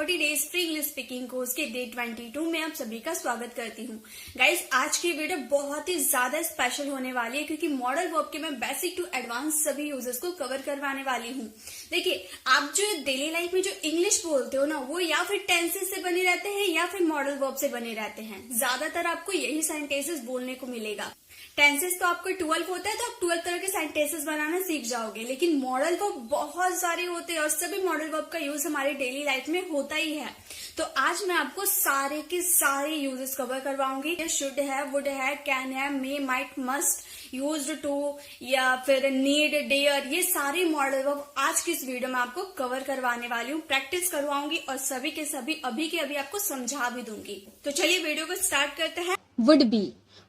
40 days free English speaking course के day 22 में आप सभी का स्वागत करती हूँ। गाइज, आज की वीडियो बहुत ही ज्यादा स्पेशल होने वाली है क्योंकि मॉडल वर्ब के मैं बेसिक टू एडवांस सभी यूजर्स को कवर करवाने वाली हूँ। देखिए, आप जो डेली लाइफ में जो इंग्लिश बोलते हो ना, वो या फिर टेंसेस से बने रहते हैं या फिर मॉडल वर्ब से बने रहते हैं। ज्यादातर आपको यही सेंटेंसेस बोलने को मिलेगा। टेंसेस तो आपको 12 होता है तो आप 12 तरह के सेंटेंसेस बनाना सीख जाओगे, लेकिन मॉडल वर्ब बहुत सारे होते हैं और सभी मॉडल वर्ब का यूज हमारे डेली लाइफ में होता ही है। तो आज मैं आपको सारे के सारे यूजेस कवर करवाऊंगी। शुड है, वुड है, कैन है, मे, माइट, मस्ट, यूज्ड टू या फिर नीड, डेयर, ये सारे मॉडल वर्ब आज की इस वीडियो में आपको कवर करवाने वाली हूँ, प्रैक्टिस करवाऊंगी और सभी के सभी अभी के अभी आपको समझा भी दूंगी। तो चलिए वीडियो को स्टार्ट करते हैं।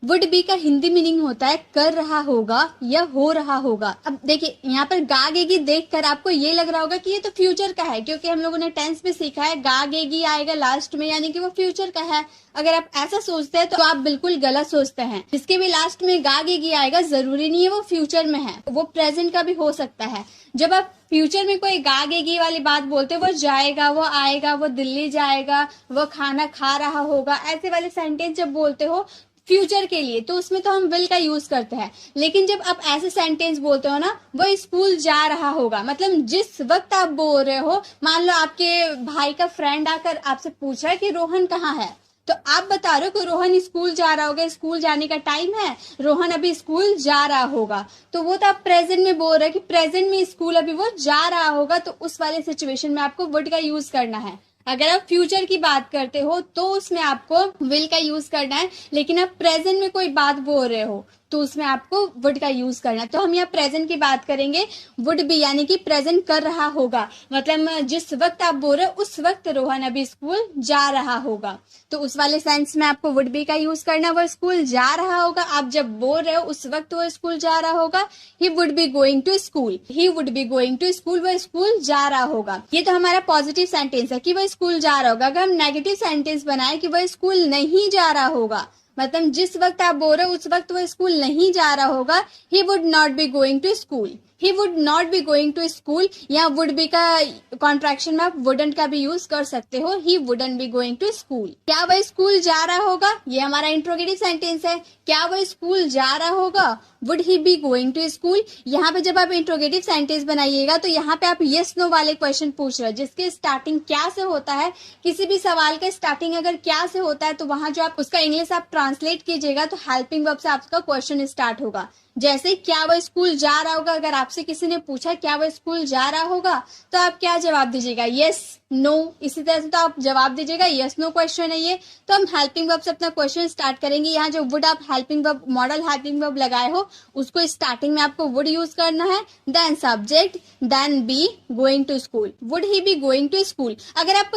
वुड बी का हिंदी मीनिंग होता है कर रहा होगा या हो रहा होगा। अब देखिए, यहाँ पर गागेगी देखकर आपको ये लग रहा होगा कि ये तो फ्यूचर का है, क्योंकि हम लोगों ने टेंस में सीखा है गागेगी आएगा लास्ट में, यानी कि वो फ्यूचर का है। अगर आप ऐसा सोचते हैं तो आप बिल्कुल गलत सोचते हैं। जिसके भी लास्ट में गागेगी आएगा जरूरी नहीं है वो फ्यूचर में है, वो प्रेजेंट का भी हो सकता है। जब आप फ्यूचर में कोई गागेगी वाली बात बोलते हो, वो जाएगा, वो आएगा, वो दिल्ली जाएगा, वो खाना खा रहा होगा, ऐसे वाले सेंटेंस जब बोलते हो फ्यूचर के लिए, तो उसमें तो हम विल का यूज करते हैं। लेकिन जब आप ऐसे सेंटेंस बोलते हो ना, वो स्कूल जा रहा होगा, मतलब जिस वक्त आप बोल रहे हो, मान लो आपके भाई का फ्रेंड आकर आपसे पूछ रहा है कि रोहन कहाँ है, तो आप बता रहे हो कि रोहन स्कूल जा रहा होगा, स्कूल जाने का टाइम है, रोहन अभी स्कूल जा रहा होगा। तो वो तो आप प्रेजेंट में बोल रहे हो कि प्रेजेंट में स्कूल अभी वो जा रहा होगा, तो उस वाले सिचुएशन में आपको वुड का यूज करना है। अगर आप फ्यूचर की बात करते हो तो उसमें आपको विल का यूज करना है, लेकिन आप प्रेजेंट में कोई बात बोल रहे हो तो उसमें आपको वुड का यूज करना है। तो हम यहाँ प्रेजेंट की बात करेंगे, वुड बी यानी कि प्रेजेंट कर रहा होगा, मतलब जिस वक्त आप बोल रहे हो उस वक्त रोहन अभी स्कूल जा रहा होगा। तो उस वाले सेंस में आपको वुड बी का यूज करना, वो स्कूल जा रहा होगा। आप जब बोल रहे हो उस वक्त वो स्कूल जा रहा होगा, he would be going to school, he would be going to school, वो स्कूल जा रहा होगा। ये तो हमारा पॉजिटिव सेंटेंस है कि वो स्कूल जा रहा होगा। अगर हम नेगेटिव सेंटेंस बनाए कि वो स्कूल नहीं जा रहा होगा, मतलब जिस वक्त आप बोल रहे हो उस वक्त वो स्कूल नहीं जा रहा होगा, he would not be going to school, he would not be going to school. या वुड बी का कॉन्ट्रैक्शन में आप वुडंट का भी यूज कर सकते हो, he wouldn't be going to school. क्या वह स्कूल जा रहा होगा, ये हमारा इंट्रोगेटिव सेंटेंस है। क्या वह स्कूल जा रहा होगा, would he be going to school. यहाँ पे जब आप इंट्रोगेटिव सेंटेंस बनाइएगा तो यहाँ पे आप यस नो वाले क्वेश्चन पूछ रहे हो, जिसके स्टार्टिंग क्या से होता है। किसी भी सवाल का स्टार्टिंग अगर क्या से होता है तो वहां जो आप उसका इंग्लिश आप ट्रांसलेट कीजिएगा तो हेल्पिंग वर्ब से आपका क्वेश्चन स्टार्ट होगा। जैसे क्या वह स्कूल जा रहा होगा, अगर आपसे किसी ने पूछा क्या वह स्कूल जा रहा होगा तो आप क्या जवाब दीजिएगा, यस, नो। इसी तरह से तो आप जवाब दीजिएगा, यस नो क्वेश्चन है ये। तो हम हेल्पिंग वर्ब से अपना क्वेश्चन स्टार्ट करेंगे। यहाँ जो वुड आप helping verb, model helping verb लगाए हो, उसको स्टार्टिंग में आपको वुड यूज करना है, then subject, then be going to school, would he be going to school. अगर आप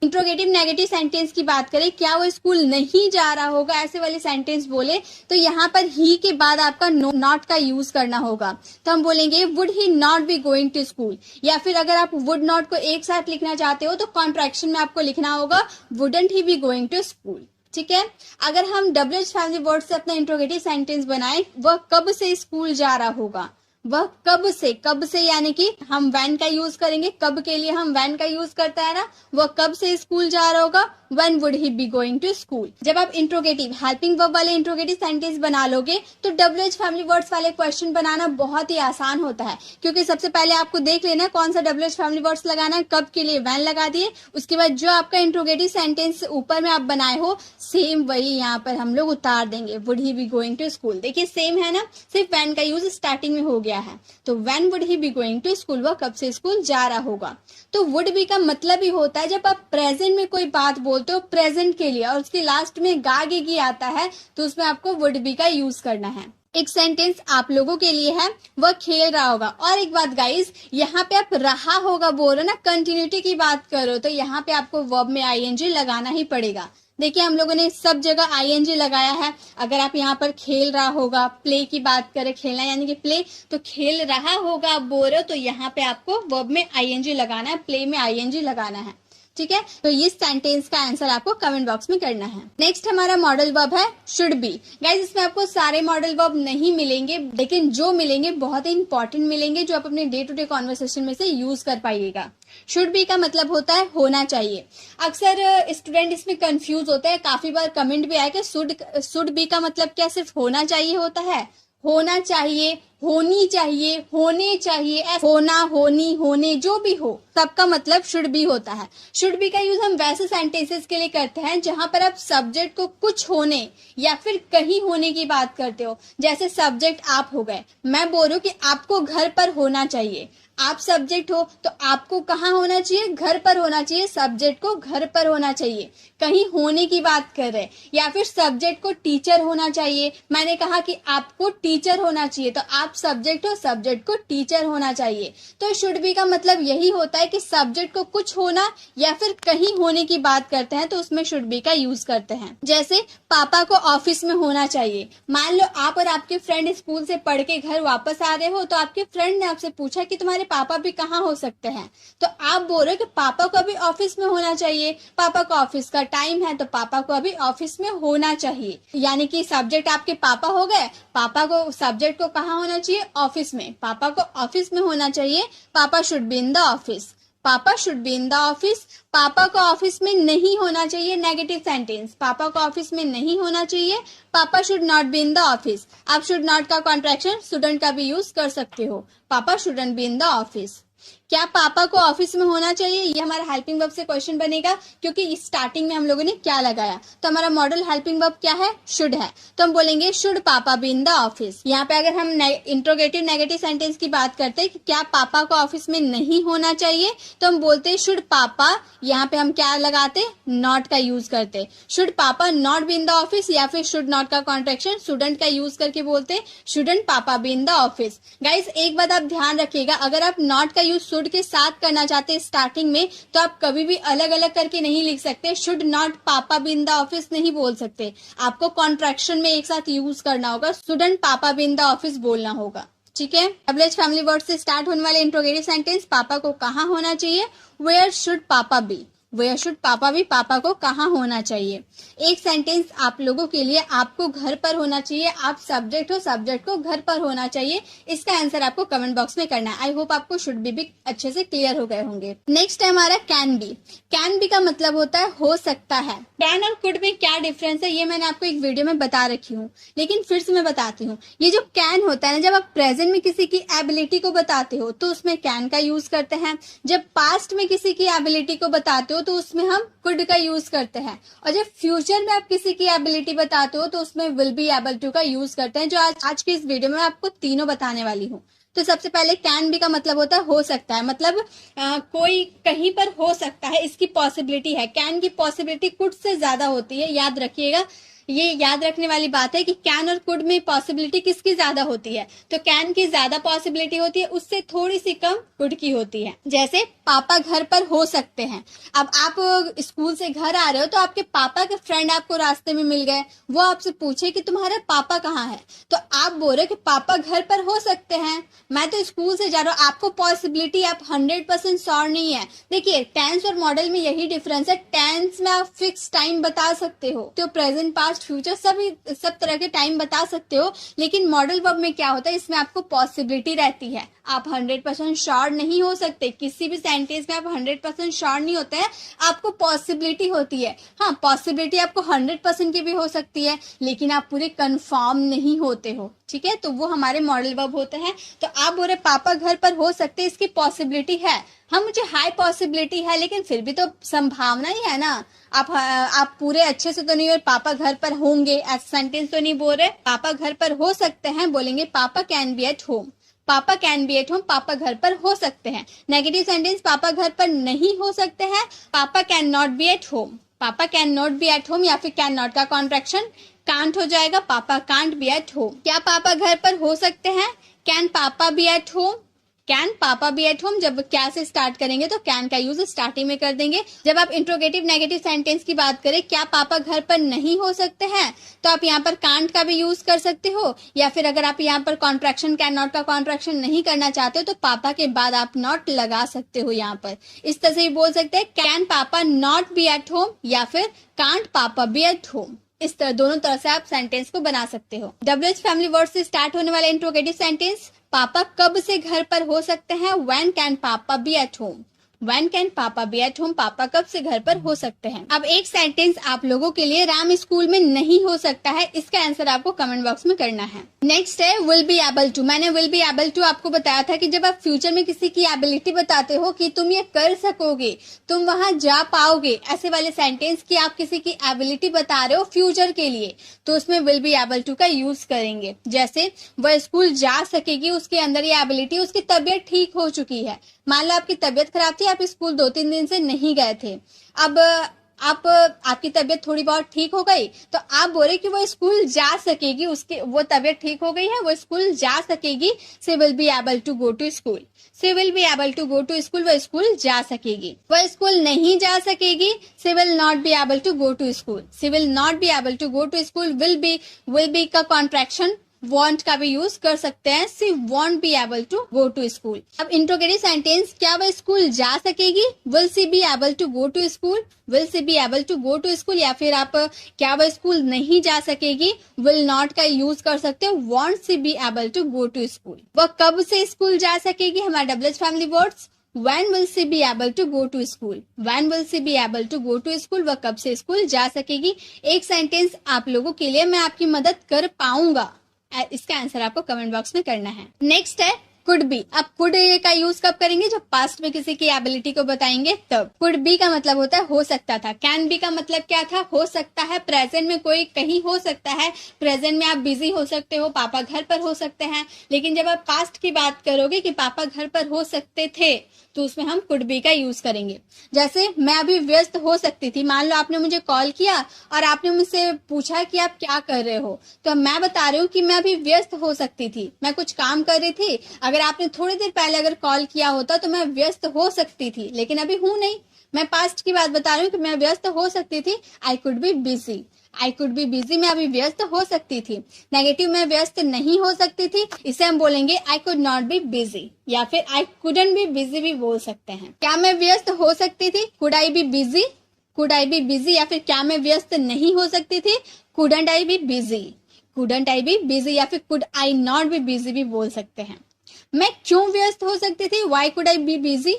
इंट्रोगेटिव नेगेटिव सेंटेंस की बात करें, क्या वो स्कूल नहीं जा रहा होगा, ऐसे वाले सेंटेंस बोले तो यहाँ पर ही के बाद आपका नॉट का यूज करना होगा। तो हम बोलेंगे would he not be going to school. या फिर अगर आप वुड नॉट को एक साथ लिखना चाहते हो तो कॉन्ट्रैक्शन में आपको लिखना होगा wouldn't he be going to school. ठीक है। अगर हम WH फैमिली वर्ड से अपना इंट्रोगेटिव सेंटेंस बनाए, वह कब से स्कूल जा रहा होगा, वह कब से यानी कि हम व्हेन का यूज करेंगे। कब के लिए हम व्हेन का यूज करता है ना, वह कब से स्कूल जा रहा होगा, when would he be going to school. जब आप इंट्रोगेटिव हेल्पिंग वर्ब वाले इंट्रोगेटिव सेंटेंस बना लोगे तो WH फैमिली वर्ड्स वाले क्वेश्चन बनाना बहुत ही आसान होता है, क्योंकि सबसे पहले आपको देख लेना कौन सा WH फैमिली वर्ड्स लगाना है। कब के लिए व्हेन लगा दिए, उसके बाद जो आपका इंट्रोगेटिव सेंटेंस ऊपर में आप बनाए हो सेम वही यहाँ पर हम लोग उतार देंगे, would he be going to school. देखिए सेम है ना, सिर्फ व्हेन का यूज स्टार्टिंग में हो गया है। तो when would he be going to school, वह कब से स्कूल जा रहा होगा। तो वुड बी का मतलब ही होता है जब आप प्रेजेंट में कोई बात बोलते हो प्रेजेंट के लिए और उसके लास्ट में गागेगी आता है तो उसमें आपको वुड बी का यूज करना है। एक सेंटेंस आप लोगों के लिए है, वह खेल रहा होगा। और एक बात गाइस, यहाँ पे आप रहा होगा बोल रहे हो ना, कंटिन्यूटी की बात करो तो यहाँ पे आपको वर्ब में ING लगाना ही पड़ेगा। देखिए हम लोगों ने सब जगह ING लगाया है। अगर आप यहाँ पर खेल रहा होगा, प्ले की बात करें, खेलना यानी कि प्ले, तो खेल रहा होगा आप बोल रहे हो तो यहाँ पे आपको वर्ब में ING लगाना है, प्ले में ING लगाना है। ठीक है, तो इस सेंटेंस का आंसर आपको कमेंट बॉक्स में करना है। नेक्स्ट हमारा मॉडल वर्ब है शुड बी। गाइस इसमें आपको सारे मॉडल वर्ब नहीं मिलेंगे, लेकिन जो मिलेंगे बहुत ही इंपॉर्टेंट मिलेंगे, जो आप अपने डे टू डे कॉन्वर्सेशन में से यूज कर पाइएगा। शुड बी का मतलब होता है होना चाहिए। अक्सर स्टूडेंट इसमें कंफ्यूज होते हैं, काफी बार कमेंट भी आया कि शुड बी का मतलब क्या सिर्फ होना चाहिए होता है? होना चाहिए, होनी चाहिए, होने चाहिए, होना, होनी, होने, जो भी हो सबका मतलब शुड बी होता है। शुड बी का यूज हम वैसे सेंटेंसेस के लिए करते हैं जहां पर आप सब्जेक्ट को कुछ होने या फिर कहीं होने की बात करते हो। जैसे सब्जेक्ट आप हो गए, मैं बोल रही हूँ कि आपको घर पर होना चाहिए। आप सब्जेक्ट हो तो आपको कहाँ होना चाहिए? घर पर होना चाहिए। सब्जेक्ट को घर पर होना चाहिए, कहीं होने की बात कर रहे हैं। या फिर सब्जेक्ट को टीचर होना चाहिए, मैंने कहा कि आपको टीचर होना चाहिए, तो आप सब्जेक्ट हो, सब्जेक्ट को टीचर होना चाहिए। तो शुड बी का मतलब यही होता है कि सब्जेक्ट को कुछ होना या फिर कहीं होने की बात करते हैं तो उसमें शुड बी का यूज करते हैं। जैसे पापा को ऑफिस में होना चाहिए। मान लो आप और आपके फ्रेंड स्कूल से पढ़ के घर वापस आ रहे हो, तो आपके फ्रेंड ने आपसे पूछा कि तुम्हारे पापा भी कहाँ हो सकते हैं, तो आप बोल रहे हो कि पापा को भी ऑफिस में होना चाहिए। पापा को ऑफिस का टाइम है तो पापा को अभी ऑफिस में होना चाहिए, यानी कि सब्जेक्ट आपके पापा हो गए। पापा को, सब्जेक्ट को कहाँ होना चाहिए? ऑफिस में। पापा को ऑफिस में होना चाहिए, papa should be in the office. Papa should be in the office. पापा को ऑफिस में नहीं होना चाहिए, नेगेटिव सेंटेंस। पापा को ऑफिस में नहीं होना चाहिए, papa should not be in the office. आप शुड नॉट का कॉन्ट्रैक्शन स्टूडेंट का भी यूज कर सकते हो, पापा shouldn't be in the office. क्या पापा को ऑफिस में होना चाहिए? ये हमारा हेल्पिंग वर्ब से क्वेश्चन बनेगा, क्योंकि स्टार्टिंग में हम लोगों ने क्या लगाया, तो हमारा मॉडल हेल्पिंग वर्ब क्या है? शुड है, तो हम बोलेंगे शुड पापा बी इन द ऑफिस। यहाँ पे अगर हम इंट्रोगेटिव नेगेटिव सेंटेंस की बात करते हैं कि क्या पापा को ऑफिस में नहीं होना चाहिए, तो हम बोलते हैं शुड पापा। यहाँ पे हम क्या लगाते? नॉट का यूज करते। शुड पापा not be in the office, या फिर शुड नॉट का कॉन्ट्रैक्शन स्टूडेंट का यूज करके बोलते शुडंट पापा B in the office. Guys एक बात आप ध्यान रखिएगा, अगर आप नॉट का यूज शुड के साथ करना चाहते हैं स्टार्टिंग में, तो आप कभी भी अलग अलग करके नहीं लिख सकते। शुड नॉट पापा बी इन द ऑफिस नहीं बोल सकते, आपको कॉन्ट्रैक्शन में एक साथ यूज करना होगा, स्टूडेंट पापा बी इन द ऑफिस बोलना होगा। ठीक है। डब्ल्यूएच फैमिली वर्ड से स्टार्ट होने वाले इंट्रोगेटिव सेंटेंस, पापा को कहाँ होना चाहिए? वेयर शुड पापा बी। वेयर शुड पापा बी, पापा को कहाँ होना चाहिए। एक सेंटेंस आप लोगों के लिए, आपको घर पर होना चाहिए। आप सब्जेक्ट हो, सब्जेक्ट को घर पर होना चाहिए। इसका आंसर आपको कमेंट बॉक्स में करना है। आई होप आपको शुड बी भी अच्छे से क्लियर हो गए होंगे। नेक्स्ट है हमारा कैन बी। कैन बी का मतलब होता है हो सकता है। कैन और कुड में क्या डिफरेंस है ये मैंने आपको एक वीडियो में बता रखी हूँ, लेकिन फिर से मैं बताती हूँ। ये जो कैन होता है ना, जब आप प्रेजेंट में किसी की एबिलिटी को बताते हो तो उसमें कैन का यूज करते हैं। जब पास्ट में किसी की एबिलिटी को बताते हो तो उसमें हम कुड का यूज करते हैं। और जब फ्यूचर में आप किसी की एबिलिटी बताते हो तो उसमें विल बी एबल टू का यूज करते हैं, जो आज की इस वीडियो में आपको तीनों बताने वाली हूँ। तो सबसे पहले कैन बी का मतलब होता है हो सकता है, मतलब कोई कहीं पर हो सकता है, इसकी पॉसिबिलिटी है। कैन की पॉसिबिलिटी कुड से ज्यादा होती है, याद रखिएगा। ये याद रखने वाली बात है कि कैन और कुड में पॉसिबिलिटी किसकी ज्यादा होती है, तो कैन की ज्यादा पॉसिबिलिटी होती है, उससे थोड़ी सी कम कुड की होती है। जैसे पापा घर पर हो सकते हैं। अब आप स्कूल से घर आ रहे हो तो आपके पापा के फ्रेंड आपको रास्ते में मिल गए, वो आपसे पूछे कि तुम्हारे पापा कहाँ है, तो आप बोल रहे हो कि पापा घर पर हो सकते हैं, मैं तो स्कूल से जा रहा हूँ। आपको पॉसिबिलिटी, आप 100% श्योर नहीं है। देखिए टेंस और मॉडल में यही डिफरेंस है। टेंस में आप फिक्स टाइम बता सकते हो, तो प्रेजेंट पास्ट फ्यूचर सब तरह के टाइम बता सकते हो, लेकिन मॉडल वर्ब में क्या होता है, इसमें आपको पॉसिबिलिटी रहती है। आप 100% श्योर नहीं हो सकते, किसी भी सेंटेंस में आप 100% श्योर नहीं होते हैं, आपको पॉसिबिलिटी होती है। हाँ, पॉसिबिलिटी आपको 100% की भी हो सकती है, लेकिन आप पूरे कंफर्म नहीं होते हो। ठीक है, तो वो हमारे मॉडल वर्ब होते हैं। तो आप बोल रहे पापा घर पर हो सकते, इसकी पॉसिबिलिटी है। हाँ, मुझे हाई पॉसिबिलिटी है, लेकिन फिर भी तो संभावना ही है ना। आप पूरे अच्छे से तो नहीं, और पापा घर पर होंगे ऐसा सेंटेंस तो नहीं बोल रहे। पापा घर पर हो सकते हैं, बोलेंगे पापा can be at home. Papa can be at home, पापा घर पर हो सकते हैं। नेगेटिव सेंटेंस, पापा घर पर नहीं हो सकते हैं, papa can not be at home. Papa can not be at home, या फिर कैन नॉट का कॉन्ट्रैक्शन कांट हो जाएगा, पापा कांट बी एट होम। क्या पापा घर पर हो सकते हैं? Can papa be at home. Can papa be at home, जब क्या से स्टार्ट करेंगे तो कैन का यूज स्टार्टिंग में कर देंगे। जब आप इंट्रोगेटिव नेगेटिव सेंटेंस की बात करें, क्या पापा घर पर नहीं हो सकते हैं, तो आप यहाँ पर कांट का भी यूज कर सकते हो, या फिर अगर आप यहाँ पर कॉन्ट्रैक्शन कैन नॉट का कॉन्ट्रैक्शन नहीं करना चाहते हो तो पापा के बाद आप नॉट लगा सकते हो। यहाँ पर इस तरह से बोल सकते हैं, कैन पापा नॉट बी एट होम, या फिर कांट पापा बी एट होम। इस तरह दोनों तरह से आप सेंटेंस को बना सकते हो। डब्ल्यूएच फैमिली वर्ड से स्टार्ट होने वाले इंट्रोगेटिव सेंटेंस, पापा कब से घर पर हो सकते हैं, when can papa be at home. When can papa be at home, papa कब से घर पर हो सकते हैं। अब एक सेंटेंस आप लोगों के लिए राम स्कूल में नहीं हो सकता है, इसका आंसर आपको कमेंट बॉक्स में करना है। नेक्स्ट है विल बी एबल टू। मैंने विल बी एबल टू आपको बताया था कि जब आप फ्यूचर में किसी की एबिलिटी बताते हो कि तुम ये कर सकोगे, तुम वहां जा पाओगे, ऐसे वाले सेंटेंस की आप किसी की एबिलिटी बता रहे हो फ्यूचर के लिए, तो उसमें विल बी एबल टू का यूज करेंगे। जैसे वह स्कूल जा सकेगी, उसके अंदर ये एबिलिटी, उसकी तबीयत ठीक हो चुकी है। मान लो आपकी तबीयत खराब थी, आप स्कूल 2-3 दिन से नहीं गए थे, अब आपकी तबीयत थोड़ी बहुत ठीक हो गई, तो आप बोले कि वो स्कूल जा सकेगी, उसकी वो तबीयत ठीक हो गई है, वो स्कूल जा सकेगी, she will be able to go to school. She will be able to go to school, वो स्कूल जा सकेगी। वो स्कूल नहीं जा सकेगी, she will not be able to go to school. She will not be able to go to school, will be का contraction won't का भी यूज कर सकते हैं, she won't be able to go to school. अब interrogative sentence, क्या वह school जा सकेगी, will she be able to go to school, will she be able to go to school. या फिर आप क्या वह स्कूल नहीं जा सकेगी, विल नॉट का यूज कर सकते हो, won't she be able to go to school. वह कब से स्कूल जा सकेगी, हमारा double family words, When will she be able to go to school? When will she be able to go to school? वह कब से स्कूल जा सकेगी। एक सेंटेंस आप लोगों के लिए मैं आपकी मदद कर पाऊंगा, इसका आंसर आपको कमेंट बॉक्स में करना है। नेक्स्ट है कुड बी। अब कुड का यूज कब करेंगे, जब पास्ट में किसी की एबिलिटी को बताएंगे तब। कुड बी का मतलब होता है हो सकता था। कैन बी का मतलब क्या था, हो सकता है। प्रेजेंट में कोई कहीं हो सकता है, प्रेजेंट में आप बिजी हो सकते हो, पापा घर पर हो सकते हैं। लेकिन जब आप पास्ट की बात करोगे कि पापा घर पर हो सकते थे, तो उसमें हम कुड बी का यूज करेंगे। जैसे मैं अभी व्यस्त हो सकती थी, मान लो आपने मुझे कॉल किया और आपने मुझसे पूछा कि आप क्या कर रहे हो, तो मैं बता रही हूँ कि मैं अभी व्यस्त हो सकती थी, मैं कुछ काम कर रही थी। अगर आपने थोड़ी देर पहले अगर कॉल किया होता तो मैं व्यस्त हो सकती थी, लेकिन अभी हूं नहीं। मैं पास्ट की बात बता रही हूँ कि मैं व्यस्त हो सकती थी, I could be busy. I could be busy, मैं अभी व्यस्त हो सकती थी। नेगेटिव में व्यस्त नहीं हो सकती थी, इसे हम बोलेंगे आई कुड नॉट बी बिजी, या फिर आई कुडंट बी बिजी भी बोल सकते हैं। क्या मैं व्यस्त हो सकती थी, could I be busy, could I be busy. या फिर क्या मैं व्यस्त नहीं हो सकती थी, couldn't I be busy, couldn't I be busy. या फिर could I not be busy भी बोल सकते हैं। मैं क्यों व्यस्त हो सकती थी, Y could I be busy,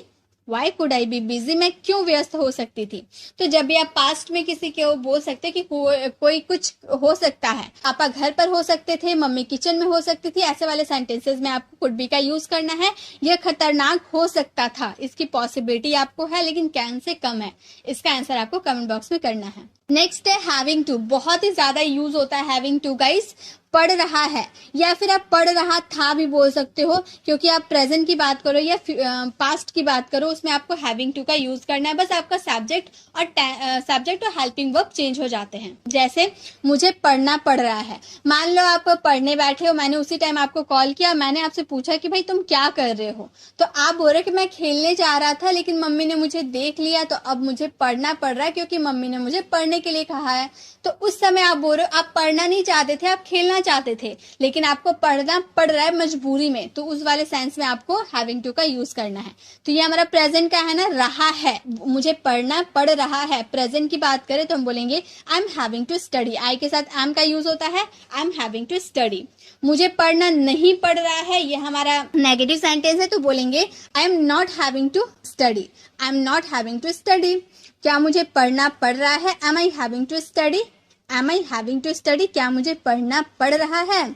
Y could I be busy, मैं क्यों व्यस्त हो सकती थी। तो जब भी आप पास्ट में किसी के वो बोल सकते कि कोई कुछ हो सकता है, पापा घर पर हो सकते थे, मम्मी किचन में हो सकती थी, ऐसे वाले सेंटेंसेस में आपको कुड बी का यूज करना है। यह खतरनाक हो सकता था, इसकी पॉसिबिलिटी आपको है लेकिन कैन से कम है, इसका आंसर आपको कमेंट बॉक्स में करना है। नेक्स्ट है हैविंग टू। बहुत ही ज्यादा यूज होता है हैविंग टू गाइस, पढ़ रहा है, या फिर आप पढ़ रहा था भी बोल सकते हो, क्योंकि आप प्रेजेंट की बात करो या पास्ट की बात करो, उसमें आपको हैविंग टू का यूज करना है। बस आपका सब्जेक्ट और हेल्पिंग वर्ब चेंज हो जाते हैं। जैसे मुझे पढ़ना पड़ रहा है, मान लो आप पढ़ने बैठे हो, मैंने उसी टाइम आपको कॉल किया, मैंने आपसे पूछा कि भाई तुम क्या कर रहे हो, तो आप बोल रहे कि मैं खेलने जा रहा था लेकिन मम्मी ने मुझे देख लिया तो अब मुझे पढ़ना पड़ रहा है क्योंकि मम्मी ने मुझे पढ़ने के लिए कहा है। तो उस समय आप बोल रहे हो आप पढ़ना नहीं चाहते थे, आप खेलना चाहते थे, लेकिन आपको पढ़ना पड़ रहा है मजबूरी में, तो उस वाले सेंस में आपको हैविंग टू का यूज करना है। तो ये हमारा प्रेजेंट का है ना, रहा है, मुझे पढ़ना पड़ रहा है। प्रेजेंट की बात करें तो हम बोलेंगे I am having to study, I के साथ एम का यूज होता है, I am having to study. मुझे पढ़ना नहीं पड़ रहा है, ये हमारा नेगेटिव सेंटेंस है, तो बोलेंगे I am not having to study, I am not having to study. क्या मुझे पढ़ना पड़ रहा है, am I having to study, am I having to study. क्या मुझे पढ़ना पड़ रहा है,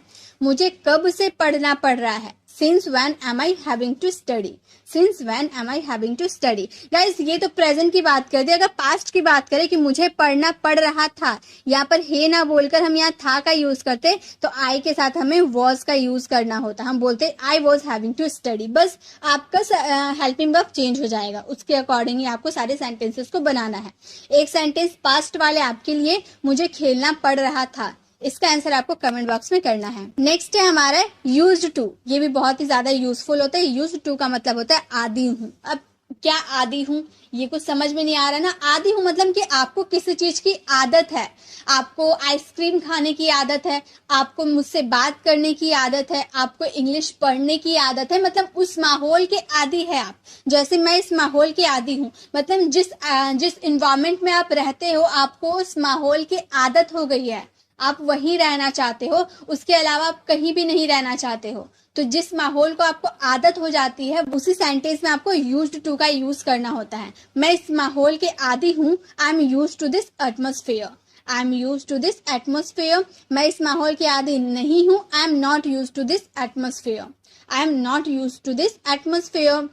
मुझे कब से पढ़ना पड़ रहा है, since when am I having to study, since when am I having to study. Guys ये तो प्रेजेंट की बात कर दी। अगर पास्ट की बात करें कि मुझे पढ़ना पड़ रहा था, यहाँ पर हे ना बोलकर हम यहाँ था का यूज करते, तो आई के साथ हमें वॉज का यूज करना होता, हम बोलते I was having to study. बस आपका हेल्पिंग वर्ब चेंज हो जाएगा, उसके अकॉर्डिंग ही आपको सारे सेंटेंसेस को बनाना है। एक सेंटेंस पास्ट वाले आपके लिए मुझे खेलना पड़ रहा था, इसका आंसर आपको कमेंट बॉक्स में करना है। नेक्स्ट है हमारा यूज्ड टू। ये भी बहुत ही ज्यादा यूजफुल होता है। यूज्ड टू का मतलब होता है आदी हूँ। अब क्या आदी हूँ, ये कुछ समझ में नहीं आ रहा ना। आदी हूँ मतलब कि आपको किसी चीज की आदत है, आपको आइसक्रीम खाने की आदत है, आपको मुझसे बात करने की आदत है, आपको इंग्लिश पढ़ने की आदत है, मतलब उस माहौल के आदी है आप। जैसे मैं इस माहौल की आदी हूँ, मतलब जिस इन्वायरमेंट में आप रहते हो आपको उस माहौल की आदत हो गई है, आप वहीं रहना चाहते हो, उसके अलावा आप कहीं भी नहीं रहना चाहते हो। तो जिस माहौल को आपको आदत हो जाती है उसी सेंटेंस में आपको यूज्ड टू का यूज करना होता है। मैं इस माहौल के आदी हूँ, I am used to this atmosphere. I am use to this atmosphere. मैं इस माहौल के आदी नहीं हूं, I am not use to this atmosphere. I am not use to this atmosphere.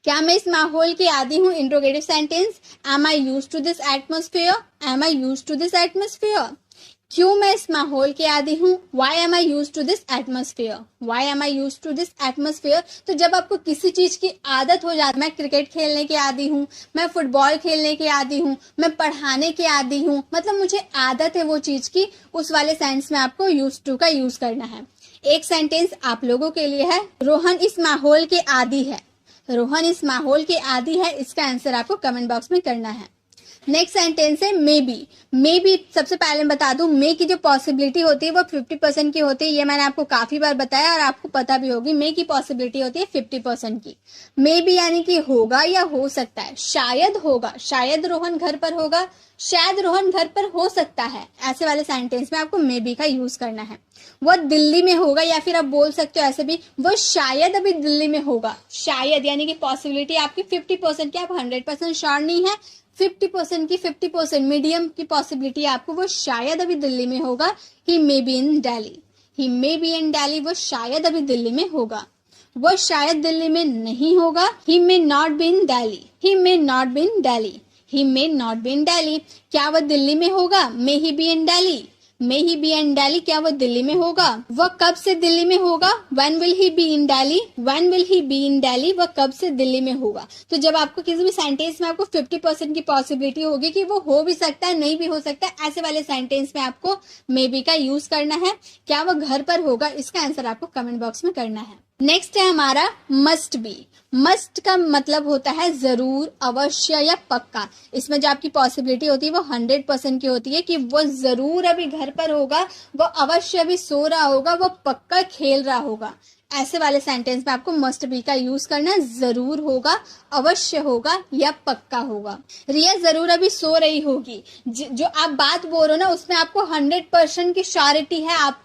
क्या मैं इस माहौल की आदी हूं? Interrogative sentence, am I use to this atmosphere, am I use to this atmosphere. क्यों मैं इस माहौल के आदी हूँ? Why am I use to this atmosphere, why am I use to this atmosphere. तो जब आपको किसी चीज की आदत हो जाती है, मैं क्रिकेट खेलने के आदी हूँ, मैं फुटबॉल खेलने के आदी हूँ, मैं पढ़ाने के आदी हूँ, मतलब मुझे आदत है वो चीज की, उस वाले सेंस में आपको यूज टू का यूज करना है। एक सेंटेंस आप लोगों के लिए है, रोहन इस माहौल के आदी है। रोहन इस माहौल के आदी है, इसका आंसर आपको कमेंट बॉक्स में करना है। नेक्स्ट सेंटेंस है मे बी। मे बी सबसे पहले बता दूं, मे की जो पॉसिबिलिटी होती है वो 50% की होती है। ये मैंने आपको काफी बार बताया और आपको पता भी होगी। मे की पॉसिबिलिटी होती है 50% की। मे बी यानी कि होगा या हो सकता है, शायद होगा, शायद रोहन घर पर होगा, शायद रोहन घर पर हो सकता है। ऐसे वाले सेंटेंस में आपको मे बी का यूज करना है। वो दिल्ली में होगा, या फिर आप बोल सकते हो ऐसे भी, वो शायद अभी दिल्ली में होगा। शायद यानी कि पॉसिबिलिटी आपकी 50% की, आप 100% श्योर नहीं है, 50% की 50% मीडियम की पॉसिबिलिटी आपको, वो शायद अभी दिल्ली में होगा। He may be in Delhi, he may be in Delhi, वो शायद अभी दिल्ली में होगा। वो शायद दिल्ली में नहीं होगा, he may not be in Delhi, he may not be in Delhi, he may not be in Delhi. क्या वह दिल्ली में होगा? May he be in Delhi, may he be in Delhi, क्या वो दिल्ली में होगा? वह कब से दिल्ली में होगा? When will he be in Delhi, when will he be in Delhi, वह कब से दिल्ली में होगा। तो जब आपको किसी भी सेंटेंस में आपको 50% की पॉसिबिलिटी होगी कि वो हो भी सकता है, नहीं भी हो सकता है, ऐसे वाले सेंटेंस में आपको मे बी का यूज करना है। क्या वो घर पर होगा? इसका आंसर आपको कमेंट बॉक्स में करना है। नेक्स्ट है हमारा मस्ट बी। मस्ट का मतलब होता है जरूर, अवश्य या पक्का। इसमें जो आपकी पॉसिबिलिटी होती है वो 100% की होती है कि वो जरूर अभी घर पर होगा, वो अवश्य अभी सो रहा होगा, वो पक्का खेल रहा होगा। ऐसे वाले सेंटेंस में आपको मस्ट बी का यूज करना है। जरूर होगा, अवश्य होगा या पक्का होगा। रिया जरूर अभी सो रही होगी। जो आप बात बोल रहे हो ना, उसमें आपको 100% की श्योरिटी है, आप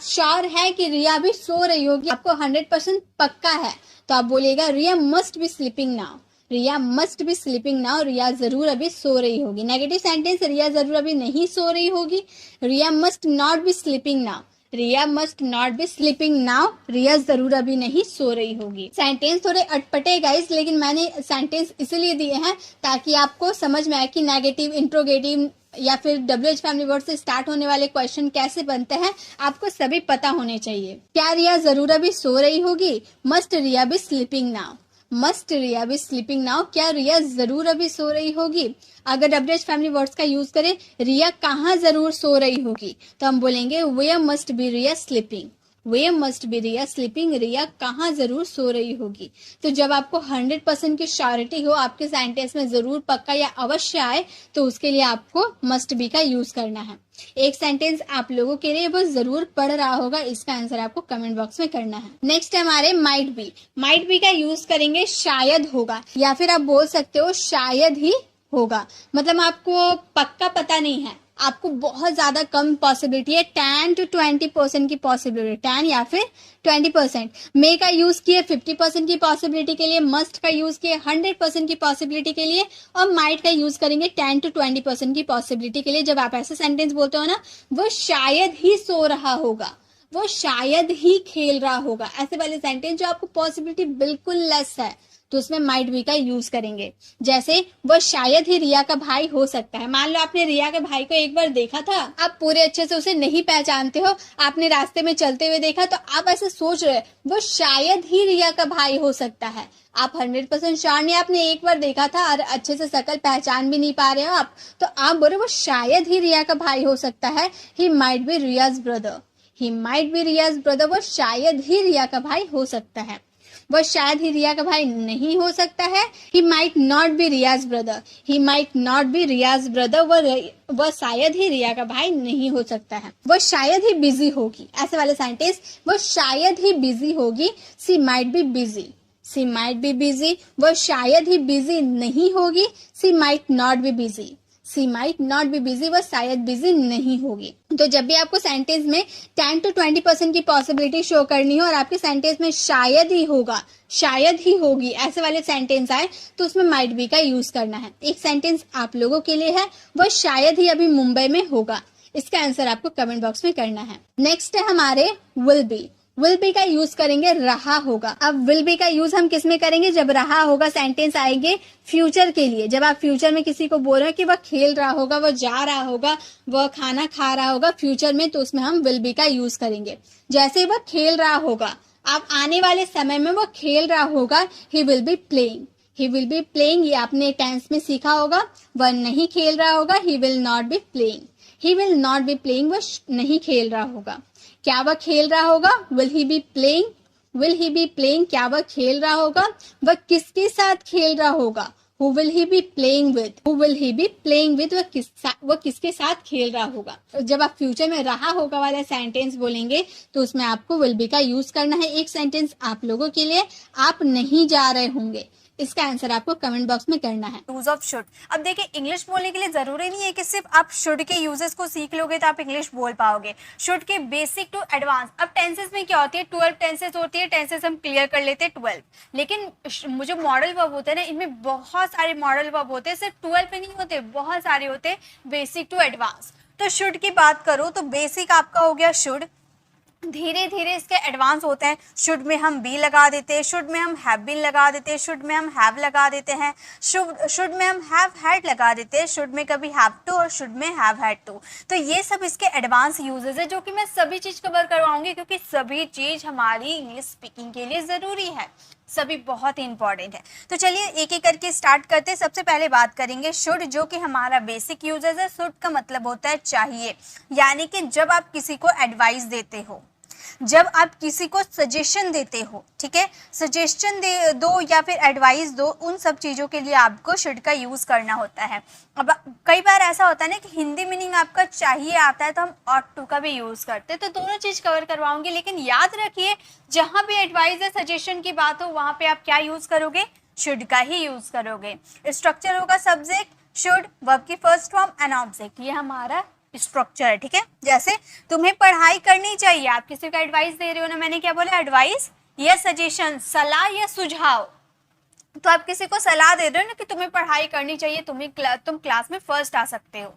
श्योर है कि रिया अभी सो रही होगी, आपको 100% पक्का है। तो आप बोलिएगा Riya must be sleeping now, Riya must be sleeping now, Riya जरूर अभी सो रही होगी। नेगेटिव सेंटेंस, रिया जरूर अभी नहीं सो रही होगी, Riya must not be sleeping now, Riya must not be sleeping now, Riya जरूर अभी नहीं सो रही होगी। सेंटेंस थोड़े अटपटे गाइस, लेकिन मैंने सेंटेंस इसलिए दिए हैं ताकि आपको समझ में आए कि नेगेटिव, इंट्रोगेटिव या फिर WH फैमिली वर्ड से स्टार्ट होने वाले क्वेश्चन कैसे बनते हैं, आपको सभी पता होने चाहिए। क्या रिया जरूर अभी सो रही होगी? Must Riya be sleeping now, must Riya be sleeping now, क्या रिया जरूर अभी सो रही होगी। अगर WH फैमिली वर्ड्स का यूज करें, रिया कहाँ जरूर सो रही होगी, तो हम बोलेंगे where must be Riya sleeping, where must be Riya sleeping, Riya कहाँ जरूर सो रही होगी। तो जब आपको 100% की श्योरिटी हो, आपके सेंटेंस में जरूर, पक्का या अवश्य आए, तो उसके लिए आपको मस्ट बी का यूज करना है। एक सेंटेंस आप लोगों के लिए वो जरूर पढ़ रहा होगा, इसका आंसर आपको कमेंट बॉक्स में करना है। नेक्स्ट है हमारे माइट बी। माइट बी का यूज करेंगे शायद होगा, या फिर आप बोल सकते हो शायद ही होगा। मतलब आपको पक्का पता नहीं है, आपको बहुत ज्यादा कम पॉसिबिलिटी है, 10 to 20% की पॉसिबिलिटी, 10 या फिर 20%। मे का यूज किए 50% की पॉसिबिलिटी के लिए, मस्ट का यूज किए 100% की पॉसिबिलिटी के लिए, और माइट का यूज करेंगे 10 to 20% की पॉसिबिलिटी के लिए। जब आप ऐसे सेंटेंस बोलते हो ना, वो शायद ही सो रहा होगा, वो शायद ही खेल रहा होगा, ऐसे वाले सेंटेंस जो आपको पॉसिबिलिटी बिल्कुल लेस है, तो उसमें माइट बी का यूज करेंगे। जैसे वो शायद ही रिया का भाई हो सकता है। मान लो आपने रिया के भाई को एक बार देखा था, आप पूरे अच्छे से उसे नहीं पहचानते हो, आपने रास्ते में चलते हुए देखा, तो आप ऐसे सोच रहे वो शायद ही रिया का भाई हो सकता है। आप 100% श्योर नहीं, आपने एक बार देखा था और अच्छे से शक्ल पहचान भी नहीं पा रहे हो आप, तो आप बोले वो शायद ही रिया का भाई हो सकता है। He might be Riya's brother, he might be Riya's brother, वो शायद ही रिया का भाई हो सकता है। वह शायद ही रिया का भाई नहीं हो सकता है। He might not be Riya's brother, he might not be Riya's brother, वह शायद ही रिया का भाई नहीं हो सकता है। वह शायद ही बिजी होगी, ऐसे वाले सेंटेंस, वह शायद ही बिजी होगी। She might be busy, she might be busy, वह शायद ही बिजी नहीं होगी। She might not be busy, she might not be busy, वह शायद बिजी नहीं होगी। तो जब भी आपको सेंटेंस में 10 to 20% की पॉसिबिलिटी शो करनी हो और आपके सेंटेंस में शायद ही होगा, शायद ही होगी, ऐसे वाले सेंटेंस आए तो उसमें माइट बी का यूज करना है। एक सेंटेंस आप लोगों के लिए है, वह शायद ही अभी मुंबई में होगा। इसका आंसर आपको कमेंट बॉक्स में करना है। नेक्स्ट है हमारे विल बी। विल बी का यूज करेंगे रहा होगा। अब विल बी का यूज हम किस में करेंगे? जब रहा होगा सेंटेंस आएंगे फ्यूचर के लिए। जब आप फ्यूचर में किसी को बोल रहे हैं कि वह खेल रहा होगा, वह जा रहा होगा, वह खाना खा रहा होगा फ्यूचर में, तो उसमें हम विल बी का यूज करेंगे। जैसे वह खेल रहा होगा, आप आने वाले समय में वह खेल रहा होगा, he will be playing. He will be playing, ये आपने टेंस में सीखा होगा। वह नहीं खेल रहा होगा, he will not be playing. He will not be playing, वह नहीं खेल रहा होगा। क्या वह खेल रहा होगा? Will he be playing. Will he be playing, क्या वह खेल रहा होगा? वह किसके साथ खेल रहा होगा? Who will he be playing with? Who will he be playing with? वह किसके साथ खेल रहा होगा? जब आप फ्यूचर में रहा होगा वाला सेंटेंस बोलेंगे तो उसमें आपको will be का यूज करना है। एक सेंटेंस आप लोगों के लिए, आप नहीं जा रहे होंगे। इसका आंसर आपको कमेंट बॉक्स में करना है। Use of should. अब देखिए, इंग्लिश बोलने के लिए जरूरी नहीं है कि सिर्फ आप शुड के यूजेस को सीख लोगे तो आप इंग्लिश बोल पाओगे। शुड के बेसिक टू एडवांस। अब टेंसेस में क्या होती है? 12 टेंसेस होती है। टेंसेस हम क्लियर कर लेते हैं 12, लेकिन जो मॉडल वर्ब होते हैं ना, इनमें बहुत सारे मॉडल वर्ब होते हैं। सिर्फ 12 पे नहीं होते, बहुत सारे होते हैं बेसिक टू एडवांस। तो शुड की बात करो तो बेसिक आपका हो गया शुड। धीरे धीरे इसके एडवांस होते हैं। शुड में हम बी लगा देते हैं, शुड में हम हैव बीन लगा देते हैं, शुड में हम हैव लगा देते हैं, शुड में हम हैव हैड लगा देते हैं, शुड में कभी हैव टू और शुड में हैव हैड टू। तो ये सब इसके एडवांस यूजेस है जो कि मैं सभी चीज कवर करवाऊंगी, क्योंकि सभी चीज हमारी इंग्लिश स्पीकिंग के लिए जरूरी है, सभी बहुत ही इंपॉर्टेंट है। तो चलिए एक एक करके स्टार्ट करते हैं। सबसे पहले बात करेंगे शुड, जो कि हमारा बेसिक यूजेस है। शुड का मतलब होता है चाहिए, यानी कि जब आप किसी को एडवाइस देते हो, जब आप किसी को सजेशन देते हो, ठीक है, सजेशन दे दो या फिर एडवाइस दो, उन सब चीज़ों के लिए आपको शुड का यूज़ करना होता है। अब कई बार ऐसा होता है ना कि हिंदी मीनिंग आपका चाहिए आता है तो हम ऑट टू का भी यूज़ करते हैं। तो दोनों चीज़ कवर करवाऊंगी, लेकिन याद रखिए जहाँ भी एडवाइस या सजेशन की बात हो वहाँ पे आप क्या यूज़ करोगे? शुड का ही यूज़ करोगे। स्ट्रक्चर होगा सब्जेक्ट, शुड, वर्ब की फर्स्ट फॉर्म एंड ऑब्जेक्ट, ये हमारा स्ट्रक्चर है, ठीक है। जैसे तुम्हें पढ़ाई करनी चाहिए, आप किसी को एडवाइस दे रहे हो ना, मैंने क्या बोला? एडवाइस या सजेशन, सलाह या सुझाव। तो आप किसी को सलाह दे रहे हो ना कि तुम्हें पढ़ाई करनी चाहिए, तुम क्लास में फर्स्ट आ सकते हो,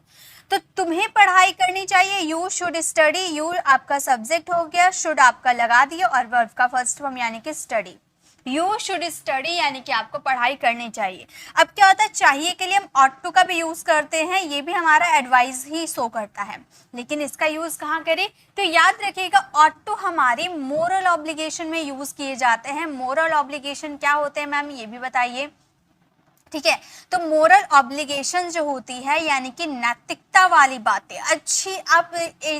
तो तुम्हें पढ़ाई करनी चाहिए, यू शुड स्टडी। यू आपका सब्जेक्ट हो गया, शुड आपका लगा दिया और वर्ब का फर्स्ट फॉर्म यानी कि स्टडी। यू शुड स्टडी यानी कि आपको पढ़ाई करनी चाहिए। अब क्या होता है, चाहिए के लिए हम ऑट टू का भी यूज करते हैं, ये भी हमारा एडवाइस ही शो करता है, लेकिन इसका यूज कहाँ करें? तो याद रखिएगा ऑट टू हमारे मोरल ऑब्लिगेशन में यूज किए जाते हैं। मोरल ऑब्लिगेशन क्या होते हैं मैम, ये भी बताइए, ठीक है। तो मोरल ऑब्लिगेशन जो होती है यानी कि नैतिकता वाली बातें, अच्छी, आप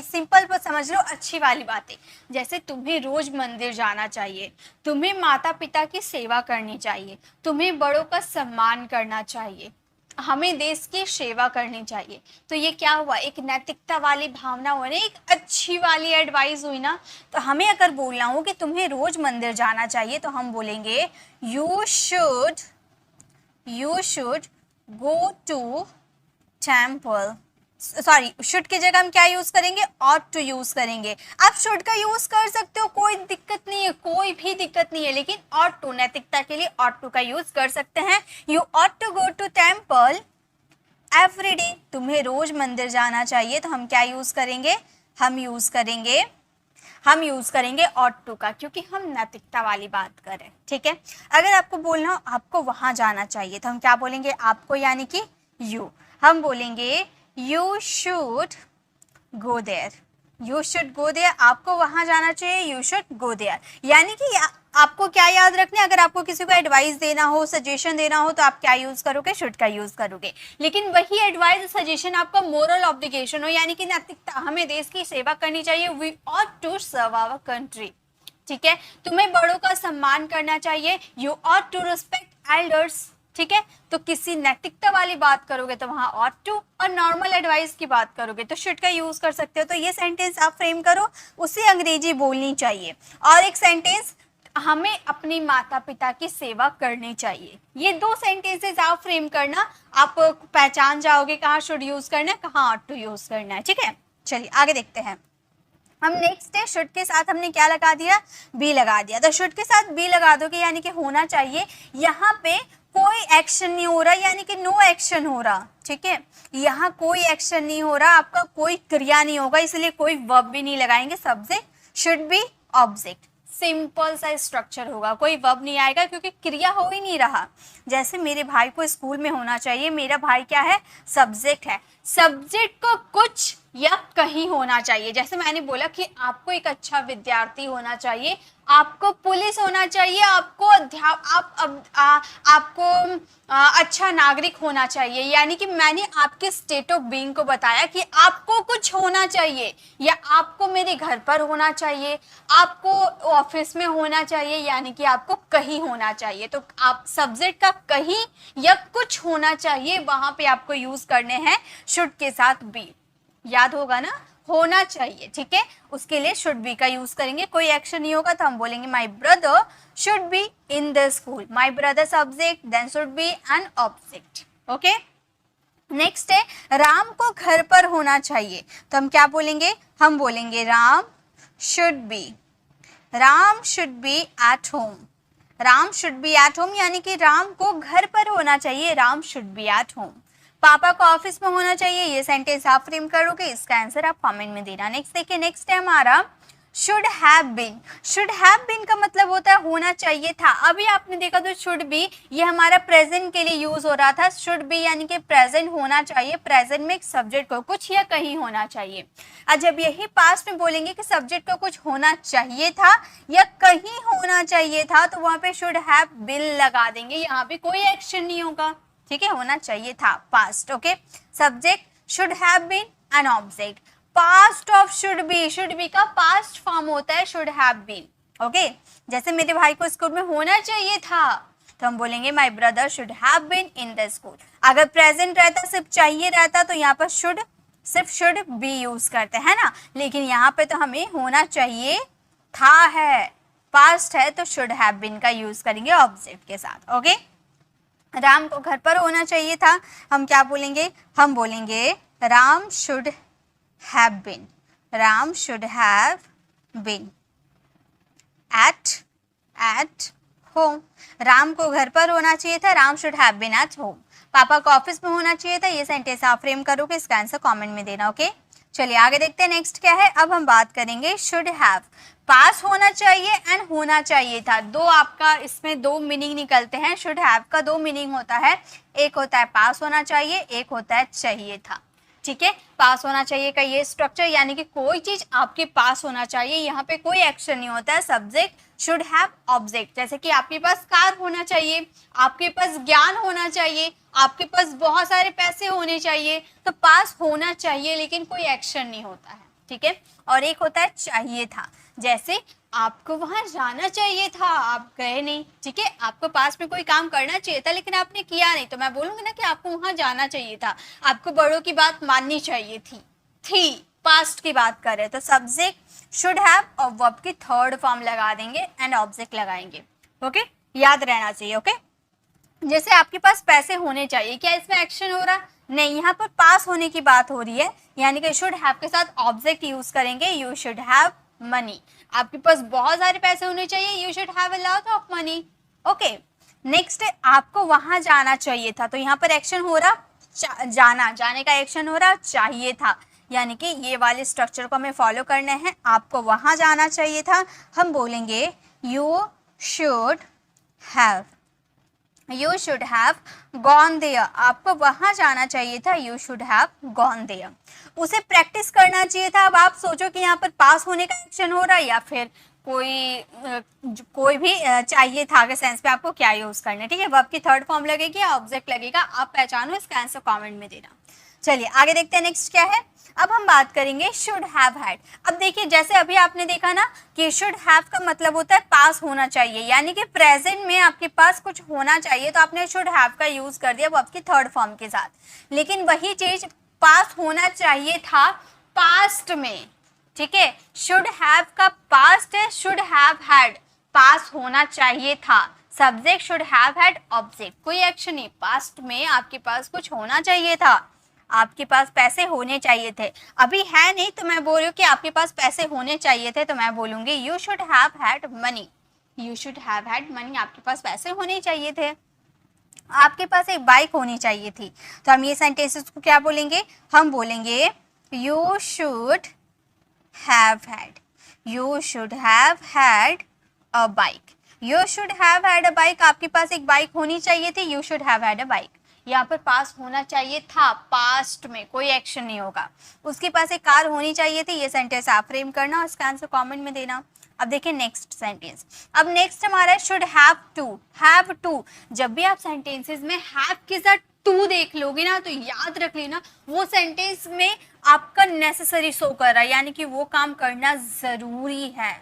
सिंपल पर समझ लो, अच्छी वाली बातें, जैसे तुम्हें रोज मंदिर जाना चाहिए, तुम्हें माता पिता की सेवा करनी चाहिए, तुम्हें बड़ों का सम्मान करना चाहिए, हमें देश की सेवा करनी चाहिए। तो ये क्या हुआ? एक नैतिकता वाली भावना हुई, एक अच्छी वाली एडवाइस हुई ना। तो हमें अगर बोलना हो कि तुम्हें रोज मंदिर जाना चाहिए तो हम बोलेंगे you should go to temple। Sorry, should की जगह हम क्या यूज करेंगे? ought to यूज करेंगे। आप शुड का यूज कर सकते हो, कोई दिक्कत नहीं है, कोई भी दिक्कत नहीं है, लेकिन ought to नैतिकता के लिए ought to का यूज कर सकते हैं। you ought to go to temple every day। तुम्हें रोज मंदिर जाना चाहिए, तो हम क्या यूज करेंगे? हम यूज करेंगे ought to का, क्योंकि हम नैतिकता वाली बात कर रहे हैं, ठीक है। अगर आपको बोलना हो आपको वहां जाना चाहिए तो हम क्या बोलेंगे? आपको यानी कि यू, हम बोलेंगे you should go there. You should go there, आपको वहां जाना चाहिए, यू शुड गो देयर। यानी कि आपको क्या याद रखना है, अगर आपको किसी को एडवाइस देना हो, सजेशन देना हो, तो आप क्या यूज करोगे? शुड का यूज करोगे। लेकिन वही एडवाइस सजेशन आपका मोरल ऑब्लिगेशन हो, यानी कि नैतिकता, हमें देश की सेवा करनी चाहिए, we ought to serve our country, ठीक है। तुम्हें बड़ों का सम्मान करना चाहिए, you ought to respect elders, ठीक है। तो किसी नैतिकता वाली बात करोगे तो वहां ऑट टू, और नॉर्मल एडवाइस की बात करोगे तो शुड का यूज कर सकते हो। तो ये सेंटेंस आप फ्रेम करो, उसे अंग्रेजी बोलनी चाहिए। और एक सेंटेंस हमें अपने माता पिता की सेवा करनी चाहिए। ये 2 सेंटेंसेस आप फ्रेम करना, आप पहचान जाओगे कहाँ शुड यूज करना है, कहाँ ऑट टू यूज करना है। ठीक है, चलिए आगे देखते हैं। हम नेक्स्ट है, शुड के साथ हमने क्या लगा दिया, बी लगा दिया। तो शुड के साथ बी लगा दोगे यानी कि होना चाहिए। यहाँ पे कोई एक्शन नहीं हो रहा यानी कि नो एक्शन हो रहा। ठीक है, यहाँ कोई एक्शन नहीं हो रहा, आपका कोई क्रिया नहीं होगा, इसलिए कोई वर्ब भी नहीं लगाएंगे। Subject should be object, simple सा स्ट्रक्चर होगा, कोई वर्ब नहीं आएगा क्योंकि क्रिया हो ही नहीं रहा। जैसे मेरे भाई को स्कूल में होना चाहिए, मेरा भाई क्या है, सब्जेक्ट है। सब्जेक्ट को कुछ या कहीं होना चाहिए। जैसे मैंने बोला कि आपको एक अच्छा विद्यार्थी होना चाहिए, आपको पुलिस होना चाहिए, आपको अच्छा नागरिक होना चाहिए। यानी कि मैंने आपके स्टेट ऑफ बीइंग को बताया कि आपको कुछ होना चाहिए, या आपको मेरे घर पर होना चाहिए, आपको ऑफिस में होना चाहिए, यानी कि आपको कहीं होना चाहिए। तो आप सब्जेक्ट का कहीं या कुछ होना चाहिए, वहां पे आपको यूज करने हैं शुड के साथ बी। याद होगा ना, होना चाहिए। ठीक है, उसके लिए शुड बी का यूज करेंगे। कोई एक्शन नहीं होगा तो हम बोलेंगे my brother should be in the school. My brother subject, then should be an object. Okay, next है, राम को घर पर होना चाहिए। तो हम क्या बोलेंगे, हम बोलेंगे Ram should be at home. Ram should be at home यानी कि राम को घर पर होना चाहिए, Ram should be at home. Papa को ऑफिस में होना चाहिए, ये सेंटेंस आप फ्रेम करोगे, इसका आंसर आप कमेंट में देना। नेक्स्ट देखिए, नेक्स्ट है हमारा should have been. Should have been का मतलब होता है होना चाहिए था। अभी आपने देखा तो शुड बी ये हमारा प्रेजेंट के लिए यूज हो रहा था। शुड बी यानी कि प्रेजेंट होना चाहिए, प्रेजेंट में एक सब्जेक्ट को कुछ या कहीं होना चाहिए। और जब यही पास्ट में बोलेंगे कि सब्जेक्ट को कुछ होना चाहिए था या कहीं होना चाहिए था, तो वहां पे शुड हैव बीन लगा देंगे, यहाँ पे कोई एक्शन नहीं होगा। ठीक है, होना चाहिए था, past. Okay, subject should have been an object. Past of should be का पास्ट फॉर्म होता है शुड हैव बीन। ओके, जैसे मेरे भाई को स्कूल में होना चाहिए था तो हम बोलेंगे my brother should have been in the school. अगर प्रेजेंट रहता, सिर्फ चाहिए रहता, तो यहाँ पर सिर्फ शुड बी यूज करते हैं ना, लेकिन यहाँ पे तो हमें होना चाहिए था है, पास्ट है तो शुड हैव बीन का यूज करेंगे ऑब्जेक्ट के साथ। ओके, राम को घर पर होना चाहिए था, हम क्या बोलेंगे, हम बोलेंगे Ram should have been, Ram should have been at home. Ram को घर पर होना चाहिए था, Ram should have been at home. Papa को ऑफिस में होना चाहिए था, ये सेंटेंस आप फ्रेम करोगे, इसका आंसर कमेंट में देना। ओके, चलिए आगे देखते हैं नेक्स्ट क्या है। अब हम बात करेंगे शुड हैव। पास होना चाहिए एंड होना चाहिए था, दो आपका इसमें दो मीनिंग निकलते हैं। शुड हैव का दो मीनिंग होता है, एक होता है पास होना चाहिए, एक होता है चाहिए था। ठीक है, पास होना चाहिए का ये स्ट्रक्चर यानी कि कोई चीज आपके पास होना चाहिए, यहाँ पे कोई एक्शन नहीं होता है। सब्जेक्ट शुड हैव ऑब्जेक्ट, जैसे कि आपके पास कार होना चाहिए, आपके पास ज्ञान होना चाहिए, आपके पास बहुत सारे पैसे होने चाहिए, तो पास होना चाहिए लेकिन कोई एक्शन नहीं होता है। ठीक है, और एक होता है चाहिए था, जैसे आपको वहां जाना चाहिए था, आप गए नहीं। ठीक है, आपको पास में कोई काम करना चाहिए था लेकिन आपने किया नहीं, तो मैं बोलूंगी ना कि आपको वहां जाना चाहिए था, आपको बड़ों की बात माननी चाहिए थी पास्ट की बात कर रहे हैं। तो सब्जेक्ट शुड हैव और वर्ब की थर्ड फॉर्म लगा देंगे एंड ऑब्जेक्ट लगाएंगे। ओके, याद रहना चाहिए। ओके, जैसे आपके पास पैसे होने चाहिए, क्या इसमें एक्शन हो रहा नहीं, यहाँ पर पास होने की बात हो रही है, यानी कि शुड हैव के साथ ऑब्जेक्ट यूज करेंगे। यू शुड हैव मनी, आपके पास बहुत सारे पैसे होने चाहिए, you should have a lot of money. Okay, next आपको वहां जाना चाहिए था, तो यहाँ पर एक्शन हो रहा जाने का एक्शन हो रहा चाहिए था, यानी कि ये वाले स्ट्रक्चर को हमें फॉलो करना है। आपको वहां जाना चाहिए था, हम बोलेंगे you should have gone there. आपको वहां जाना चाहिए था, you should have gone there. उसे प्रैक्टिस करना चाहिए था। अब आप सोचो कि यहाँ पर पास होने का एक्शन हो रहा है या फिर कोई भी चाहिए था के सेंस पे आपको क्या यूज करना है। ठीक है, वर्ब की थर्ड फॉर्म लगेगी या ऑब्जेक्ट लगेगा, आप पहचानो, इसका आंसर कमेंट में देना। चलिए आगे देखते हैं नेक्स्ट क्या है। अब हम बात करेंगे शुड हैव हैड। अब देखिए, जैसे अभी आपने देखा ना कि शुड हैव का मतलब होता है पास होना चाहिए, यानी कि प्रेजेंट में आपके पास कुछ होना चाहिए, तो आपने शुड हैव का यूज कर दिया वर्ब की थर्ड फॉर्म के साथ। लेकिन वही चीज पास होना चाहिए था पास्ट में। ठीक है, शुड हैव का पास्ट है शुड हैव हैड, पास होना चाहिए था। Subject should have had object, कोई एक्शन नहीं, पास्ट में आपके पास कुछ होना चाहिए था, आपके पास पैसे होने चाहिए थे, अभी है नहीं तो मैं बोल रही हूँ कि आपके पास पैसे होने चाहिए थे, तो मैं बोलूंगी you should have had money, you should have had money, आपके पास पैसे होने चाहिए थे, आपके पास एक बाइक होनी चाहिए थी। तो हम ये सेंटेंसेस को क्या बोलेंगे, हम बोलेंगे you should have had, you should have had a bike, you should have had a bike, आपके पास एक बाइक होनी चाहिए थी, you should have had a bike, यहाँ पर पास होना चाहिए था, पास्ट में कोई एक्शन नहीं होगा, उसके पास एक कार होनी चाहिए थी, ये सेंटेंस आप फ्रेम करना और इसका आंसर कमेंट में देना। अब देखिए नेक्स्ट सेंटेंस, अब नेक्स्ट हमारा should have to, have to, जब भी आप सेंटेंसेस में हैव के साथ टू देख लोगे ना तो याद रख लेना वो सेंटेंस में आपका नेसेसरी शो कर रहा है, यानी कि वो काम करना जरूरी है,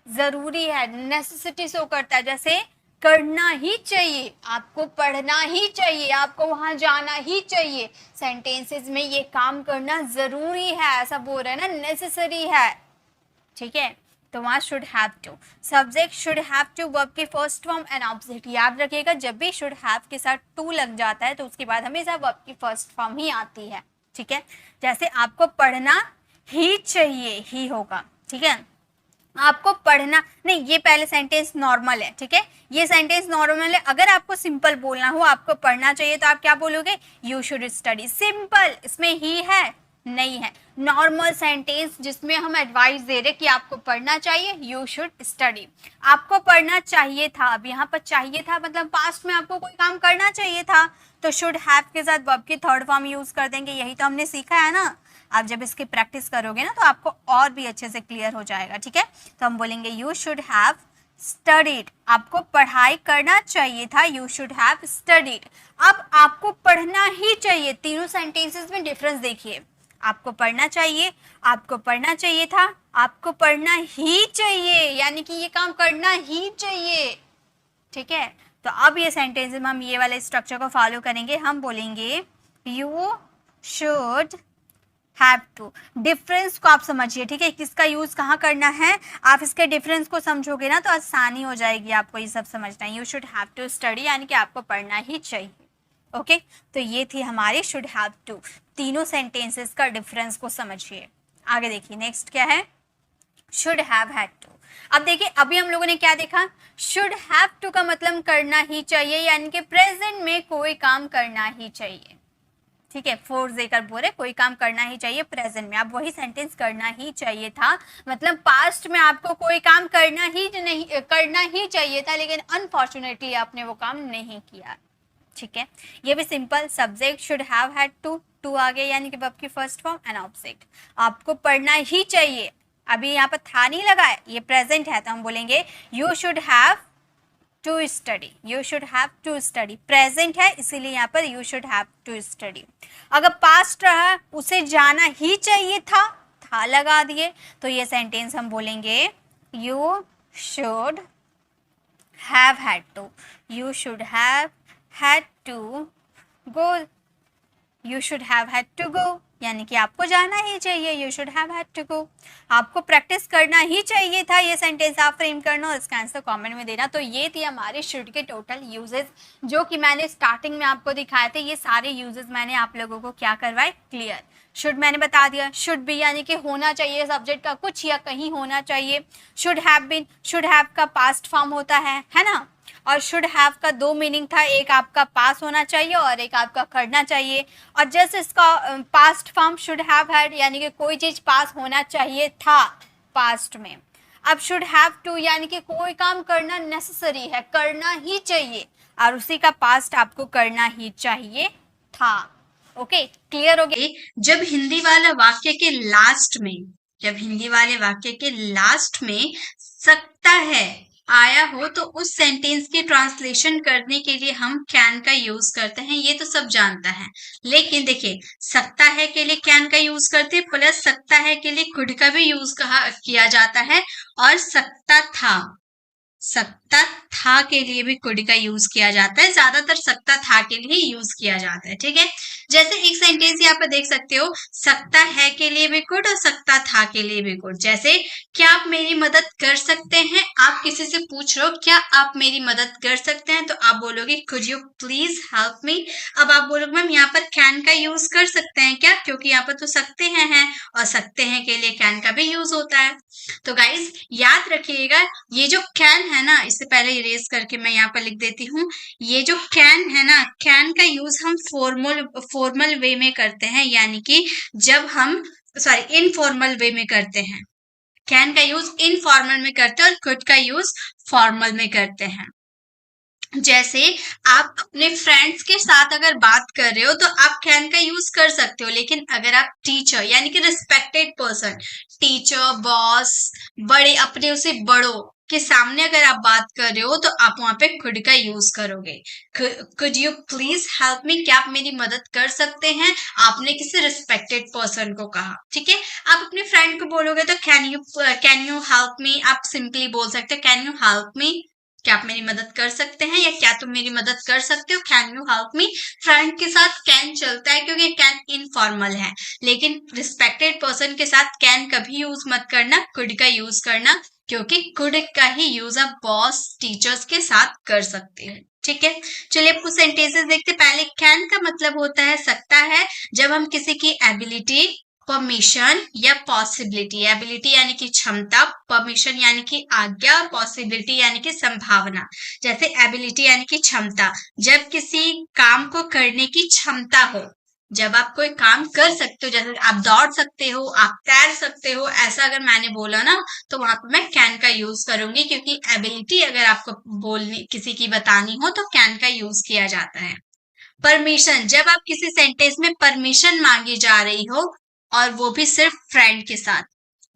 जरूरी है, नेसेसिटी शो करता है, जैसे करना ही चाहिए, आपको पढ़ना ही चाहिए, आपको वहां जाना ही चाहिए, सेंटेंसेस में ये काम करना जरूरी है, ऐसा बोल रहा है ना, नेसेसरी है, ठीक है, तो वहां should have to, subject should have to, verb की फर्स्ट फॉर्म एंड ऑब्जेक्ट, याद रखिएगा जब भी शुड हैव के साथ टू लग जाता है तो उसके बाद हमेशा वर्ब की फर्स्ट फॉर्म ही आती है, ठीक है, जैसे आपको पढ़ना ही चाहिए, ही होगा, ठीक है, आपको पढ़ना नहीं, ये पहले सेंटेंस नॉर्मल है, ठीक है, ये सेंटेंस नॉर्मल है, अगर आपको सिंपल बोलना हो, आपको पढ़ना चाहिए तो आप क्या बोलोगे, यू शुड स्टडी, सिंपल, इसमें ही है नहीं है, नॉर्मल सेंटेंस जिसमें हम एडवाइस दे रहे कि आपको पढ़ना चाहिए, यू शुड स्टडी, आपको पढ़ना चाहिए था, अब यहाँ पर चाहिए था मतलब पास्ट में आपको कोई काम करना चाहिए था, तो शुड हैव के साथ वर्ब की थर्ड फॉर्म यूज कर देंगे, यही तो हमने सीखा है ना, आप जब इसकी प्रैक्टिस करोगे ना तो आपको और भी अच्छे से क्लियर हो जाएगा, ठीक है, तो हम बोलेंगे यू शुड हैव स्टडीड, आपको पढ़ाई करना चाहिए था, यू शुड हैव स्टडीड, अब आपको पढ़ना ही चाहिए, तीनों सेंटेंसेस में डिफरेंस देखिए, आपको पढ़ना चाहिए, आपको पढ़ना चाहिए था, आपको पढ़ना ही चाहिए, यानी कि ये काम करना ही चाहिए, ठीक है, तो अब ये सेंटेंस में हम ये वाले स्ट्रक्चर को फॉलो करेंगे, हम बोलेंगे you should have to, difference को आप समझिए, ठीक है, किसका यूज कहाँ करना है, आप इसके डिफरेंस को समझोगे ना तो आसानी हो जाएगी आपको ये सब समझना, you should have to study, यानी कि आपको पढ़ना ही चाहिए, ओके, तो ये थी हमारी शुड हैव टू, तीनों सेंटेंसेस का डिफरेंस को समझिए। आगे देखिए नेक्स्ट क्या है, शुड हैव हैड टू, अब देखिए अभी हम लोगों ने क्या देखा, शुड हैव टू का मतलब करना ही चाहिए, यानी कि प्रेजेंट में कोई काम करना ही चाहिए, ठीक है, फोर्स देकर बोले कोई काम करना ही चाहिए प्रेजेंट में, अब वही सेंटेंस करना ही चाहिए था, मतलब पास्ट में आपको कोई काम करना ही चाहिए था, लेकिन अनफॉर्चुनेटली आपने वो काम नहीं किया, ठीक है, ये भी simple, subject should have had to, to आ गया यानी कि वर्ब की फर्स्ट फॉर्म एंड ऑब्जेक्ट, आपको पढ़ना ही चाहिए, अभी यहाँ पर था नहीं लगा है, ये प्रेजेंट है, तो हम बोलेंगे you should have to study, you should have to study, present है इसीलिए यहाँ पर you should have to study, अगर पास्ट रहा उसे जाना ही चाहिए था लगा दिए, तो ये सेंटेंस हम बोलेंगे you should have had to, you should have had to go, you should have had to go, यानी कि आपको जाना ही चाहिए, you should have had to go, आपको प्रैक्टिस करना ही चाहिए था, ये सेंटेंस आप फ्रेम करना और इसका आंसर कमेंट में देना। तो ये थी हमारे शुड के टोटल यूजेस जो कि मैंने स्टार्टिंग में आपको दिखाए थे, ये सारे यूजेस मैंने आप लोगों को क्या करवाए, क्लियर। शुड मैंने बता दिया, शुड बी यानी कि होना चाहिए, सब्जेक्ट का कुछ या कहीं होना चाहिए, should have been, should have का पास्ट फॉर्म होता है ना, और शुड हैव का दो मीनिंग था, एक आपका पास होना चाहिए और एक आपका करना चाहिए, और जस्ट इसका past form should have had यानी कि कोई चीज पास होना चाहिए था पास्ट में। अब शुड हैव टू यानी कि कोई काम करना नेसेसरी है, करना ही चाहिए, और उसी का पास्ट आपको करना ही चाहिए था। ओके, क्लियर हो गया। जब हिंदी वाले वाक्य के लास्ट में सकता है आया हो तो उस सेंटेंस की ट्रांसलेशन करने के लिए हम कैन का यूज करते हैं, ये तो सब जानता है। लेकिन देखिए, सकता है के लिए कैन का यूज करते हैं, प्लस सकता है के लिए कुड का भी यूज किया जाता है, और सकता था सकता था के लिए भी कुड का यूज किया जाता है, ज्यादातर सकता था के लिए यूज किया जाता है। ठीक है, जैसे एक सेंटेंस यहाँ पर देख सकते हो, सकता है के लिए भी कुड और सकता था के लिए भी कुड। जैसे क्या आप मेरी मदद कर सकते हैं, आप किसी से पूछ रहे हो क्या आप मेरी मदद कर सकते हैं, तो आप बोलोगे कुड यू प्लीज हेल्प मी। अब आप बोलोगे मैम यहाँ पर कैन का यूज कर सकते हैं क्या, क्योंकि यहाँ पर तो सकते हैं और सकते हैं के लिए कैन का भी यूज होता है। तो गाइस याद रखिएगा, ये जो कैन है ना, इससे पहले इरेज करके मैं यहाँ पर लिख देती हूँ, ये जो कैन है ना, कैन का यूज हम फॉर्मल वे में करते हैं, यानी कि जब हम इनफॉर्मल वे में करते हैं। कैन का यूज इनफॉर्मल में करते हैं और कुड का यूज फॉर्मल में करते हैं। जैसे आप अपने फ्रेंड्स के साथ अगर बात कर रहे हो तो आप कैन का यूज कर सकते हो, लेकिन अगर आप टीचर यानी कि रिस्पेक्टेड पर्सन, टीचर, बॉस, बड़े, अपने उसे बड़ों के सामने अगर आप बात कर रहे हो तो आप वहां पे खुद का यूज करोगे। कुड यू प्लीज हेल्प मी, क्या आप मेरी मदद कर सकते हैं, आपने किसी रिस्पेक्टेड पर्सन को कहा। ठीक है, आप अपने फ्रेंड को बोलोगे तो कैन यू हेल्प मी, आप सिंपली बोल सकते हो कैन यू हेल्प मी, क्या आप मेरी मदद कर सकते हैं, या क्या तुम मेरी मदद कर सकते हो, can you help me. Friend के साथ कैन चलता है क्योंकि कैन इनफॉर्मल है, लेकिन रिस्पेक्टेड पर्सन के साथ कैन कभी यूज मत करना, कुड का यूज करना, क्योंकि कुड का ही यूज आप बॉस, टीचर्स के साथ कर सकते हैं। ठीक है, चलिए अब कुछ सेंटेंसेस देखते। पहले कैन का मतलब होता है सकता है, जब हम किसी की एबिलिटी, परमिशन या पॉसिबिलिटी, एबिलिटी यानी कि क्षमता, परमिशन यानी कि आज्ञा, पॉसिबिलिटी यानी कि संभावना। जैसे एबिलिटी यानी कि क्षमता, जब किसी काम को करने की क्षमता हो, जब आप कोई काम कर सकते हो, जैसे आप दौड़ सकते हो, आप तैर सकते हो, ऐसा अगर मैंने बोला ना तो वहां पर मैं कैन का यूज करूंगी, क्योंकि एबिलिटी अगर आपको बोलनी किसी की बतानी हो तो कैन का यूज किया जाता है। परमिशन, जब आप किसी सेंटेंस में परमिशन मांगी जा रही हो और वो भी सिर्फ फ्रेंड के साथ,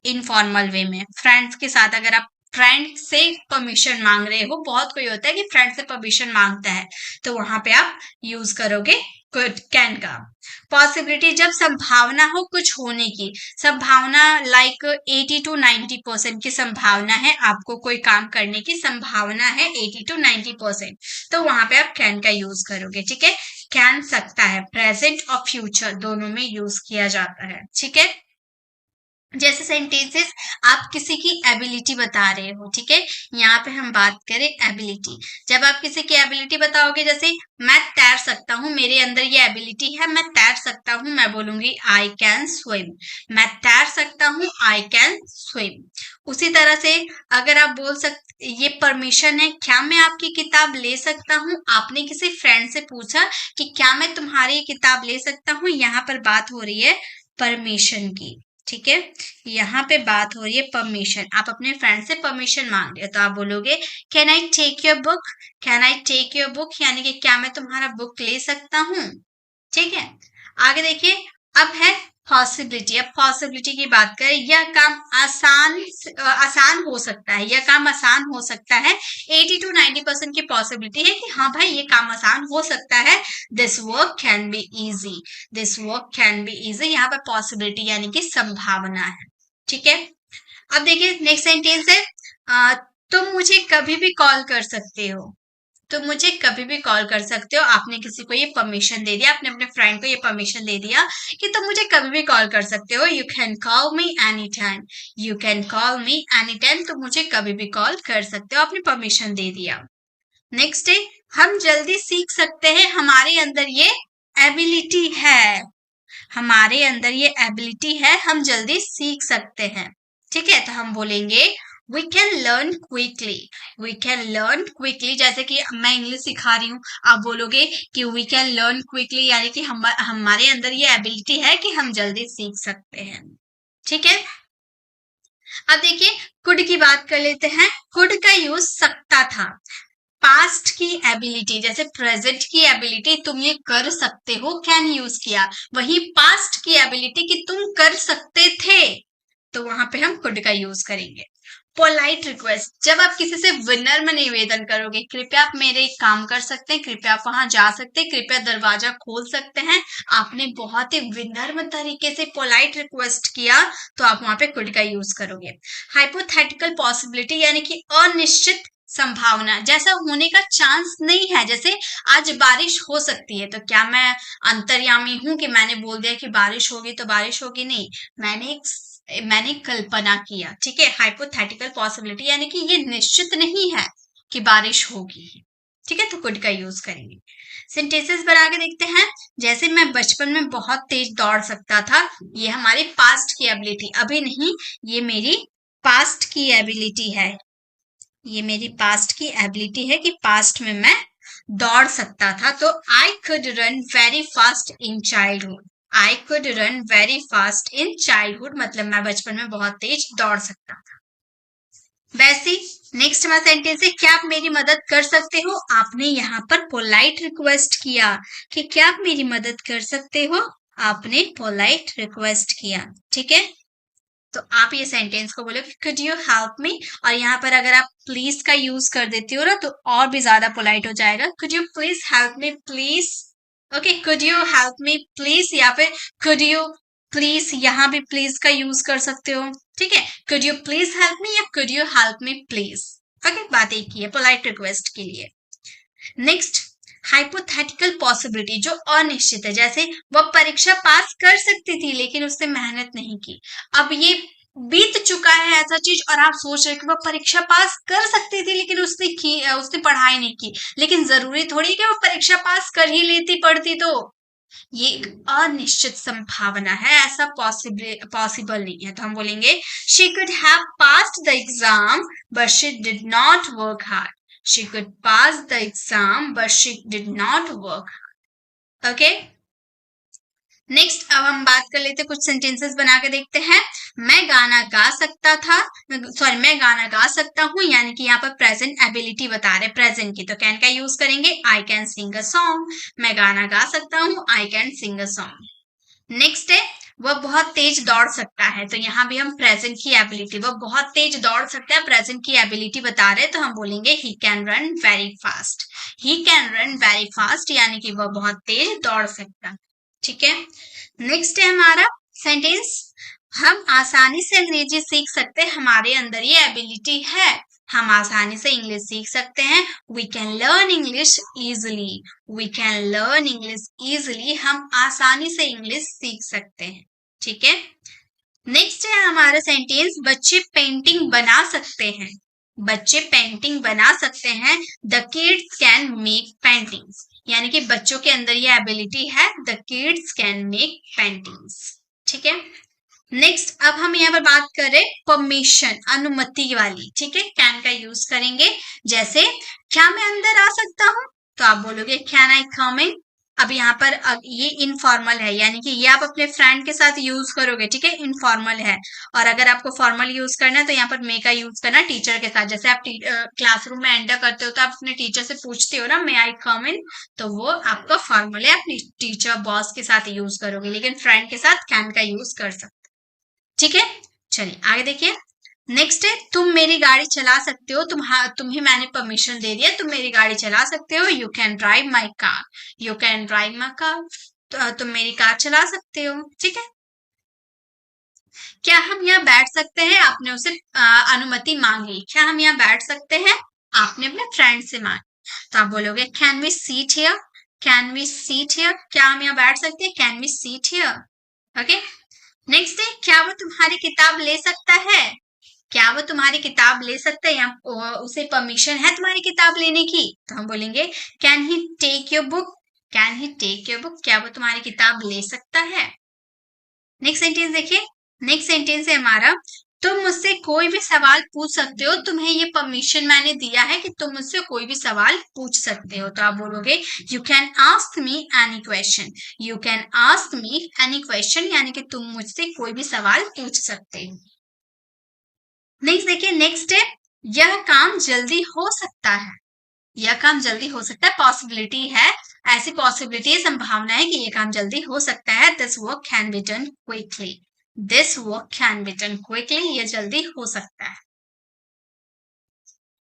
इनफॉर्मल वे में, फ्रेंड्स के साथ अगर आप फ्रेंड से परमिशन मांग रहे हो, बहुत कोई होता है कि फ्रेंड से परमिशन मांगता है, तो वहां पे आप यूज करोगे कैन का। पॉसिबिलिटी, जब संभावना हो कुछ होने की, संभावना लाइक 80 to 90% की संभावना है, आपको कोई काम करने की संभावना है 80 to 90%, तो वहां पे आप कैन का यूज करोगे। ठीक है, कैन सकता है, प्रेजेंट और फ्यूचर दोनों में यूज किया जाता है। ठीक है, जैसे सेंटेंसेस, आप किसी की एबिलिटी बता रहे हो। ठीक है, यहाँ पे हम बात करें एबिलिटी, जब आप किसी की एबिलिटी बताओगे, जैसे मैं तैर सकता हूँ, मेरे अंदर ये एबिलिटी है, मैं तैर सकता हूँ, मैं बोलूंगी आई कैन स्विम, मैं तैर सकता हूँ, आई कैन स्विम। उसी तरह से अगर आप बोल सकते, ये परमिशन है, क्या मैं आपकी किताब ले सकता हूँ, आपने किसी फ्रेंड से पूछा कि क्या मैं तुम्हारी किताब ले सकता हूँ, यहाँ पर बात हो रही है परमिशन की। ठीक है, यहाँ पे बात हो रही है परमिशन, आप अपने फ्रेंड से परमिशन मांग रहे हो, तो आप बोलोगे can I take your book, can I take your book, यानी कि क्या मैं तुम्हारा बुक ले सकता हूँ। ठीक है, आगे देखिए, अब है पॉसिबिलिटी। अब पॉसिबिलिटी की बात करें, यह काम आसान हो सकता है, यह काम आसान हो सकता है, 80 to 90% की पॉसिबिलिटी है कि हाँ भाई ये काम आसान हो सकता है। This work can be easy, this work can be easy, यहाँ पर पॉसिबिलिटी यानी कि संभावना है। ठीक है, अब देखिए नेक्स्ट सेंटेंस है, तुम मुझे कभी भी कॉल कर सकते हो, तो मुझे कभी भी कॉल कर सकते हो, आपने किसी को ये परमिशन दे दिया, आपने अपने फ्रेंड को ये परमिशन दे दिया कि तुम मुझे कभी भी कॉल कर सकते हो, you can call me any time, you can call me any time, तो मुझे कभी भी कॉल कर सकते हो, आपने परमिशन दे दिया। नेक्स्ट है, हम जल्दी सीख सकते हैं, हमारे अंदर ये एबिलिटी है, हमारे अंदर ये एबिलिटी है, हम जल्दी सीख सकते हैं। ठीक है, तो हम बोलेंगे we can learn quickly, we can learn quickly, जैसे कि मैं इंग्लिश सिखा रही हूँ, आप बोलोगे कि we can learn quickly, यानी कि हमारे अंदर ये एबिलिटी है कि हम जल्दी सीख सकते हैं। ठीक है, अब देखिए कुड की बात कर लेते हैं। कुड का यूज सकता था, पास्ट की एबिलिटी, जैसे प्रेजेंट की एबिलिटी तुम ये कर सकते हो, कैन यूज किया, वही पास्ट की एबिलिटी कि तुम कर सकते थे, तो वहां पे हम कुड का यूज करेंगे। पोलाइट रिक्वेस्ट, जब आप किसी से विनम्र निवेदन करोगे, कृपया आप मेरे एक काम कर सकते हैं, कृपया आप वहां जा सकते हैं, कृपया दरवाजा खोल सकते हैं, आपने बहुत ही विनम्र तरीके से पोलाइट रिक्वेस्ट किया, तो आप वहां पे कुड का यूज करोगे। हाइपोथेटिकल पॉसिबिलिटी, यानी कि अनिश्चित संभावना, जैसा होने का चांस नहीं है। जैसे आज बारिश हो सकती है, तो क्या मैं अंतर्यामी हूं कि मैंने बोल दिया कि बारिश होगी तो बारिश होगी? नहीं, मैंने कल्पना किया, ठीक है। हाइपोथेटिकल पॉसिबिलिटी, यानी कि ये निश्चित नहीं है कि बारिश होगी, ठीक है। तो कुड का यूज करेंगे। सेंटेंसेस बना के देखते हैं। जैसे मैं बचपन में बहुत तेज दौड़ सकता था, ये हमारी पास्ट की एबिलिटी, अभी नहीं, ये मेरी पास्ट की एबिलिटी है। ये मेरी पास्ट की एबिलिटी है कि पास्ट में मैं दौड़ सकता था। तो I could run very fast in childhood. I could run very fast in childhood मतलब मैं बचपन में बहुत तेज दौड़ सकता था। वैसे नेक्स्ट हमारा सेंटेंस है, क्या आप मेरी मदद कर सकते हो? आपने यहाँ पर पोलाइट रिक्वेस्ट किया कि क्या आप मेरी मदद कर सकते हो? आपने पोलाइट रिक्वेस्ट किया, ठीक है। तो आप ये सेंटेंस को बोलोगे कुड यू हेल्प मी, और यहाँ पर अगर आप प्लीज का यूज कर देती हो ना तो और भी ज्यादा पोलाइट हो जाएगा। Could you please help me please, okay, could you help me please, या फिर कुड यू प्लीज, यहाँ भी प्लीज का यूज कर सकते हो, ठीक है। Could you please help me या could you help me please, okay, बात एक ही है पोलाइट रिक्वेस्ट के लिए। नेक्स्ट, हाइपोथेटिकल पॉसिबिलिटी, जो अनिश्चित है। जैसे वह परीक्षा पास कर सकती थी लेकिन उसने मेहनत नहीं की। अब ये बीत चुका है ऐसा चीज, और आप सोच रहे कि वह परीक्षा पास कर सकती थी लेकिन उसने पढ़ाई नहीं की। लेकिन जरूरी थोड़ी कि वो परीक्षा पास कर ही लेती पढ़ती, तो ये एक अनिश्चित संभावना है, ऐसा पॉसिबल नहीं है। तो हम बोलेंगे she could have passed the exam but she did not work hard. She could pass the exam, but she did not work hard. Okay? Next, अब हम बात कर लेते हैं, कुछ सेंटेंसेस बना के देखते हैं। मैं गाना गा सकता था, मैं गाना गा सकता हूँ, यानी कि यहाँ पर प्रेजेंट एबिलिटी बता रहे, प्रेजेंट की, तो कैन का यूज करेंगे। I can sing a song, मैं गाना गा सकता हूँ, I can sing a song. Next है, वह बहुत तेज दौड़ सकता है, तो यहाँ भी हम प्रेजेंट की एबिलिटी, वह बहुत तेज दौड़ सकता है, प्रेजेंट की एबिलिटी बता रहे, तो हम बोलेंगे he can run very fast. He can run very fast, यानी कि वह बहुत तेज दौड़ सकता है, ठीक है। नेक्स्ट है हमारा सेंटेंस, हम आसानी से अंग्रेजी सीख सकते हैं, हमारे अंदर ये एबिलिटी है, हम आसानी से इंग्लिश सीख सकते हैं। We can learn English easily, we can learn English easily, हम आसानी से इंग्लिश सीख सकते हैं, ठीक है। नेक्स्ट है हमारा सेंटेंस, बच्चे पेंटिंग बना सकते हैं, बच्चे पेंटिंग बना सकते हैं। The kids can make paintings, यानी कि बच्चों के अंदर ये एबिलिटी है, the kids can make paintings, ठीक है। नेक्स्ट, अब हम यहाँ पर बात करें परमिशन, अनुमति वाली, ठीक है। कैन का यूज करेंगे। जैसे क्या मैं अंदर आ सकता हूँ, तो आप बोलोगे कैन आई कम इन। अब यहाँ पर ये इनफॉर्मल है, यानी कि ये आप अपने फ्रेंड के साथ यूज करोगे, ठीक है, इनफॉर्मल है। और अगर आपको फॉर्मल यूज करना है तो यहाँ पर मे का यूज करना टीचर के साथ। जैसे आप क्लासरूम में एंटर करते हो तो आप अपने टीचर से पूछते हो ना मे आई कम इन, तो वो आपका फॉर्मल है, अपनी टीचर बॉस के साथ यूज करोगे, लेकिन फ्रेंड के साथ कैन का यूज कर सकते, ठीक है। चलिए आगे देखिए। नेक्स्ट है, तुम मेरी गाड़ी चला सकते हो, तुम्हें मैंने परमिशन दे दिया, तुम मेरी गाड़ी चला सकते हो। You can drive my car, you can drive my car, तो तुम मेरी कार चला सकते हो, ठीक है। क्या हम यहाँ बैठ सकते हैं, आपने उसे अनुमति मांगी, क्या हम यहाँ बैठ सकते हैं, आपने अपने फ्रेंड से मांगी, तो आप बोलोगे can we seat here, can we seat here, क्या हम यहाँ बैठ सकते हैं, can we seat here, okay. Next है, क्या वो तुम्हारी किताब ले सकता है, क्या वो तुम्हारी किताब ले सकता है, या उसे परमिशन है तुम्हारी किताब लेने की, तो हम बोलेंगे can he take your book, can he take your book, क्या वो तुम्हारी किताब ले सकता है। नेक्स्ट सेंटेंस देखिए, नेक्स्ट सेंटेंस है हमारा, तुम मुझसे कोई भी सवाल पूछ सकते हो, तुम्हें ये परमिशन मैंने दिया है कि तुम मुझसे कोई भी सवाल पूछ सकते हो, तो आप बोलोगे you can ask me any question, you can ask me any question, यानी कि तुम मुझसे कोई भी सवाल पूछ सकते हो। नेक्स्ट देखिए, नेक्स्ट है, यह काम जल्दी हो सकता है, यह काम जल्दी हो सकता है, पॉसिबिलिटी है, ऐसी पॉसिबिलिटी है, संभावना है कि यह काम जल्दी हो सकता है। This work can be done quickly, this work can be done quickly, यह जल्दी हो सकता है।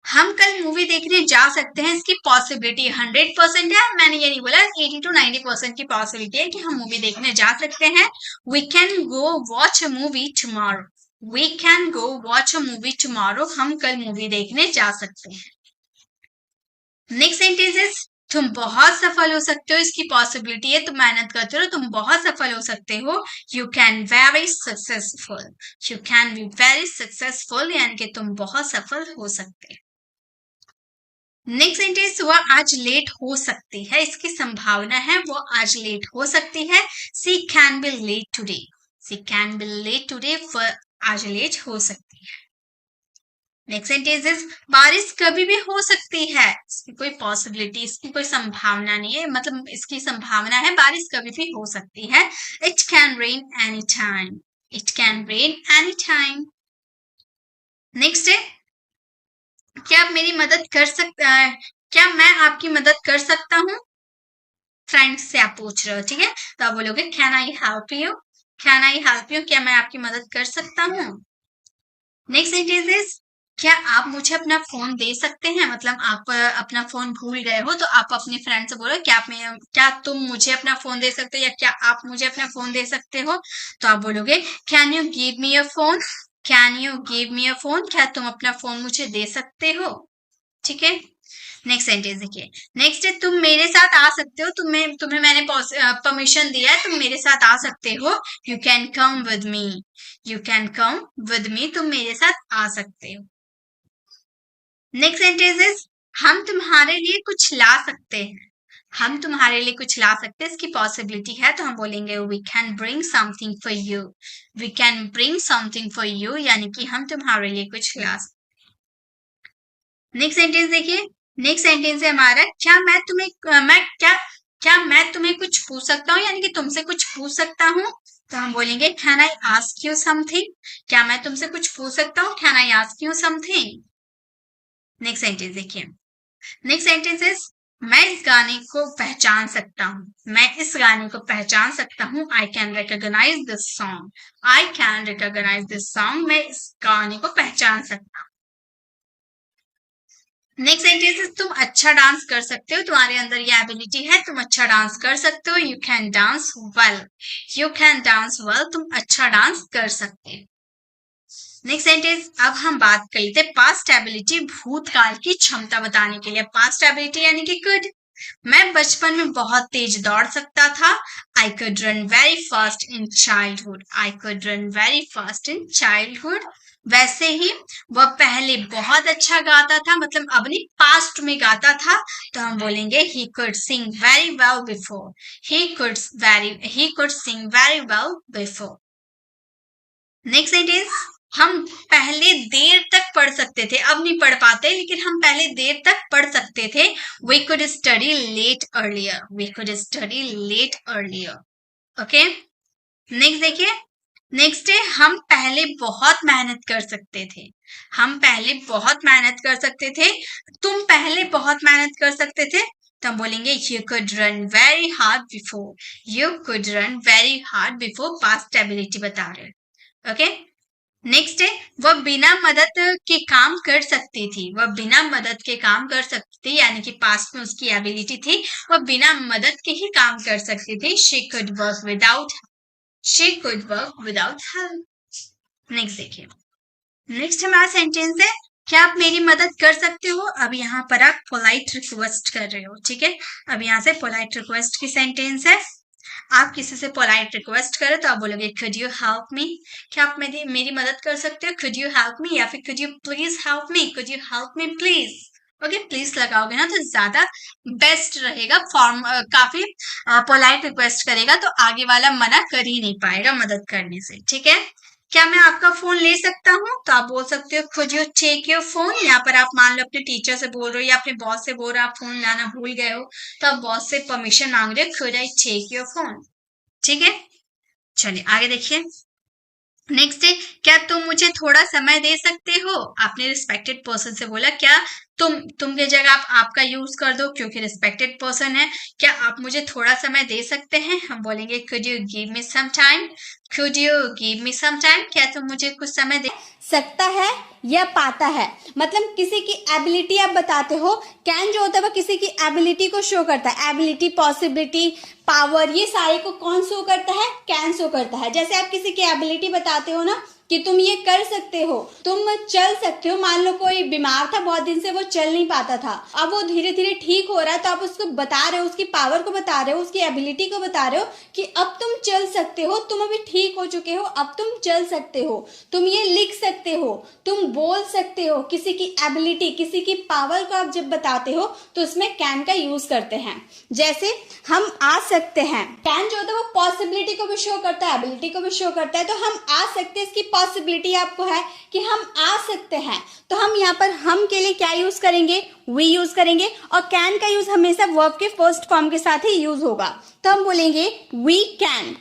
हम कल मूवी देखने जा सकते हैं, इसकी पॉसिबिलिटी 100% है, मैंने ये नहीं बोला, 80 to 90% की पॉसिबिलिटी है कि हम मूवी देखने जा सकते हैं। We can go watch a movie tomorrow, we can go watch a movie tomorrow, हम कल मूवी देखने जा सकते हैं, नेक्स्ट सेंटेंस इज तुम बहुत सफल हो सकते हो, इसकी पॉसिबिलिटी है, तुम मेहनत करते हो तुम बहुत सफल हो सकते हो। You can very successful, you can be very successful, यानी कि तुम बहुत सफल हो सकते हो। नेक्स्ट सेंटेंस हुआ आज लेट हो सकती है, इसकी संभावना है वो आज लेट हो सकती है। She can be late today, she can be late today, आज लेट हो सकती है। नेक्स्ट सेंटेंस इज बारिश कभी भी हो सकती है, इसकी कोई पॉसिबिलिटी, इसकी कोई संभावना नहीं है, मतलब इसकी संभावना है बारिश कभी भी हो सकती है। It can rain any time, it can rain any time. Next है क्या आप मेरी मदद कर सकता है, क्या मैं आपकी मदद कर सकता हूँ, फ्रेंड से आप पूछ रहे हो, ठीक है, तो आप बोलोगे can I help you, can I help you, क्या मैं आपकी मदद कर सकता हूँ। नेक्स्ट सेंटेंस इज क्या आप मुझे अपना फोन दे सकते हैं, मतलब आप अपना फोन भूल गए हो तो आप अपने फ्रेंड से बोलो क्या तुम मुझे अपना फोन दे सकते हो, या क्या आप मुझे अपना फोन दे सकते हो, तो आप बोलोगे can you give me your phone, can you give me your phone, क्या तुम अपना फोन मुझे दे सकते हो, ठीक है। नेक्स्ट सेंटेंस देखिए, नेक्स्ट है तुम मेरे साथ आ सकते हो, तुम्हें मैंने परमिशन दिया है, तुम मेरे साथ आ सकते हो। You can come with me, you can come with me, तुम मेरे साथ आ सकते हो। नेक्स्ट सेंटेंस इज हम तुम्हारे लिए कुछ ला सकते हैं, हम तुम्हारे लिए कुछ ला सकते हैं, इसकी पॉसिबिलिटी है तो हम बोलेंगे we can bring something for you, we can bring something for you, यानी कि हम तुम्हारे लिए कुछ ला सकते। नेक्स्ट सेंटेंस देखिए, नेक्स्ट सेंटेंस है हमारा क्या मैं तुम्हें कुछ पूछ सकता हूँ, यानी कि तुमसे कुछ पूछ सकता हूँ, तो हम बोलेंगे can I ask you something, क्या मैं तुमसे कुछ पूछ सकता हूँ, can I ask you something. Next sentence देखिए, नेक्स्ट सेंटेंस इज मैं इस गाने को पहचान सकता हूँ, मैं इस गाने को पहचान सकता हूँ। I can recognise this song, I can recognise this song, मैं इस गाने को पहचान सकता हूँ। नेक्स्ट सेंटेंस तुम अच्छा डांस कर सकते हो, तुम्हारे अंदर ये एबिलिटी है, तुम अच्छा डांस कर सकते हो। You can dance well, you can dance well, तुम अच्छा डांस कर सकते हो। नेक्स्ट सेंटेंस अब हम बात कर लेते हैं पास्ट एबिलिटी, भूतकाल की क्षमता बताने के लिए। पास्ट एबिलिटी यानी कि कुड, मैं बचपन में बहुत तेज दौड़ सकता था। I could run very fast in childhood, I could run very fast in childhood. वैसे ही वह पहले बहुत अच्छा गाता था, मतलब अपनी पास्ट में गाता था, तो हम बोलेंगे he could sing very well before, he could sing very well before। Next sentence हम पहले देर तक पढ़ सकते थे, अब नहीं पढ़ पाते, लेकिन हम पहले देर तक पढ़ सकते थे। we could study late earlier, we could study late earlier, okay. Next देखिए, नेक्स्ट है हम पहले बहुत मेहनत कर सकते थे, हम पहले बहुत मेहनत कर सकते थे। तुम पहले बहुत मेहनत कर सकते थे, तो हम बोलेंगे you could run very hard before, you could run very hard before, past ability बता रहे, ओके। नेक्स्ट है वह बिना मदद के काम कर सकती थी, वह बिना मदद के काम कर सकती थी, यानी कि पास्ट में उसकी एबिलिटी थी, वह बिना मदद के ही काम कर सकती थी। she could work without help। Next देखिए, नेक्स्ट हमारा सेंटेंस है क्या आप मेरी मदद कर सकते हो। अब यहाँ पर आप पोलाइट रिक्वेस्ट कर रहे हो, ठीक है, अब यहाँ से पोलाइट रिक्वेस्ट की सेंटेंस है। आप किसी से पोलाइट रिक्वेस्ट करें तो आप बोलोगे could you help me, क्या आप मेरी मदद कर सकते हो, could you help me, या फिर could you please help me, could you help me please, okay. Please लगाओगे ना तो ज्यादा बेस्ट रहेगा, फॉर्म काफी पोलाइट रिक्वेस्ट करेगा तो आगे वाला मना कर ही नहीं पाएगा मदद करने से, ठीक है। क्या मैं आपका फोन ले सकता हूँ, तो आप बोल सकते हो could you take your phone, यहाँ पर आप मान लो अपने टीचर से बोल रहे हो या अपने बॉस से बोल रहे हो, आप फोन लाना भूल गए हो, तो आप बॉस से परमिशन मांग रहे हो could I take your phone, ठीक है। चलिए आगे देखिए, नेक्स्ट है क्या तुम मुझे थोड़ा समय दे सकते हो। आपने रिस्पेक्टेड पर्सन से बोला क्या तुम की जगह आप आपका यूज कर दो क्योंकि रिस्पेक्टेड पर्सन है। क्या आप मुझे थोड़ा समय दे सकते हैं, हम बोलेंगे could you give me some time, could you give me some time, क्या तुम मुझे कुछ समय दे सकता है या पाता है, मतलब किसी की एबिलिटी आप बताते हो। कैन जो होता है वो किसी की एबिलिटी को शो करता है, एबिलिटी, पॉसिबिलिटी, पावर, ये सारे को कौन शो करता है, कैन शो करता है। जैसे आप किसी की एबिलिटी बताते हो ना कि तुम ये कर सकते हो, तुम चल सकते हो। मान लो कोई बीमार था बहुत दिन से, वो चल नहीं पाता था, अब वो धीरे धीरे ठीक हो रहा है, तो आप उसको बता रहे हो, उसकी पावर को बता रहे हो, उसकी एबिलिटी को बता रहे हो कि अब तुम चल सकते हो, तुम अभी ठीक हो चुके हो, अब तुम चल सकते हो, तुम ये लिख सकते हो, तुम बोल सकते हो। किसी की एबिलिटी, किसी की पावर को आप जब बताते हो तो उसमें कैन का यूज करते हैं। जैसे हम आ सकते हैं, कैन जो होता है वो पॉसिबिलिटी को भी शो करता है, एबिलिटी को भी शो करता है। तो हम आ सकते हैं, इसकी पॉसिबिलिटी आपको है कि हम आ सकते हैं, तो हम यहाँ पर हम के लिए क्या यूज करेंगे, वी यूज करेंगे। और कैन का यूज हमेशा वर्ब के फर्स्ट फॉर्म के साथ ही यूज होगा, तो हम बोलेंगे वी कैन।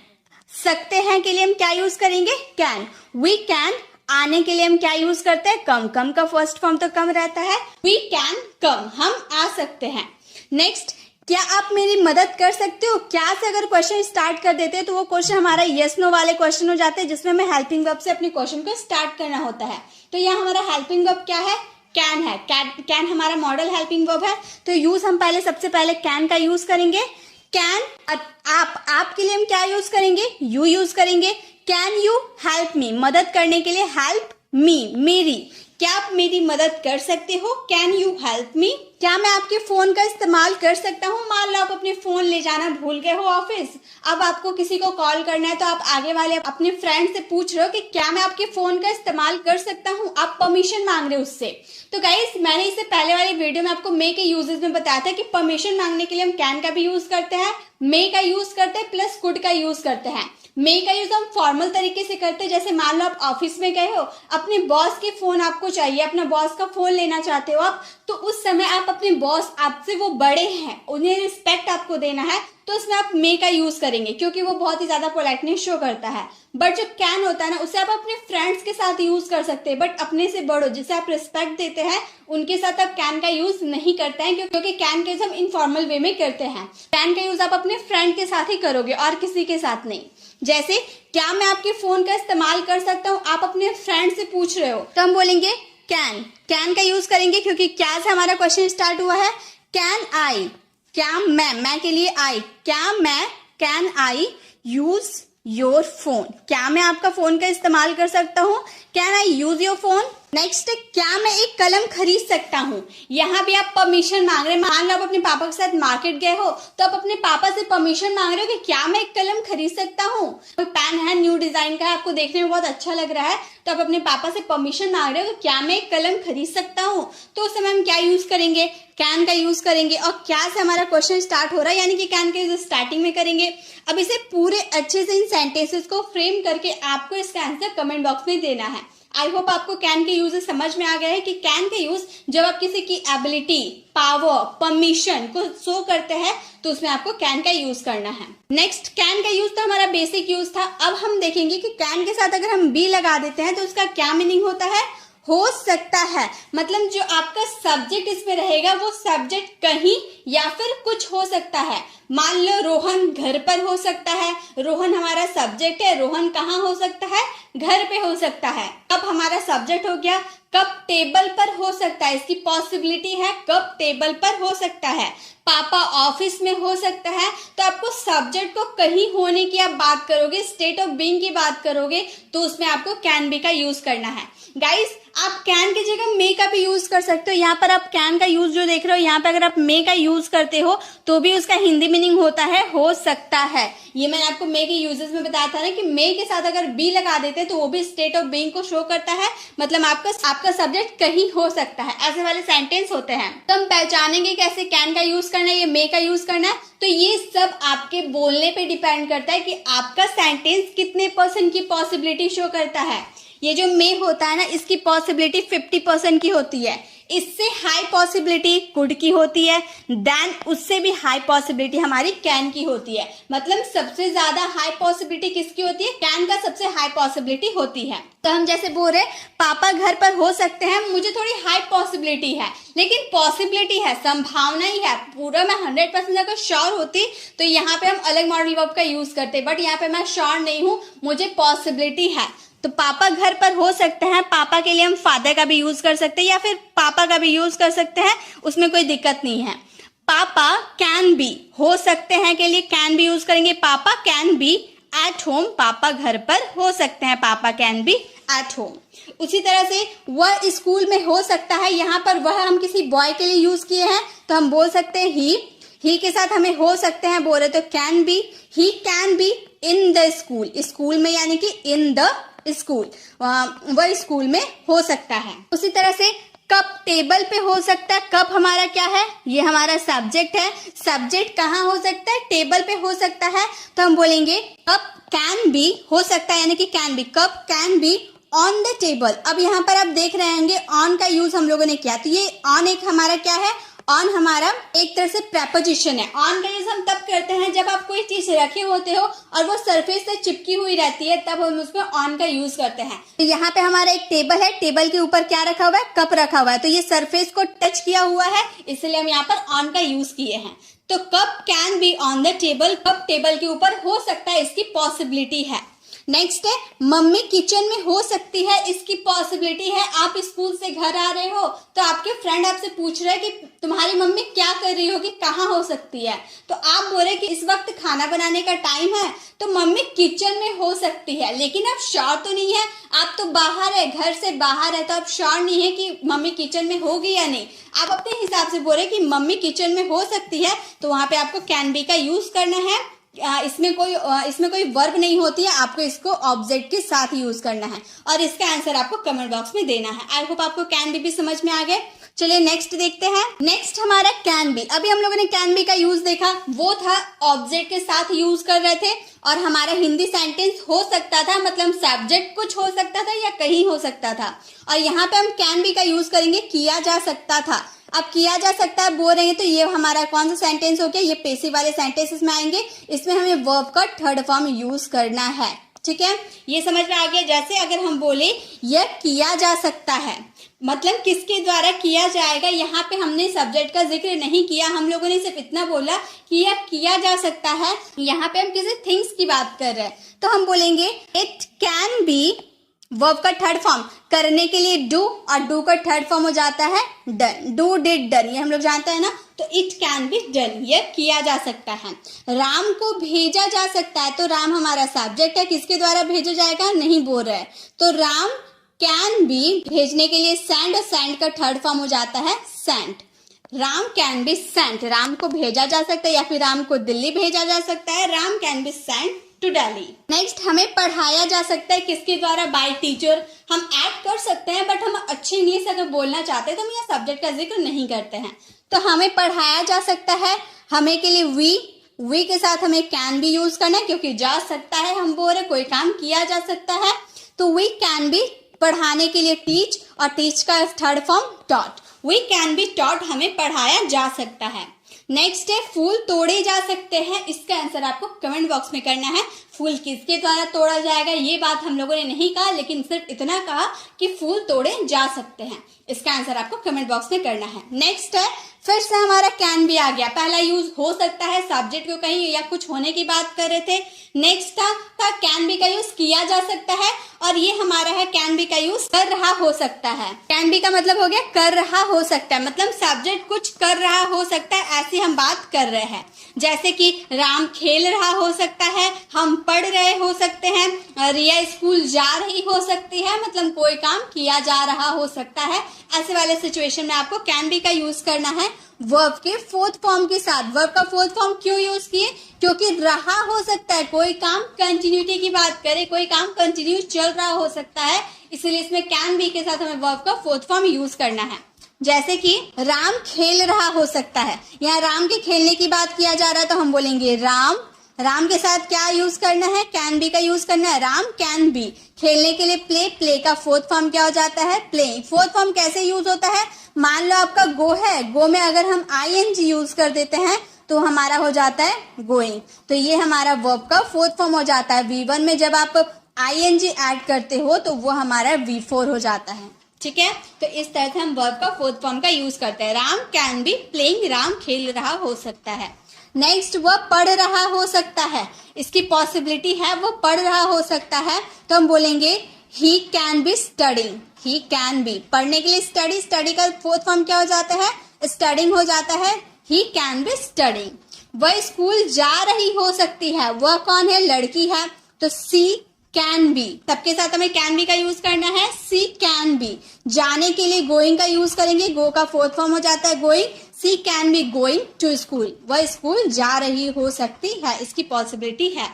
सकते हैं के लिए हम क्या यूज करेंगे, कैन। We can. आने के लिए हम क्या यूज करते हैं, कम। कम का फर्स्ट फॉर्म तो कम रहता है, वी कैन कम, हम आ सकते हैं। नेक्स्ट, क्या आप मेरी मदद कर सकते हो। क्या से अगर क्वेश्चन स्टार्ट कर देते हैं तो वो क्वेश्चन हमारा यस नो वाले क्वेश्चन हो जाते हैं, जिसमें हमें हेल्पिंग वर्ब से अपने क्वेश्चन को स्टार्ट करना होता है। तो यहाँ हमारा हेल्पिंग वर्ब क्या है, कैन है। कैन हमारा मॉडल हेल्पिंग वर्ब है, तो यूज हम सबसे पहले कैन का यूज करेंगे। कैन। आप के लिए हम क्या यूज करेंगे, यू यूज करेंगे। कैन यू हेल्प मी, मदद करने के लिए हेल्प मी, मेरी। क्या आप मेरी मदद कर सकते हो, कैन यू हेल्प मी। क्या मैं आपके फोन का इस्तेमाल कर सकता हूँ। मान लो आप अपने फोन ले जाना भूल गए हो ऑफिस, अब आपको किसी को कॉल करना है, तो आप आगे वाले अपने फ्रेंड से पूछ रहे हो कि क्या मैं आपके फोन का इस्तेमाल कर सकता हूँ, आप परमिशन मांग रहे हो उससे। तो गाइस, मैंने इससे पहले वाली वीडियो में आपको मे के यूजेस में बताया था कि परमिशन मांगने के लिए हम कैन का भी यूज करते हैं, मे का यूज करते हैं, प्लस कुड का यूज करते हैं। मे का यूज हम फॉर्मल तरीके से करते हैं, जैसे मान लो आप ऑफिस में गए हो, अपने बॉस के फोन आपको चाहिए, अपना बॉस का फोन लेना चाहते हो आप, तो उस समय आप अपने बॉस, आपसे वो बड़े हैं, उन्हें रिस्पेक्ट आपको देना है, तो उसमें आप मे का यूज करेंगे, क्योंकि वो बहुत ही ज्यादा पोलाइटनेस शो करता है। बट जो कैन होता है ना, उसे आप अपने फ्रेंड्स के साथ यूज कर सकते हैं, बट अपने से बड़ों जिसे आप रिस्पेक्ट देते हैं उनके साथ आप कैन का यूज नहीं करते हैं, क्योंकि कैन का यूज हम इनफॉर्मल वे में करते हैं। कैन का यूज आप अपने फ्रेंड के साथ ही करोगे और किसी के साथ नहीं। जैसे, क्या मैं आपके फोन का इस्तेमाल कर सकता हूँ, आप अपने फ्रेंड से पूछ रहे हो, तो हम बोलेंगे कैन। कैन का यूज करेंगे क्योंकि क्या से हमारा क्वेश्चन स्टार्ट हुआ है। कैन आई, क्या मैं के लिए आई, क्या मैं, can I use your phone, क्या मैं आपका फोन का इस्तेमाल कर सकता हूँ, can I use your phone. Next, क्या मैं एक कलम खरीद सकता हूँ। यहाँ भी आप परमिशन मांग रहे हैं। मान लो आप अपने पापा के साथ मार्केट गए हो, तो आप अपने पापा से परमिशन मांग रहे हो कि क्या मैं एक कलम खरीद सकता हूँ। कोई पेन है, न्यू डिजाइन का है, आपको देखने में बहुत अच्छा लग रहा है, तो आप अपने पापा से परमिशन मांग रहे हो कि क्या मैं एक कलम खरीद सकता हूँ। तो उस समय हम क्या यूज करेंगे, कैन का यूज करेंगे। और क्या से हमारा क्वेश्चन स्टार्ट हो रहा है, यानी कि कैन का यूज स्टार्टिंग में करेंगे। अब इसे पूरे अच्छे से इन सेंटेंसेस को फ्रेम करके आपको इसका आंसर कमेंट बॉक्स में देना है। आई होप आपको कैन के यूजेस समझ में आ गया है कि कैन के यूज जब आप किसी की एबिलिटी, पावर, परमिशन को शो करते हैं तो उसमें आपको कैन का यूज करना है। नेक्स्ट, कैन का यूज तो हमारा बेसिक यूज था। अब हम देखेंगे कि कैन के साथ अगर हम बी लगा देते हैं तो उसका क्या मीनिंग होता है। हो सकता है, मतलब जो आपका सब्जेक्ट इसमें रहेगा वो सब्जेक्ट कहीं या फिर कुछ हो सकता है। मान लो रोहन घर पर हो सकता है, रोहन हमारा सब्जेक्ट है, रोहन कहाँ हो सकता है, घर पे हो सकता है। कब हमारा सब्जेक्ट हो गया, कब टेबल पर हो सकता है, इसकी पॉसिबिलिटी है कब टेबल पर हो सकता है। पापा ऑफिस में हो सकता है, तो आपको सब्जेक्ट को कहीं होने की आप बात करोगे, स्टेट ऑफ बीइंग की बात करोगे, तो उसमें आपको कैन बी का यूज करना है। गाइस, आप कैन की जगह मे का भी यूज कर सकते हो। यहाँ पर आप कैन का यूज जो देख रहे हो, यहाँ पे अगर आप मे का यूज करते हो तो भी उसका हिंदी मीनिंग होता है हो सकता है। ये मैंने आपको मे के यूजेस में बताया था ना कि मे के साथ अगर बी लगा देते हैं तो वो भी स्टेट ऑफ बीइंग को शो करता है, मतलब आपका सब्जेक्ट कहीं हो सकता है। ऐसे वाले सेंटेंस होते हैं। तो हम पहचानेंगे कैसे कैन का यूज करना है, ये मे का यूज करना है। तो ये सब आपके बोलने पे डिपेंड करता है कि आपका सेंटेंस कितने % की पॉसिबिलिटी शो करता है। ये जो मे होता है ना, इसकी पॉसिबिलिटी 50% की होती है। इससे हाई पॉसिबिलिटी कुड की होती है, देन उससे भी हाई पॉसिबिलिटी हमारी कैन की होती है। मतलब सबसे ज्यादा हाई पॉसिबिलिटी किसकी होती है, कैन का सबसे हाई पॉसिबिलिटी होती है। तो हम जैसे बोल रहे पापा घर पर हो सकते हैं, मुझे थोड़ी हाई पॉसिबिलिटी है, लेकिन पॉसिबिलिटी है, संभावना ही है। पूरा मैं 100% अगर श्योर होती तो यहाँ पे हम अलग मॉडल वर्ब का यूज करते, बट यहाँ पे मैं श्योर नहीं हूँ, मुझे पॉसिबिलिटी है। तो पापा घर पर हो सकते हैं, पापा के लिए हम फादर का भी यूज कर सकते हैं या फिर पापा का भी यूज कर सकते हैं, उसमें कोई दिक्कत नहीं है। पापा कैन बी, हो सकते हैं के लिए कैन बी यूज करेंगे। पापा कैन बी एट होम, पापा घर पर हो सकते हैं, papa can be at home. उसी तरह से वह स्कूल में हो सकता है, यहाँ पर वह हम किसी बॉय के लिए यूज किए हैं तो हम बोल सकते हैं ही के साथ हमें हो सकते हैं बोले तो can be, he can be in the school, school में यानी कि इन द स्कूल, वह स्कूल में हो सकता है। उसी तरह से कप टेबल पे हो सकता है, कप हमारा क्या है, ये हमारा सब्जेक्ट है, सब्जेक्ट कहाँ हो सकता है, टेबल पे हो सकता है, तो हम बोलेंगे कप कैन बी, हो सकता है यानी कि can be, cup can be on the table. अब यहाँ पर आप देख रहे होंगे ऑन का यूज हम लोगों ने किया, तो ये ऑन एक हमारा क्या है, ऑन हमारा एक तरह से प्रेपोजिशन है। ऑन का यूज हम तब करते हैं जब आप कोई चीज रखे होते हो और वो सरफेस से चिपकी हुई रहती है, तब हम उसमें ऑन का यूज करते हैं। तो यहाँ पे हमारा एक टेबल है, टेबल के ऊपर क्या रखा हुआ है, कप रखा हुआ है, तो ये सरफेस को टच किया हुआ है, इसलिए हम यहाँ पर ऑन का यूज किए हैं। तो cup can be on the table, cup table के ऊपर हो सकता है, इसकी पॉसिबिलिटी है। नेक्स्ट है मम्मी किचन में हो सकती है, इसकी पॉसिबिलिटी है। आप स्कूल से घर आ रहे हो तो आपके फ्रेंड आपसे पूछ रहे हैं कि तुम्हारी मम्मी क्या कर रही होगी, कहाँ हो सकती है, तो आप बोले कि इस वक्त खाना बनाने का टाइम है तो मम्मी किचन में हो सकती है, लेकिन आप श्योर तो नहीं है, आप तो बाहर है, घर से बाहर है, तो आप श्योर नहीं है कि मम्मी किचन में होगी या नहीं। आप अपने हिसाब से बोले कि मम्मी किचन में हो सकती है, तो वहां पे आपको कैन बी का यूज करना है। इसमें कोई वर्ब नहीं होती है, आपको इसको ऑब्जेक्ट के साथ यूज करना है और इसका आंसर आपको कमेंट बॉक्स में देना है। आई होप आपको कैन बी भी समझ में आ गए। चलिए नेक्स्ट देखते हैं। नेक्स्ट हमारा कैन बी। अभी हम लोगों ने कैन बी का यूज देखा, वो था ऑब्जेक्ट के साथ यूज कर रहे थे और हमारा हिंदी सेंटेंस हो सकता था, मतलब सब्जेक्ट कुछ हो सकता था या कहीं हो सकता था, और यहाँ पे हम कैन बी का यूज करेंगे, किया जा सकता था। अब किया जा सकता है बोल रहे हैं तो ये हमारा कौन सा सेंटेंस हो गया, ये पेसिव वाले सेंटेंसेस में आएंगे, इसमें हमें वर्ब का थर्ड फॉर्म यूज करना है। ठीक है, ये समझ में आ गया। जैसे अगर हम बोले यह किया जा सकता है, मतलब किसके द्वारा किया जाएगा, यहाँ पे हमने सब्जेक्ट का जिक्र नहीं किया, हम लोगों ने सिर्फ इतना बोला कि यह किया जा सकता है। यहाँ पे हम किसी थिंग्स की बात कर रहे हैं, तो हम बोलेंगे इट कैन बी, वर्ब का थर्ड फॉर्म करने के लिए डू, और डू का थर्ड फॉर्म हो जाता है डन, डू डिड डन, ये हम लोग जानते हैं ना, तो इट कैन बी डन, ये किया जा सकता है। राम को भेजा जा सकता है, तो राम हमारा सब्जेक्ट है, किसके द्वारा भेजा जाएगा नहीं बोल रहा है, तो राम कैन बी भेजने के लिए सेंड, और सेंड का थर्ड फॉर्म हो जाता है sent. Ram can be sent, Ram को भेजा जा सकता है या फिर राम को दिल्ली भेजा जा सकता है, Ram can be sent to Delhi. Next हमें पढ़ाया जा सकता है, किसके द्वारा, बाय टीचर। हम ऐड कर सकते हैं बट हम अच्छे इंग्लिश अगर बोलना चाहते हैं तो हम यहाँ सब्जेक्ट का जिक्र नहीं करते हैं, तो हमें पढ़ाया जा सकता है, हमें के लिए वी के साथ हमें कैन बी यूज करना है, क्योंकि जा सकता है हम बोल रहे कोई काम किया जा सकता है, तो वी कैन बी पढ़ाने के लिए टीच, और टीच का third form taught, we can be taught, हमें पढ़ाया जा सकता है। नेक्स्ट है फूल तोड़े जा सकते हैं, इसका आंसर आपको कमेंट बॉक्स में करना है। फूल किसके द्वारा तोड़ा जाएगा ये बात हम लोगों ने नहीं कहा, लेकिन सिर्फ इतना कहा कि फूल तोड़े जा सकते हैं, इसका आंसर आपको कमेंट बॉक्स में करना है। नेक्स्ट है फिर से हमारा कैन भी आ गया, पहला यूज हो सकता है, सब्जेक्ट को कहीं या कुछ होने की बात कर रहे थे। नेक्स्ट था कैन बी का यूज किया जा सकता है, और ये हमारा है कैन बी का यूज कर रहा हो सकता है। कैन बी का मतलब हो गया कर रहा हो सकता है, मतलब सब्जेक्ट कुछ कर रहा हो सकता है, ऐसी हम बात कर रहे हैं। जैसे कि राम खेल रहा हो सकता है, हम पढ़ रहे हो सकते हैं, रिया स्कूल जा रही हो सकती है, मतलब कोई काम किया जा रहा हो सकता है। ऐसे वाले सिचुएशन में आपको कैन बी का यूज करना है वर्ब के फोर्थ फॉर्म के साथ। वर्ब का फोर्थ फॉर्म क्यों यूज किए, क्योंकि रहा हो सकता है, कोई काम कंटिन्यूटी की बात करें, कोई काम कंटिन्यू चल रहा हो सकता है, इसलिए इसमें कैन बी के साथ हमें वर्ब का फोर्थ फॉर्म यूज करना है। जैसे कि राम खेल रहा हो सकता है, यहाँ राम के खेलने की बात किया जा रहा है, तो हम बोलेंगे राम के साथ क्या यूज करना है, कैन बी का यूज करना है। राम कैन बी खेलने के लिए प्ले का फोर्थ फॉर्म क्या हो जाता है, प्लेइंग। फोर्थ फॉर्म कैसे यूज होता है, मान लो आपका गो है, गो में अगर हम ING यूज कर देते हैं तो हमारा हो जाता है गोइंग, तो ये हमारा वर्ब का फोर्थ फॉर्म हो जाता है। V1 में जब आप ING ऐड करते हो तो वो हमारा V4 हो जाता है। ठीक है, तो इस तरह से हम वर्ब का फोर्थ फॉर्म का यूज करते हैं। Ram can be playing, Ram खेल रहा हो सकता है। नेक्स्ट वह पढ़ रहा हो सकता है, इसकी पॉसिबिलिटी है वो पढ़ रहा हो सकता है, तो हम बोलेंगे he can be studying, he can be पढ़ने के लिए स्टडी का फोर्थ फॉर्म क्या हो जाता है, स्टडिंग हो जाता है, ही कैन बी स्टडिंग। वह स्कूल जा रही हो सकती है, वह कौन है, लड़की है, तो सी कैन बी, सबके साथ हमें कैन बी का यूज करना है। सी कैन बी, जाने के लिए गोइंग का यूज करेंगे, गो का फोर्थ फॉर्म हो जाता है going. She can be going to school, वह स्कूल जा रही हो सकती है, इसकी पॉसिबिलिटी है।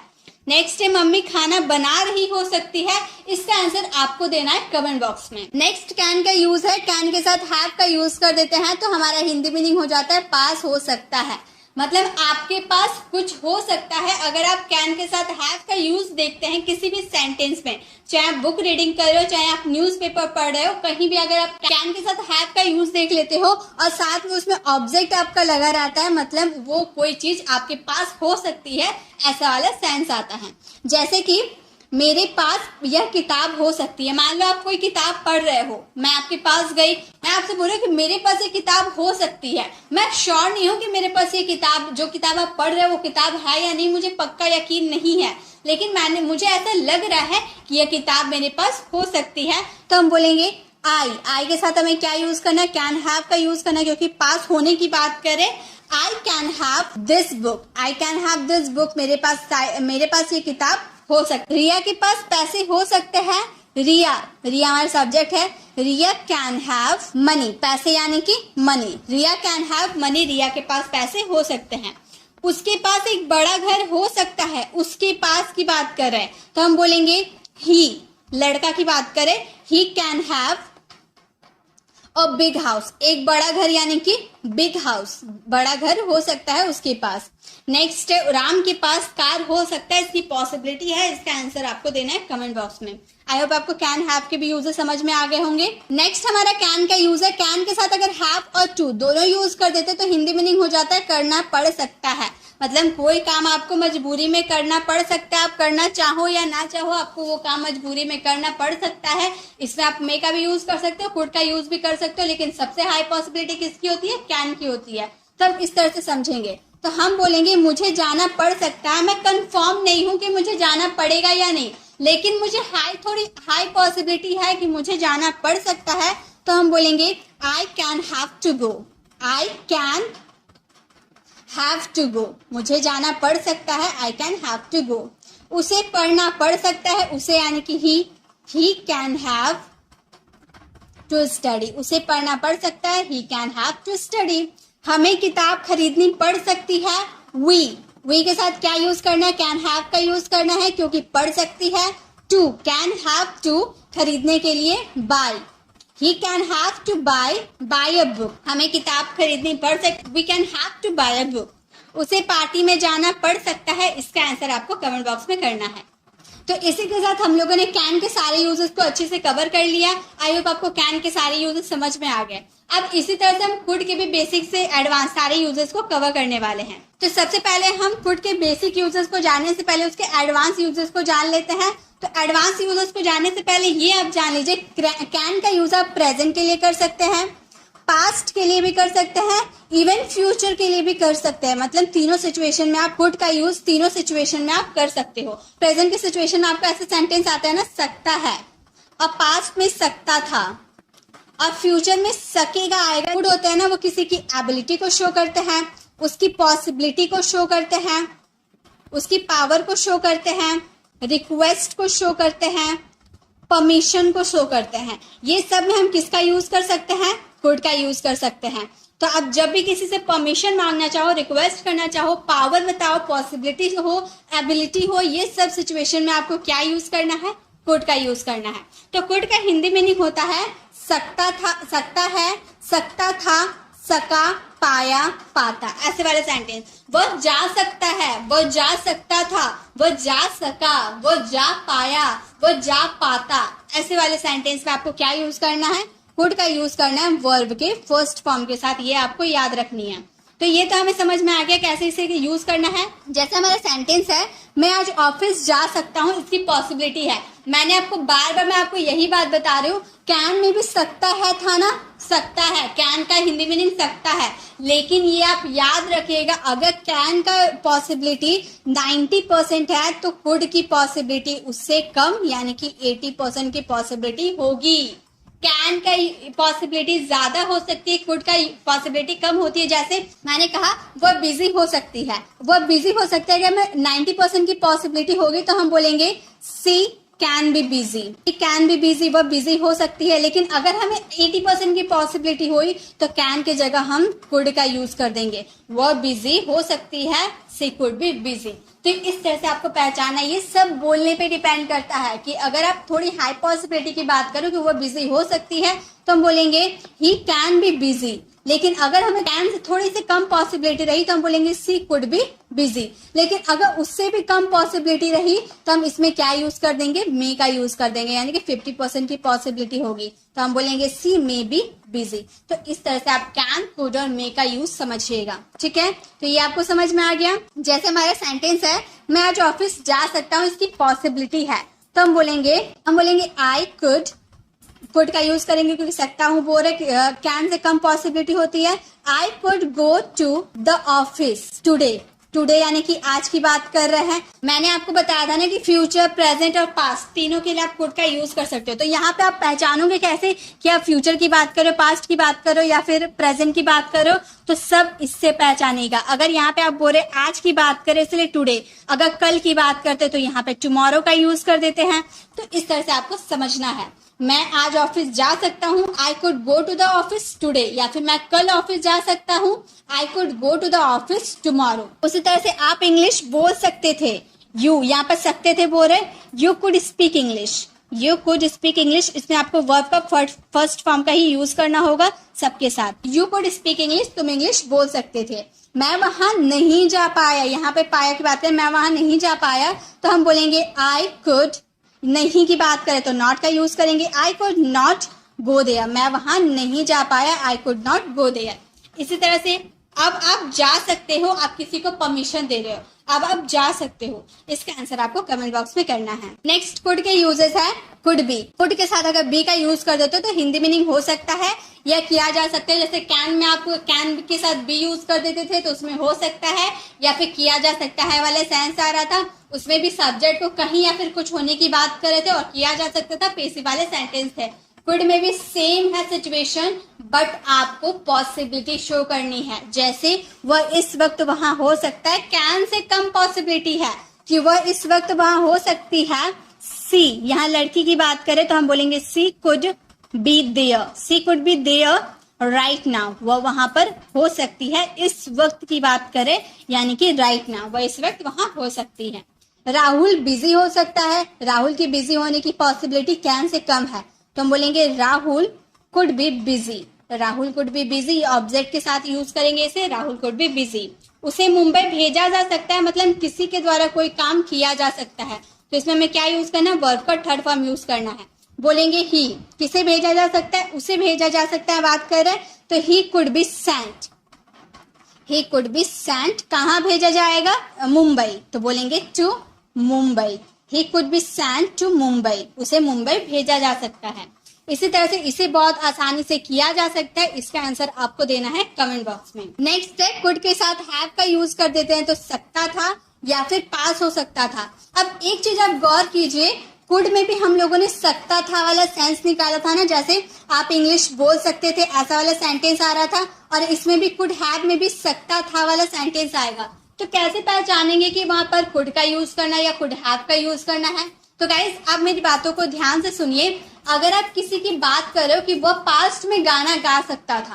नेक्स्ट है मम्मी खाना बना रही हो सकती है, इसका आंसर आपको देना है कमेंट बॉक्स में। नेक्स्ट कैन का यूज है, कैन के साथ हैव का यूज कर देते हैं तो हमारा हिंदी मीनिंग हो जाता है पास हो सकता है, मतलब आपके पास कुछ हो सकता है। अगर आप कैन के साथ हैव का यूज देखते हैं किसी भी सेंटेंस में, चाहे आप बुक रीडिंग कर रहे हो, चाहे आप न्यूज़पेपर पढ़ रहे हो, कहीं भी अगर आप कैन के साथ हैव का यूज देख लेते हो और साथ में उसमें ऑब्जेक्ट आपका लगा रहता है, मतलब वो कोई चीज आपके पास हो सकती है, ऐसा वाला सेंस आता है। जैसे कि मेरे पास यह किताब हो सकती है, मान लो आप कोई किताब पढ़ रहे हो, मैं आपके पास गई, मैं आपसे बोल रही हूँ कि मेरे पास ये किताब हो सकती है, मैं श्योर नहीं हूँ कि मेरे पास ये किताब, जो किताब आप पढ़ रहे हो वो किताब है या नहीं, मुझे पक्का यकीन नहीं है, लेकिन मुझे ऐसा लग रहा है कि यह किताब मेरे पास हो सकती है, तो हम बोलेंगे आई के साथ हमें क्या यूज करना है, कैन हैव का यूज करना है, क्योंकि पास होने की बात करें, आई can have this book, I can have this book, मेरे पास ये किताब हो सकती। रिया के पास पैसे हो सकते हैं, रिया हमारा सब्जेक्ट है, रिया कैन हैव मनी, पैसे यानी कि money, Riya can have money, Riya के पास पैसे हो सकते हैं। उसके पास एक बड़ा घर हो सकता है, उसके पास की बात कर रहे हैं तो हम बोलेंगे ही, लड़का की बात करें, ही can have a big house, एक बड़ा घर यानी कि बिग हाउस, बड़ा घर हो सकता है उसके पास। नेक्स्ट राम के पास कार हो सकता है, इसकी पॉसिबिलिटी है, इसका आंसर आपको देना है कमेंट बॉक्स में। आई होप आपको कैन हैव के भी यूजेस समझ में आ गए होंगे। नेक्स्ट हमारा कैन का यूज है, कैन के साथ अगर हैव और टू दोनों यूज कर देते तो हिंदी मीनिंग हो जाता है करना पड़ सकता है, मतलब कोई काम आपको मजबूरी में करना पड़ सकता है, आप करना चाहो या ना चाहो आपको वो काम मजबूरी में करना पड़ सकता है। इसमें आप मे का भी यूज कर सकते हो, कुड का यूज भी कर सकते हो, लेकिन सबसे हाई पॉसिबिलिटी किसकी होती है, कैन की होती है। तब इस तरह से समझेंगे तो हम बोलेंगे मुझे जाना पड़ सकता है, मैं कंफर्म नहीं हूं कि मुझे जाना पड़ेगा या नहीं, लेकिन मुझे थोड़ी हाई पॉसिबिलिटी है कि मुझे जाना पड़ सकता है, तो हम बोलेंगे I can have to go, I can have to go, मुझे जाना पड़ सकता है, I can have to go. उसे पढ़ना पड़ सकता है, उसे यानी कि he can have to study, उसे पढ़ना पड़ सकता है, he can have to study. हमें किताब खरीदनी पड़ सकती है, वी के साथ क्या यूज करना है, कैन हैव का यूज करना है क्योंकि पड़ सकती है। टू, कैन हैव टू, खरीदने के लिए buy, he can have to buy a book, हमें किताब खरीदनी पड़ सकती, we can have to buy a book. उसे पार्टी में जाना पड़ सकता है, इसका आंसर आपको कमेंट बॉक्स में करना है। तो इसी के साथ हम लोगों ने कैन के सारे यूजेस को अच्छे से कवर कर लिया। आई होप आपको कैन के सारे यूजेस समझ में आ गए। अब इसी तरह से हम कुड के भी बेसिक से एडवांस सारे यूजेस को कवर करने वाले हैं। तो सबसे पहले हम कुड के बेसिक यूजेस को जानने से पहले उसके एडवांस यूजेस को जान लेते हैं। तो एडवांस यूजेस को जानने से पहले ये आप जान लीजिए, कैन का यूज आप प्रेजेंट के लिए कर सकते हैं, पास्ट के लिए भी कर सकते हैं, इवन फ्यूचर के लिए भी कर सकते हैं। मतलब तीनों सिचुएशन में आप कुड का यूज तीनों सिचुएशन में आप कर सकते हो। प्रेजेंट के सिचुएशन में आपका ऐसा सेंटेंस आता है ना, सकता है, और पास्ट में सकता था, और फ्यूचर में सकेगा आएगा। कुड होते हैं ना, वो किसी की एबिलिटी को शो करते हैं, उसकी पॉसिबिलिटी को शो करते हैं, उसकी पावर को शो करते हैं, रिक्वेस्ट को शो करते हैं, परमिशन को शो करते हैं। ये सब में हम किसका यूज कर सकते हैं, कुड का यूज कर सकते हैं। तो अब जब भी किसी से परमिशन मांगना चाहो, रिक्वेस्ट करना चाहो, पावर बताओ, पॉसिबिलिटी हो, एबिलिटी हो, ये सब सिचुएशन में आपको क्या यूज करना है, कुड का यूज करना है। तो कुड का हिंदी मीनिंग होता है सकता था, सकता है, सकता था, सका, पाया, पाता, ऐसे वाले सेंटेंस। वो जा सकता है, वो जा सकता था, वो जा सका, वो जा पाया, वो जा पाता, ऐसे वाले सेंटेंस में आपको क्या यूज करना है, कुड का यूज करना है वर्ब के फर्स्ट फॉर्म के साथ। ये आपको याद रखनी है। तो ये तो हमें समझ में आ गया कैसे इसे यूज करना है। जैसे हमारा सेंटेंस है, मैं आज ऑफिस जा सकता हूँ, इसकी पॉसिबिलिटी है। मैंने आपको बार बार मैं आपको यही बात बता रही हूँ, कैन में भी सकता है था ना, सकता है, कैन का हिंदी मीनिंग सकता है। लेकिन ये आप याद रखिएगा, अगर कैन का पॉसिबिलिटी 90% है तो कुड की पॉसिबिलिटी उससे कम यानी कि 80% की पॉसिबिलिटी होगी। कैन का पॉसिबिलिटी ज्यादा हो सकती है, कुड का पॉसिबिलिटी कम होती है। जैसे मैंने कहा वो बिजी हो सकती है, वो बिजी हो सकता है। अगर मैं 90% की पॉसिबिलिटी होगी तो हम बोलेंगे she can be busy. Can be busy, वह बिजी हो सकती है, लेकिन अगर हमें 80% की पॉसिबिलिटी हुई तो कैन के जगह हम कुड का यूज कर देंगे। वह बिजी हो सकती है, शी कुड बी बिजी। तो इस तरह से आपको पहचानना, ये सब बोलने पे डिपेंड करता है कि अगर आप थोड़ी हाई पॉसिबिलिटी की बात करो कि वह बिजी हो सकती है तो हम बोलेंगे ही कैन बी बिजी। लेकिन अगर हमें कैन से थोड़ी सी कम पॉसिबिलिटी रही तो हम बोलेंगे सी कुड बी बिजी। लेकिन अगर उससे भी कम पॉसिबिलिटी रही तो हम इसमें क्या यूज कर देंगे, मे का यूज कर देंगे, यानी कि 50% की पॉसिबिलिटी होगी तो हम बोलेंगे सी मे बी बिजी। तो इस तरह से आप कैन, कुड और मे का यूज समझिएगा, ठीक है। तो ये आपको समझ में आ गया। जैसे हमारा सेंटेंस है, मैं आज ऑफिस जा सकता हूँ, इसकी पॉसिबिलिटी है, तो हम बोलेंगे आई कुड का यूज करेंगे क्योंकि सकता हूँ बोल रहे, कैन से कम पॉसिबिलिटी होती है। I could go to the office today यानी कि आज की बात कर रहे हैं। मैंने आपको बताया था ना कि फ्यूचर, प्रेजेंट और पास्ट तीनों के लिए आप कुड का यूज कर सकते हो। तो यहाँ पे आप पहचानोगे कैसे कि आप फ्यूचर की बात करो, पास्ट की बात करो या फिर प्रेजेंट की बात करो, तो सब इससे पहचानेगा। अगर यहाँ पे आप बोल रहे आज की बात करें इसलिए टुडे, अगर कल की बात करते तो यहाँ पे टुमारो का यूज कर देते हैं। तो इस तरह से आपको समझना है। मैं आज ऑफिस जा सकता हूँ, I could go to the office today, या फिर मैं कल ऑफिस जा सकता हूँ, I could go to the office tomorrow. उसी तरह से आप इंग्लिश बोल सकते थे, यू यहाँ पर सकते थे बोल रहे, यू कुड स्पीक इंग्लिश, इसमें आपको वर्ब का फर्स्ट फॉर्म का ही यूज करना होगा सबके साथ। यू कुड स्पीक इंग्लिश, तुम इंग्लिश बोल सकते थे। मैं वहां नहीं जा पाया, यहाँ पे पाया की बात है, मैं वहां नहीं जा पाया तो हम बोलेंगे आई कुड, नहीं की बात करें तो नॉट का यूज करेंगे, I could not go there, मैं वहां नहीं जा पाया, I could not go there. इसी तरह से अब आप जा सकते हो, आप किसी को परमिशन दे रहे हो, अब आप जा सकते हो, इसका आंसर आपको कमेंट बॉक्स में करना है। नेक्स्ट कुड के यूजेस है कुड बी। कुड के साथ अगर बी का यूज कर देते हो तो हिंदी मीनिंग हो सकता है या किया जा सकता है। जैसे कैन में आप कैन के साथ बी यूज कर देते थे तो उसमें हो सकता है या फिर किया जा सकता है वाले सेंस आ रहा था, उसमें भी सब्जेक्ट को कहीं या फिर कुछ होने की बात कर रहे थे और किया जा सकता था, पेसिव वाले सेंटेंस थे। कुड में भी सेम है सिचुएशन, बट आपको पॉसिबिलिटी शो करनी है। जैसे वह इस वक्त वहां हो सकता है, कैन से कम पॉसिबिलिटी है कि वह इस वक्त वहां हो सकती है। सी, यहाँ लड़की की बात करें तो हम बोलेंगे she could be there right now, वह वहां पर हो सकती है। इस वक्त की बात करें यानी कि राइट नाउ, वह इस वक्त वहां हो सकती है। राहुल बिजी हो सकता है, राहुल की बिजी होने की पॉसिबिलिटी कैन से कम है तो हम बोलेंगे Rahul could be busy, object के साथ यूज करेंगे इसे, राहुल कुड बी बिजी। उसे मुंबई भेजा जा सकता है, मतलब किसी के द्वारा कोई काम किया जा सकता है, तो इसमें हमें क्या यूज करना है, वर्ब का थर्ड फॉर्म यूज करना है। बोलेंगे ही, किसे भेजा जा सकता है, उसे भेजा जा सकता है बात कर रहे हैं तो ही कुड बी सेंट, कहाँ भेजा जाएगा, मुंबई, तो बोलेंगे to Mumbai, he could be sent to Mumbai, उसे मुंबई भेजा जा सकता है। इसी तरह से इसे बहुत आसानी से किया जा सकता है, इसका आंसर आपको देना है कमेंट बॉक्स में। नेक्स्ट है कुड के साथ हैव का यूज कर देते हैं तो सकता था या फिर पास हो सकता था। अब एक चीज आप गौर कीजिए, कुड में भी हम लोगों ने सकता था वाला सेंस निकाला था ना, जैसे आप इंग्लिश बोल सकते थे ऐसा वाला सेंटेंस आ रहा था, और इसमें भी कुड हैव में भी सकता था वाला सेंटेंस आएगा। तो कैसे पहचानेंगे कि वहां पर कुड का यूज करना या कुड हैव का यूज करना है। तो गाइस आप मेरी बातों को ध्यान से सुनिए। अगर आप किसी की बात कर रहे हो कि वह पास्ट में गाना गा सकता था,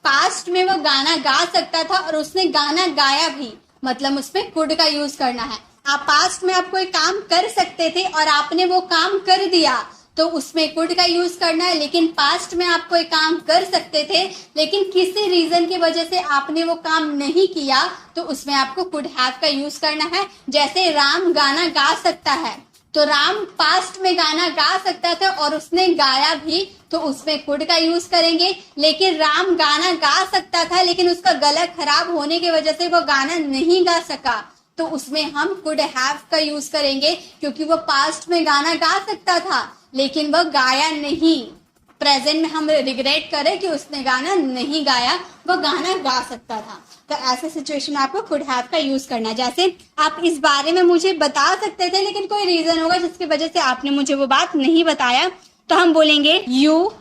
पास्ट में वो गाना गा सकता था और उसने गाना गाया भी, मतलब उसमें कुड का यूज करना है। आप पास्ट में आप कोई काम कर सकते थे और आपने वो काम कर दिया तो उसमें कुड का यूज करना है। लेकिन पास्ट में आप कोई काम कर सकते थे लेकिन किसी रीजन की वजह से आपने वो काम नहीं किया तो उसमें आपको कुड हैव का यूज करना है। जैसे राम गाना गा सकता है तो राम पास्ट में गाना गा सकता था और उसने गाया भी, तो उसमें कुड का यूज करेंगे। लेकिन राम गाना गा सकता था लेकिन उसका गला खराब होने की वजह से वो गाना नहीं गा सका, तो उसमें हम कुड हैव का यूज करेंगे, क्योंकि वो पास्ट में गाना गा सकता था लेकिन वह गाया नहीं। प्रेजेंट में हम रिग्रेट करें कि उसने गाना नहीं गाया, वो गाना गा सकता था। तो ऐसे सिचुएशन में आपको कुड हैव का यूज करना है। जैसे आप इस बारे में मुझे बता सकते थे लेकिन कोई रीजन होगा जिसकी वजह से आपने मुझे वो बात नहीं बताया, तो हम बोलेंगे यू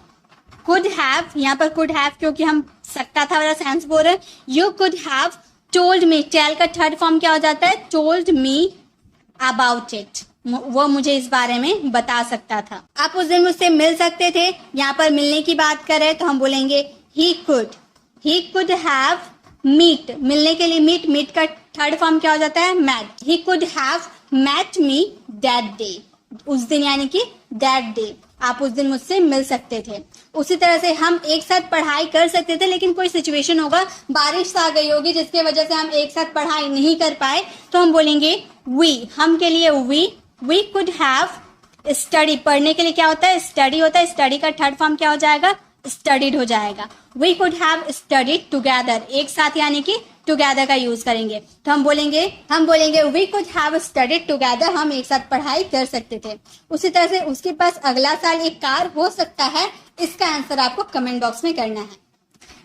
कुड हैव, यहाँ पर कुड हैव क्योंकि हम सकता था वाला सेंस बोल रहे हैं। You could have told me, tell का थर्ड फॉर्म क्या हो जाता है, टोल्ड मी अबाउट इट। वो मुझे इस बारे में बता सकता था। आप उस दिन मुझसे मिल सकते थे। यहाँ पर मिलने की बात करें तो हम बोलेंगे he could have meet, मिलने के लिए meet का थर्ड फॉर्म क्या हो जाता है, met। he could have met me that day, उस दिन यानी कि that day, आप उस दिन मुझसे मिल सकते थे। उसी तरह से हम एक साथ पढ़ाई कर सकते थे, लेकिन कोई सिचुएशन होगा, बारिश आ गई होगी जिसके वजह से हम एक साथ पढ़ाई नहीं कर पाए, तो हम बोलेंगे we, हम के लिए we could have study, पढ़ने के लिए क्या होता है, स्टडी होता है। स्टडी का थर्ड फॉर्म क्या हो जाएगा, स्टडीड हो जाएगा। we could have studied together, एक साथ यानी कि टुगेदर का यूज करेंगे, तो हम बोलेंगे we could have studied together, हम एक साथ पढ़ाई कर सकते थे। उसी तरह से उसके पास अगला साल एक कार हो सकता है, इसका आंसर आपको कमेंट बॉक्स में करना है।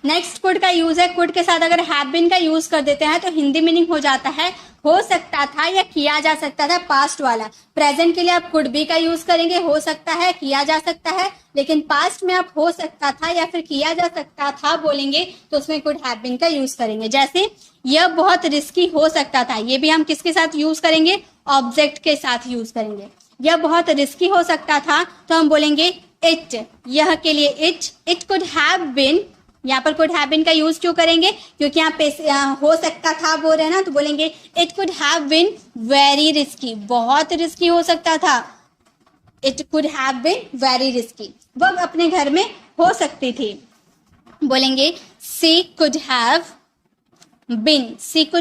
नेक्स्ट कुड का यूज है, कुड के साथ अगर हैव बीन का यूज कर देते हैं तो हिंदी मीनिंग हो जाता है हो सकता था या किया जा सकता था, पास्ट वाला। प्रेजेंट के लिए आप कुड बी का यूज करेंगे, हो सकता है, किया जा सकता है, लेकिन पास्ट में आप हो सकता था या फिर किया जा सकता था बोलेंगे तो उसमें कुड हैव बीन का यूज करेंगे। जैसे यह बहुत रिस्की हो सकता था, ये भी हम किसके साथ यूज करेंगे, ऑब्जेक्ट के साथ यूज करेंगे। यह बहुत रिस्की हो सकता था तो हम बोलेंगे इट, यह के लिए इट कुड हैव बीन। यहाँ पर कुड हैव बीन का यूज क्यों करेंगे, क्योंकि यहाँ हो सकता था बोल रहे हैं ना, तो बोलेंगे it could have been very risky, बहुत रिस्की हो सकता था। It could have been very risky, वो अपने घर में हो सकती थी। बोलेंगे she could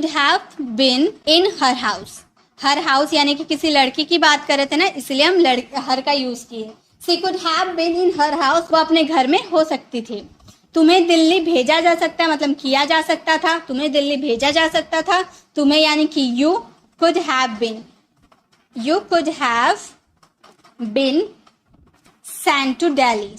have been in her house. Her house यानी कि किसी लड़की की बात कर रहे थे ना, इसलिए हम हर का यूज किए। She could have been in her house, वो अपने घर में हो सकती थी। तुम्हें दिल्ली भेजा जा सकता है, मतलब किया जा सकता था, तुम्हें दिल्ली भेजा जा सकता था। तुम्हें यानी कि you could have been send to Delhi.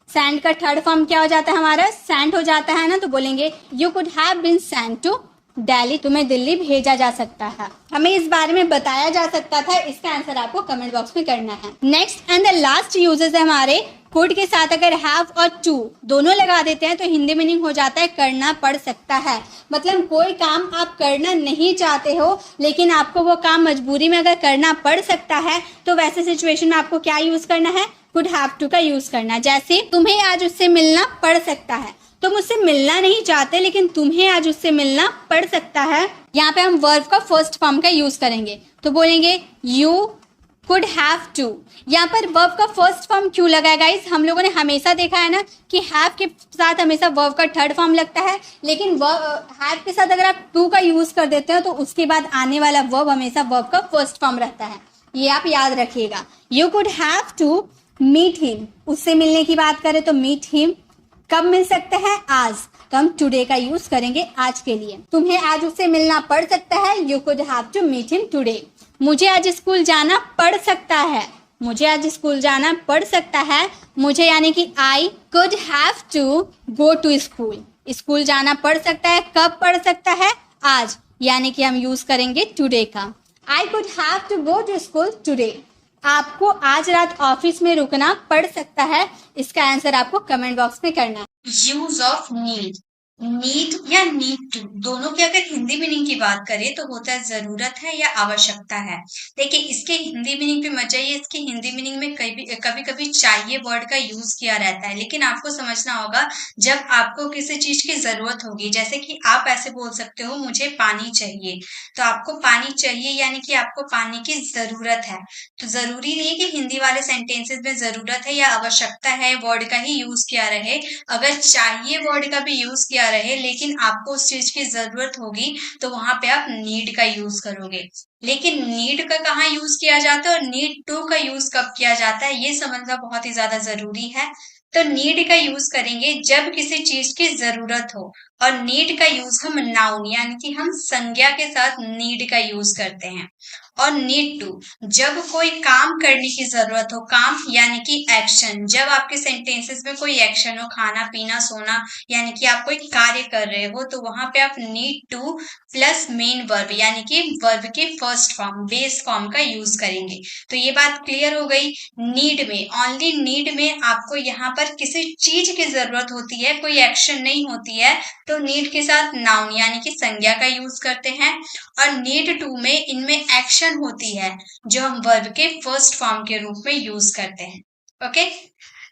Send का थर्ड फॉर्म क्या हो जाता है हमारा, सेंड हो जाता है ना, तो बोलेंगे you could have been send to Delhi, तुम्हें दिल्ली भेजा जा सकता है, हमें इस बारे में बताया जा सकता था। इसका आंसर आपको कमेंट बॉक्स में करना है। Next and the last uses है हमारे, कुड के साथ अगर हैव और टू दोनों लगा देते हैं तो हिंदी मीनिंग हो जाता है करना पड़ सकता है। मतलब कोई काम आप करना नहीं चाहते हो लेकिन आपको वो काम मजबूरी में अगर करना पड़ सकता है, तो वैसे सिचुएशन में आपको क्या यूज करना है, कुड हैव टू का यूज करना। जैसे तुम्हें आज उससे मिलना पड़ सकता है, तुम उससे मिलना नहीं चाहते लेकिन तुम्हें आज उससे मिलना पड़ सकता है। यहाँ पे हम वर्ब का फर्स्ट फॉर्म का यूज करेंगे, तो बोलेंगे यू कुड हैव टू। यहाँ पर वर्ब का फर्स्ट फॉर्म क्यों लगा है गाइस, हम लोगों ने हमेशा देखा है ना कि हैव के साथ हमेशा वर्ब का थर्ड फॉर्म लगता है, लेकिन हैव के साथ अगर आप टू का यूज कर देते हो तो उसके बाद आने वाला वर्ब हमेशा वर्ब का फर्स्ट फॉर्म रहता है, ये आप याद रखिएगा। You could have to meet him, उससे मिलने की बात करें तो मीट हिम। कब मिल सकते हैं, आज, तो हम टुडे का यूज करेंगे आज के लिए। तुम्हें आज उससे मिलना पड़ सकता है, you could have to meet him today. मुझे आज स्कूल जाना पड़ सकता है, मुझे आज स्कूल जाना पड़ सकता है। मुझे यानी कि I could have to go to school, school जाना पड़ सकता है, कब पड़ सकता है, आज, यानी कि हम यूज करेंगे टुडे का। I could have to go to school today, आपको आज रात ऑफिस में रुकना पड़ सकता है। इसका आंसर आपको कमेंट बॉक्स में करना है। यूज ऑफ नीड, नीड या नीड टू, दोनों की अगर हिंदी मीनिंग की बात करें तो होता है जरूरत है या आवश्यकता है। देखिए इसके हिंदी मीनिंग पे मत जाइए, इसकी हिंदी मीनिंग में कभी कभी चाहिए वर्ड का यूज किया रहता है, लेकिन आपको समझना होगा जब आपको किसी चीज की जरूरत होगी, जैसे कि आप ऐसे बोल सकते हो मुझे पानी चाहिए, तो आपको पानी चाहिए यानी कि आपको पानी की जरूरत है। तो जरूरी नहीं कि हिंदी वाले सेंटेंसेस में जरूरत है या आवश्यकता है वर्ड का ही यूज किया रहे, अगर चाहिए वर्ड का भी यूज किया रहे लेकिन आपको उस चीज की जरूरत होगी तो वहां पे आप नीड का यूज करोगे। लेकिन नीड का कहाँ यूज किया जाता है और नीड टू का यूज कब किया जाता है, ये समझना बहुत ही ज्यादा जरूरी है। तो नीड का यूज करेंगे जब किसी चीज की जरूरत हो, और नीड का यूज हम नाउन यानी कि हम संज्ञा के साथ नीड का यूज करते हैं। और नीड टू जब कोई काम करने की जरूरत हो, काम यानी कि एक्शन, जब आपके सेंटेंसेस में कोई एक्शन हो, खाना पीना सोना, यानी कि आप कोई कार्य कर रहे हो, तो वहां पे आप need to plus main verb यानी कि वर्ब के फर्स्ट फॉर्म बेस फॉर्म का यूज करेंगे। तो ये बात क्लियर हो गई। नीड में, ओनली नीड में आपको यहाँ पर किसी चीज की जरूरत होती है, कोई एक्शन नहीं होती है, तो नीड के साथ नाउन यानी कि संज्ञा का यूज करते हैं। और नीड टू में इनमें एक्शन एक्शन होती है जो हम वर्ब के फर्स्ट फॉर्म के रूप में यूज करते हैं। ओके,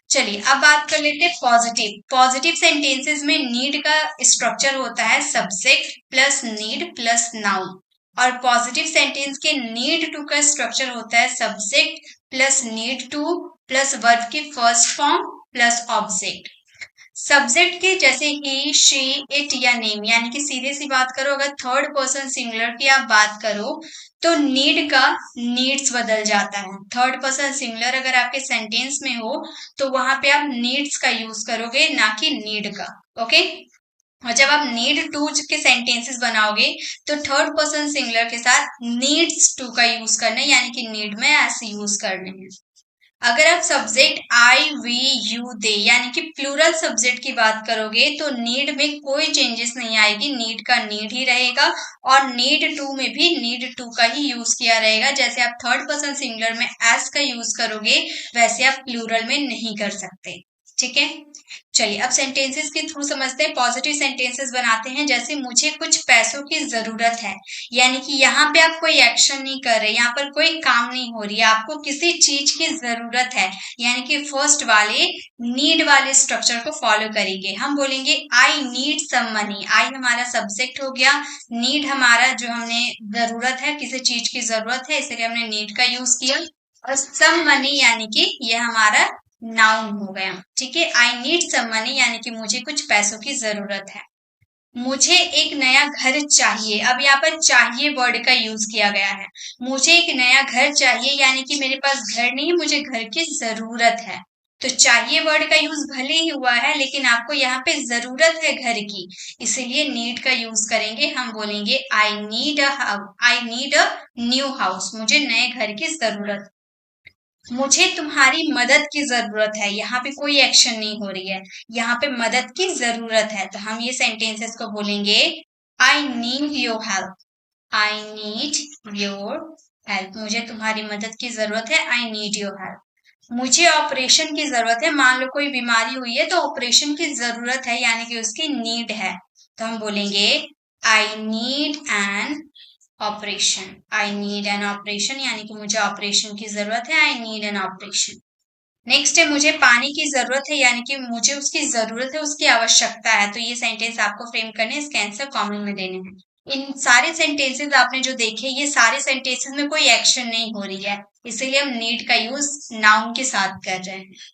चलिए अब बात कर लेते हैं पॉजिटिव। पॉजिटिव सेंटेंसेस में नीड का स्ट्रक्चर होता है subject plus need plus noun, और पॉजिटिव सेंटेंस के नीड टू का स्ट्रक्चर होता है subject plus need to plus verb की first form plus object. Subject के जैसे ही, शी, इट या नेम, यानी कि सीधे सी बात करो, अगर थर्ड पर्सन सिंगुलर की आप बात करो तो नीड का नीड्स बदल जाता है। थर्ड पर्सन सिंगुलर अगर आपके सेंटेंस में हो तो वहां पे आप नीड्स का यूज करोगे, ना कि नीड का। ओके, और जब आप नीड टू के सेंटेंसेस बनाओगे तो थर्ड पर्सन सिंगुलर के साथ नीड्स टू का यूज करना है, यानी कि नीड में ऐसे यूज करने हैं। अगर आप सब्जेक्ट आई, वी, यू, दे यानी कि प्लूरल सब्जेक्ट की बात करोगे तो नीड में कोई चेंजेस नहीं आएगी, नीड का नीड ही रहेगा, और नीड टू में भी नीड टू का ही यूज किया रहेगा। जैसे आप थर्ड पर्सन सिंगुलर में एस का यूज करोगे वैसे आप प्लूरल में नहीं कर सकते। ठीक है, चलिए अब सेंटेंसेस के थ्रू समझते हैं। पॉजिटिव सेंटेंसेस बनाते हैं जैसे मुझे कुछ पैसों की जरूरत है, यानी कि यहाँ पे आप कोई एक्शन नहीं कर रहे, यहाँ पर कोई काम नहीं हो रही है, आपको किसी चीज की जरूरत है, यानी कि फर्स्ट वाले नीड वाले स्ट्रक्चर को फॉलो करेंगे। हम बोलेंगे आई नीड सम मनी। आई हमारा सब्जेक्ट हो गया, नीड हमारा जो हमने जरूरत है, किसी चीज की जरूरत है, इसलिए हमने नीड का यूज किया, और सम मनी यानी कि ये हमारा नाउन हो गया। ठीक है, आई नीड सम मनी यानी कि मुझे कुछ पैसों की जरूरत है। मुझे एक नया घर चाहिए, अब यहाँ पर चाहिए वर्ड का यूज किया गया है। मुझे एक नया घर चाहिए यानी कि मेरे पास घर नहीं है, मुझे घर की जरूरत है। तो चाहिए वर्ड का यूज भले ही हुआ है लेकिन आपको यहाँ पे जरूरत है घर की, इसीलिए नीड का यूज करेंगे। हम बोलेंगे I need a new house, मुझे नए घर की जरूरत। मुझे तुम्हारी मदद की जरूरत है, यहाँ पे कोई एक्शन नहीं हो रही है, यहाँ पे मदद की जरूरत है, तो हम ये सेंटेंसेस को बोलेंगे I need your help. I need your help, मुझे तुम्हारी मदद की जरूरत है, आई नीड योर हेल्प। मुझे ऑपरेशन की जरूरत है, मान लो कोई बीमारी हुई है तो ऑपरेशन की जरूरत है, यानी कि उसकी नीड है, तो हम बोलेंगे I need an operation. I need an operation यानी कि मुझे ऑपरेशन की जरूरत है, I need an operation. Next है मुझे पानी की जरूरत है, यानी कि मुझे उसकी जरूरत है, उसकी आवश्यकता है। तो ये सेंटेंस आपको फ्रेम करने, इसके आंसर कॉमन में देने हैं। इन सारे सेंटेंसेस आपने जो देखे, ये सारे सेंटेंसेस में कोई एक्शन नहीं हो रही है, इसीलिए हम नीड का यूज नाउन के साथ कर रहे हैं।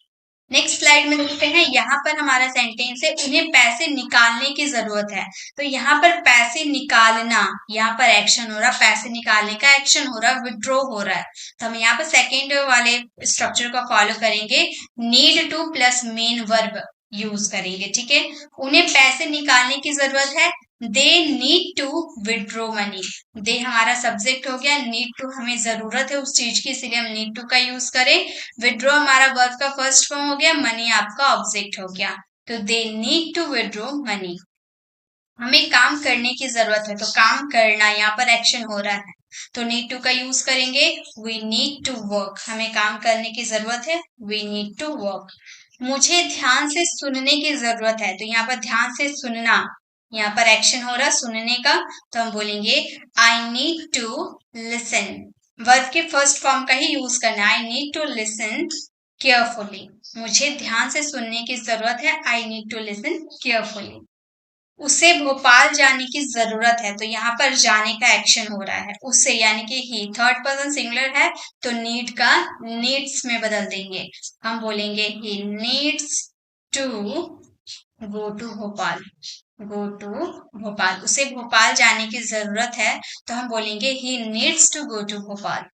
नेक्स्ट स्लाइड में देखते हैं, यहाँ पर हमारा सेंटेंस है उन्हें पैसे निकालने की जरूरत है। तो यहाँ पर पैसे निकालना, यहाँ पर एक्शन हो रहा, पैसे निकालने का एक्शन हो रहा, विड्रॉ हो रहा है, तो हम यहाँ पर सेकेंड वाले स्ट्रक्चर को फॉलो करेंगे, need to plus main verb use करेंगे। ठीक है, उन्हें पैसे निकालने की जरूरत है, they need to withdraw money. They हमारा सब्जेक्ट हो गया, नीड टू हमें जरूरत है उस चीज की, इसीलिए हम नीड टू का यूज करें। विड्रॉ हमारा वर्ब का फर्स्ट फॉर्म हो गया, मनी आपका ऑब्जेक्ट हो गया, तो they need to withdraw money. हमें काम करने की जरूरत है, तो काम करना यहाँ पर एक्शन हो रहा है, तो नीड टू का यूज करेंगे। वी नीड टू वर्क, हमें काम करने की जरूरत है, वी नीड टू वर्क। मुझे ध्यान से सुनने की जरूरत है, तो यहाँ पर ध्यान से सुनना, यहाँ पर एक्शन हो रहा सुनने का, तो हम बोलेंगे I need to listen. Verb के फर्स्ट फॉर्म का ही यूज करना है, I need to listen carefully, मुझे ध्यान से सुनने की जरूरत है, I need to listen carefully. उसे भोपाल जाने की जरूरत है, तो यहाँ पर जाने का एक्शन हो रहा है, उसे यानी कि ही, थर्ड पर्सन सिंगुलर है तो नीड का नीड्स में बदल देंगे। हम बोलेंगे he needs to go to Bhopal, go to Bhopal, उसे भोपाल जाने की जरूरत है, तो हम बोलेंगे he needs to go to Bhopal.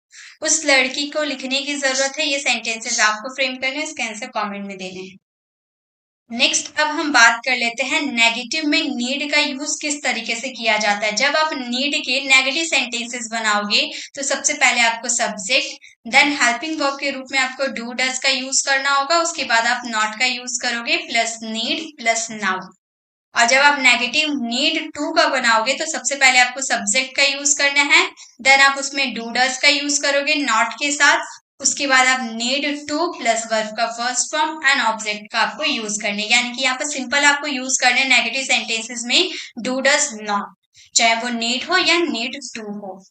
उस लड़की को लिखने की जरूरत है, ये सेंटेंसेस आपको फ्रेम करने, इसके आंसर कमेंट में देने हैं। नेक्स्ट अब हम बात कर लेते हैं नेगेटिव में नीड का यूज किस तरीके से किया जाता है। जब आप नीड के नेगेटिव सेंटेंसेस बनाओगे तो सबसे पहले आपको सब्जेक्ट, देन हेल्पिंग वर्ब के रूप में आपको डू डज का यूज करना होगा, उसके बाद आप नॉट का यूज करोगे प्लस नीड प्लस नाउ। और जब आप नेगेटिव नीड टू का बनाओगे तो सबसे पहले आपको सब्जेक्ट का यूज करना है, देन आप उसमें डू डज का यूज करोगे नॉट के साथ, उसके बाद आप नीड टू प्लस वर्ब का फर्स्ट फॉर्म एंड ऑब्जेक्ट का आपको यूज करने, यानी कि यहाँ पर सिंपल आपको यूज करने नेगेटिव सेंटेंसेस में डू डज नॉट, चाहे वो नीड हो या नीड टू हो।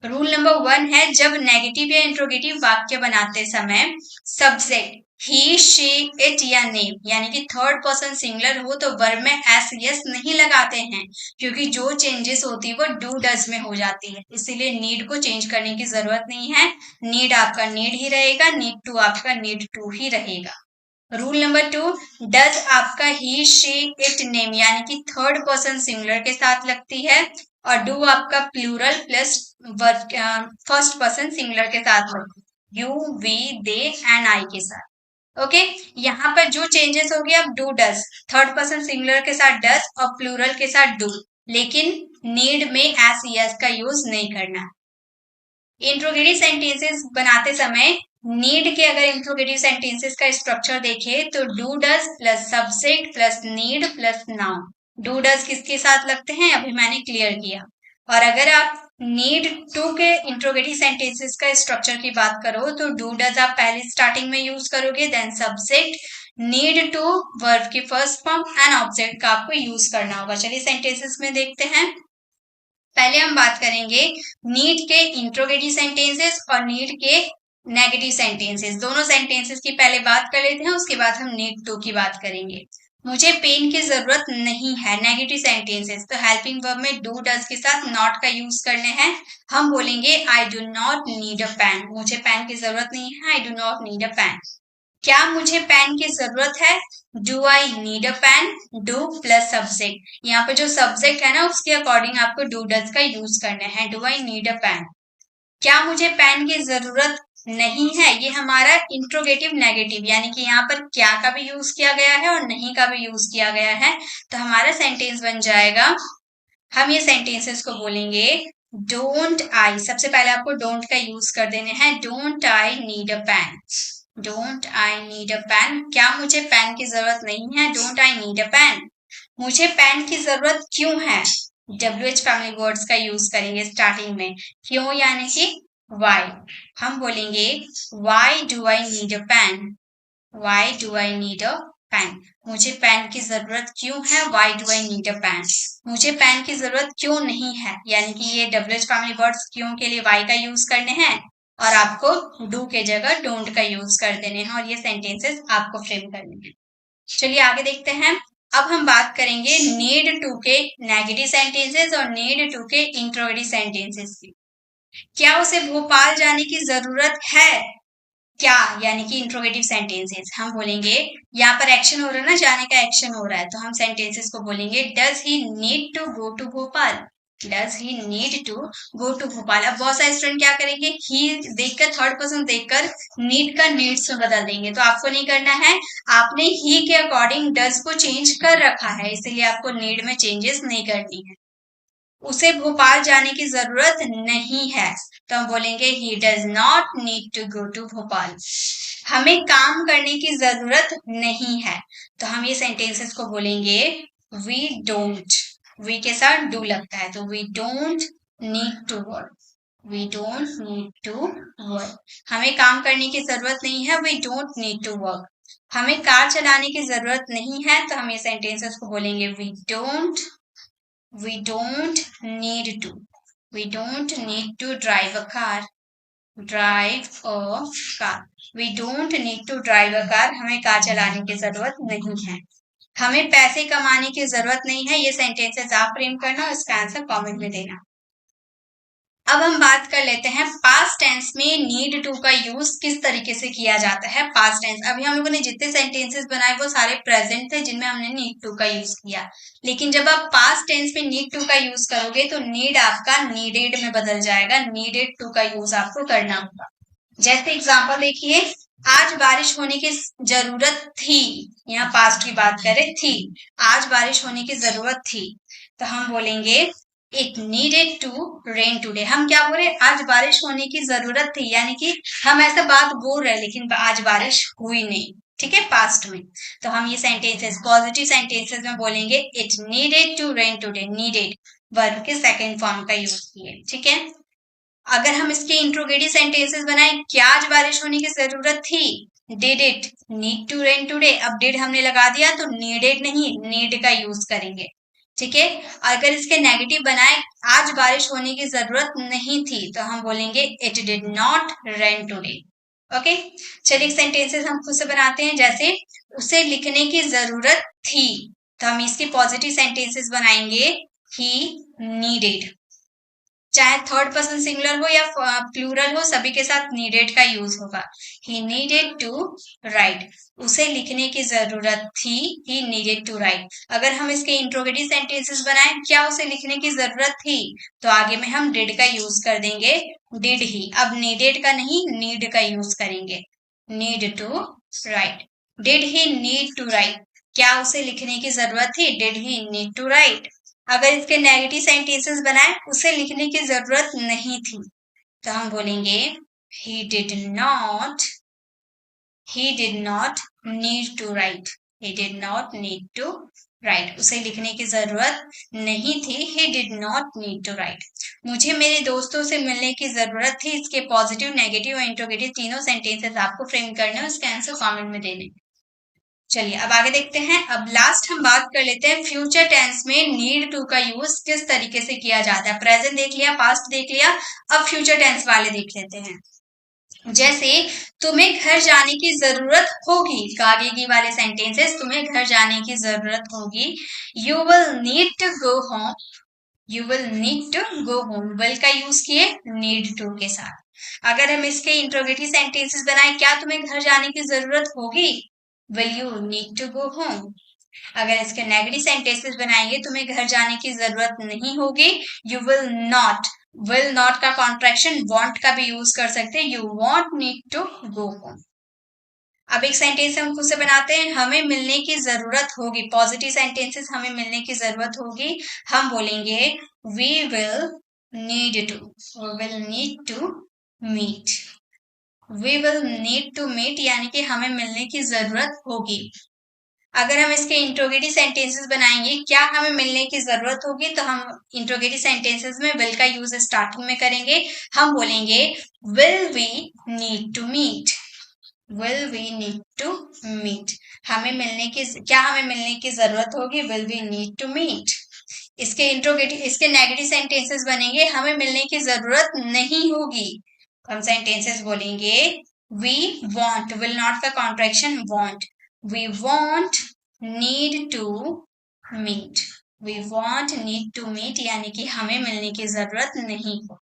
रूल नंबर 1 है, जब नेगेटिव या इंट्रोगेटिव वाक्य बनाते समय सब्जेक्ट ही, शी, इट या नेम यानी कि थर्ड पर्सन सिंगुलर हो तो वर्ब में एस यस नहीं लगाते हैं, क्योंकि जो चेंजेस होती है वो डू डज में हो जाती है, इसीलिए नीड को चेंज करने की जरूरत नहीं है। नीड आपका नीड ही रहेगा, नीड टू आपका नीड टू ही रहेगा। रूल नंबर 2, डज आपका ही, शी, इट, नेम यानी कि थर्ड पर्सन सिंगुलर के साथ लगती है, और डू आपका plural plus first person singular के साथ लगती है, you, we, they and I के साथ। ओके, यहाँ पर जो चेंजेस होगी अब do does, third person singular के साथ डज और प्लूरल के साथ डू, लेकिन नीड में एस यस का यूज नहीं करना। इंट्रोगेटिव सेंटेंसेस बनाते समय नीड के अगर इंट्रोगेटिव सेंटेंसेस का स्ट्रक्चर देखें तो do does plus subject plus need plus noun. Do does किसके साथ लगते हैं अभी मैंने क्लियर किया। और अगर आप नीड टू के इंट्रोगेटिव सेंटेंसेस का स्ट्रक्चर की बात करो तो डू डज आप पहले स्टार्टिंग में यूज करोगे, then subject, need to verb की फर्स्ट फॉर्म एंड ऑब्जेक्ट का आपको यूज करना होगा। चलिए सेंटेंसेस में देखते हैं। पहले हम बात करेंगे नीड के इंट्रोगेटिव सेंटेंसेस और नीड के नेगेटिव सेंटेंसेस। दोनों सेंटेंसेस की पहले बात कर लेते हैं, उसके बाद हम नीड टू की बात करेंगे। मुझे पेन की जरूरत नहीं है, नेगेटिव सेंटेंसेस, तो हेल्पिंग वर्ब में डू डज के साथ नॉट का यूज करने हैं। हम बोलेंगे I do not need a pen, मुझे पेन की जरूरत नहीं है, I do not need a pen. क्या मुझे पेन की जरूरत है, do I need a pen, do plus subject, यहाँ पे जो सब्जेक्ट है ना उसके अकॉर्डिंग आपको डू डज का यूज करना है, do I need a pen. क्या मुझे पेन की जरूरत नहीं है, ये हमारा इंट्रोगेटिव नेगेटिव, यानी कि यहाँ पर क्या का भी यूज किया गया है और नहीं का भी यूज किया गया है, तो हमारा सेंटेंस बन जाएगा, हम ये सेंटेंसेस को बोलेंगे डोंट आई, सबसे पहले आपको डोंट का यूज कर देने हैं, don't I need a pen, don't I need a pen. क्या मुझे पेन की जरूरत नहीं है, don't I need a pen. मुझे पेन की जरूरत क्यों है, WH फैमिली वर्ड्स का यूज करेंगे स्टार्टिंग में, क्यों यानी कि वाई। हम बोलेंगे why do I need a pen, why do I need a pen, मुझे पेन की जरूरत क्यों है, why do I need a pen. मुझे पेन की जरूरत क्यों नहीं है, यानी कि ये WH फैमिली वर्ड्स क्यों के लिए वाई का यूज करने हैं और आपको डू के जगह डोंट का यूज कर देने हैं, और ये सेंटेंसेस आपको फ्रेम करने हैं। चलिए आगे देखते हैं। अब हम बात करेंगे नीड टू के नेगेटिव सेंटेंसेस और नीड टू के इंट्रोगेटिव सेंटेंसेस की। क्या उसे भोपाल जाने की जरूरत है, क्या यानी कि इंट्रोगेटिव सेंटेंसेस, हम बोलेंगे यहाँ पर एक्शन हो रहा है ना, जाने का एक्शन हो रहा है, तो हम सेंटेंसेस को बोलेंगे does he need to go to Bhopal, does he need to go to Bhopal. अब बहुत सारे स्टूडेंट क्या करेंगे, ही देखकर, थर्ड पर्सन देखकर नीड का नीड्स में बदल देंगे, तो आपको नहीं करना है, आपने ही के अकॉर्डिंग डज को चेंज कर रखा है, इसलिए आपको नीड में चेंजेस नहीं करनी है। उसे भोपाल जाने की जरूरत नहीं है, तो हम बोलेंगे he does not need to go to Bhopal. हमें काम करने की जरूरत नहीं है, तो हम ये सेंटेंसेस को बोलेंगे वी डोंट, वी के साथ डू लगता है, तो we don't need to work, we don't need to work. हमें काम करने की जरूरत नहीं है, we don't need to work. हमें कार चलाने की जरूरत नहीं है, तो हम ये सेंटेंसेस को बोलेंगे we don't need to, we don't need to drive a car, we don't need to drive a car, हमें कार चलाने की जरूरत नहीं है। हमें पैसे कमाने की जरूरत नहीं है, ये सेंटेंसेस आप फ्रेम करना, इसका आंसर कमेंट में देना। अब हम बात कर लेते हैं पास्ट टेंस में नीड टू का यूज किस तरीके से किया जाता है। पास्ट टेंस, अभी हम लोगों ने जितने सेंटेंसेस बनाए वो सारे प्रेजेंट थे जिनमें हमने नीड टू का यूज किया, लेकिन जब आप पास्ट टेंस में नीड टू का यूज करोगे तो नीड आपका नीडेड में बदल जाएगा, नीडेड टू का यूज आपको करना होगा। जैसे एग्जाम्पल देखिए, आज बारिश होने की जरूरत थी, यहाँ पास्ट की बात करें थी, आज बारिश होने की जरूरत थी, तो हम बोलेंगे it needed to rain today. हम क्या बोल रहे, आज बारिश होने की जरूरत थी, यानी कि हम ऐसा बात बोल रहे हैं लेकिन आज बारिश हुई नहीं, ठीक है, पास्ट में। तो हम ये सेंटेंसेस पॉजिटिव सेंटेंसेस में बोलेंगे it needed to rain today, needed verb के सेकंड फॉर्म का यूज किए, ठीक है। अगर हम इसके इंट्रोगेटिव सेंटेंसेस बनाए, क्या आज बारिश होने की जरूरत थी, did it need to rain today, अब डिड हमने लगा दिया तो नीडेड नहीं नीड का यूज करेंगे, ठीक है। अगर इसके नेगेटिव बनाए, आज बारिश होने की जरूरत नहीं थी, तो हम बोलेंगे it did not rain today. Okay, चलिए सेंटेंसेस हम खुद से बनाते हैं। जैसे उसे लिखने की जरूरत थी, तो हम इसके पॉजिटिव सेंटेंसेस बनाएंगे ही नीडेड। चाहे थर्ड पर्सन सिंगुलर हो या प्लूरल हो, सभी के साथ नीडेड का यूज होगा। ही नीडेड टू राइट, उसे लिखने की जरूरत थी, ही नीडेड टू राइट। अगर हम इसके इंट्रोगेटिव सेंटेंसेस बनाएं, क्या उसे लिखने की जरूरत थी, तो आगे में हम डिड का यूज कर देंगे, डिड ही। अब नीडेड का नहीं, नीड का यूज करेंगे, need to write. Did he need to write, क्या उसे लिखने की जरूरत थी, did he need to write. अगर इसके नेगेटिव सेंटेंसेस बनाए, उसे लिखने की जरूरत नहीं थी, तो हम बोलेंगे he did not need to write, he did not need to write, उसे लिखने की जरूरत नहीं थी, he did not need to write। मुझे मेरे दोस्तों से मिलने की जरूरत थी, इसके पॉजिटिव, नेगेटिव और इंट्रोगेटिव तीनों सेंटेंसेस आपको फ्रेम करने और इसके आंसर कमेंट में देने। चलिए अब आगे देखते हैं। अब लास्ट हम बात कर लेते हैं फ्यूचर टेंस में नीड टू का यूज किस तरीके से किया जाता है। प्रेजेंट देख लिया, पास्ट देख लिया, अब फ्यूचर टेंस वाले देख लेते हैं। जैसे तुम्हें घर जाने की जरूरत होगी, आगे वाले सेंटेंसेस, तुम्हें घर जाने की जरूरत होगी। You will need to go home, you will need to go home, will का यूज किए नीड टू के साथ। अगर हम इसके इंट्रोगेटिव सेंटेंसेस बनाए, क्या तुम्हें घर जाने की जरूरत होगी, will you need to go home। अगर इसके नेगेटिव सेंटेंसेस बनाएंगे, तुम्हें घर जाने की जरूरत नहीं होगी, you will not का कॉन्ट्रैक्शन want का भी यूज कर सकते हैं, you won't need to go home। अब एक सेंटेंस हम खुद से बनाते हैं, हमें मिलने की जरूरत होगी, पॉजिटिव सेंटेंसेस, हमें मिलने की जरूरत होगी, हम बोलेंगे we will need to meet, we will need to meet, यानी कि हमें मिलने की जरूरत होगी। अगर हम इसके इंट्रोगेटिव सेंटेंसेस बनाएंगे, क्या हमें मिलने की जरूरत होगी, तो हम इंट्रोगेटिव सेंटेंसेस में will का यूज स्टार्टिंग में करेंगे, हम बोलेंगे will we need to meet, will we need to meet, हमें मिलने की जरूरत होगी, will we need to meet। इसके नेगेटिव सेंटेंसेस बनेंगे, हमें मिलने की जरूरत नहीं होगी, हम सेंटेंसेस बोलेंगे we want, will not का contraction want, we want need to meet, we want need to meet, यानी कि हमें मिलने की जरूरत नहीं हो।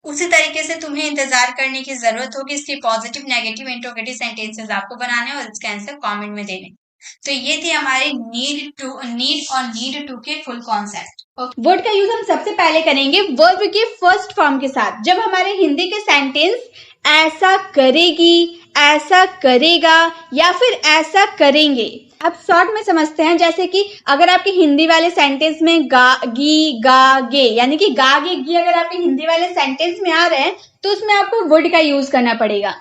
उसी तरीके से तुम्हें इंतजार करने की जरूरत होगी, इसके पॉजिटिव, नेगेटिव, इंट्रोगेटिव सेंटेंसेस आपको बनाने और इसका आंसर कमेंट में देने। तो ये थे हमारे नीड और नीड टू के फुल कॉन्सेप्ट। वर्ड का यूज हम सबसे पहले करेंगे वर्ब के फर्स्ट फॉर्म के साथ। जब हमारे हिंदी के सेंटेंस ऐसा करेगी, ऐसा करेगा या फिर ऐसा करेंगे, अब शॉर्ट में समझते हैं। जैसे कि अगर आपके हिंदी वाले सेंटेंस में गा गी गा गे, यानी कि गा गे गी अगर आपके हिंदी वाले सेंटेंस में आ रहे हैं, तो उसमें आपको वर्ड का यूज करना पड़ेगा।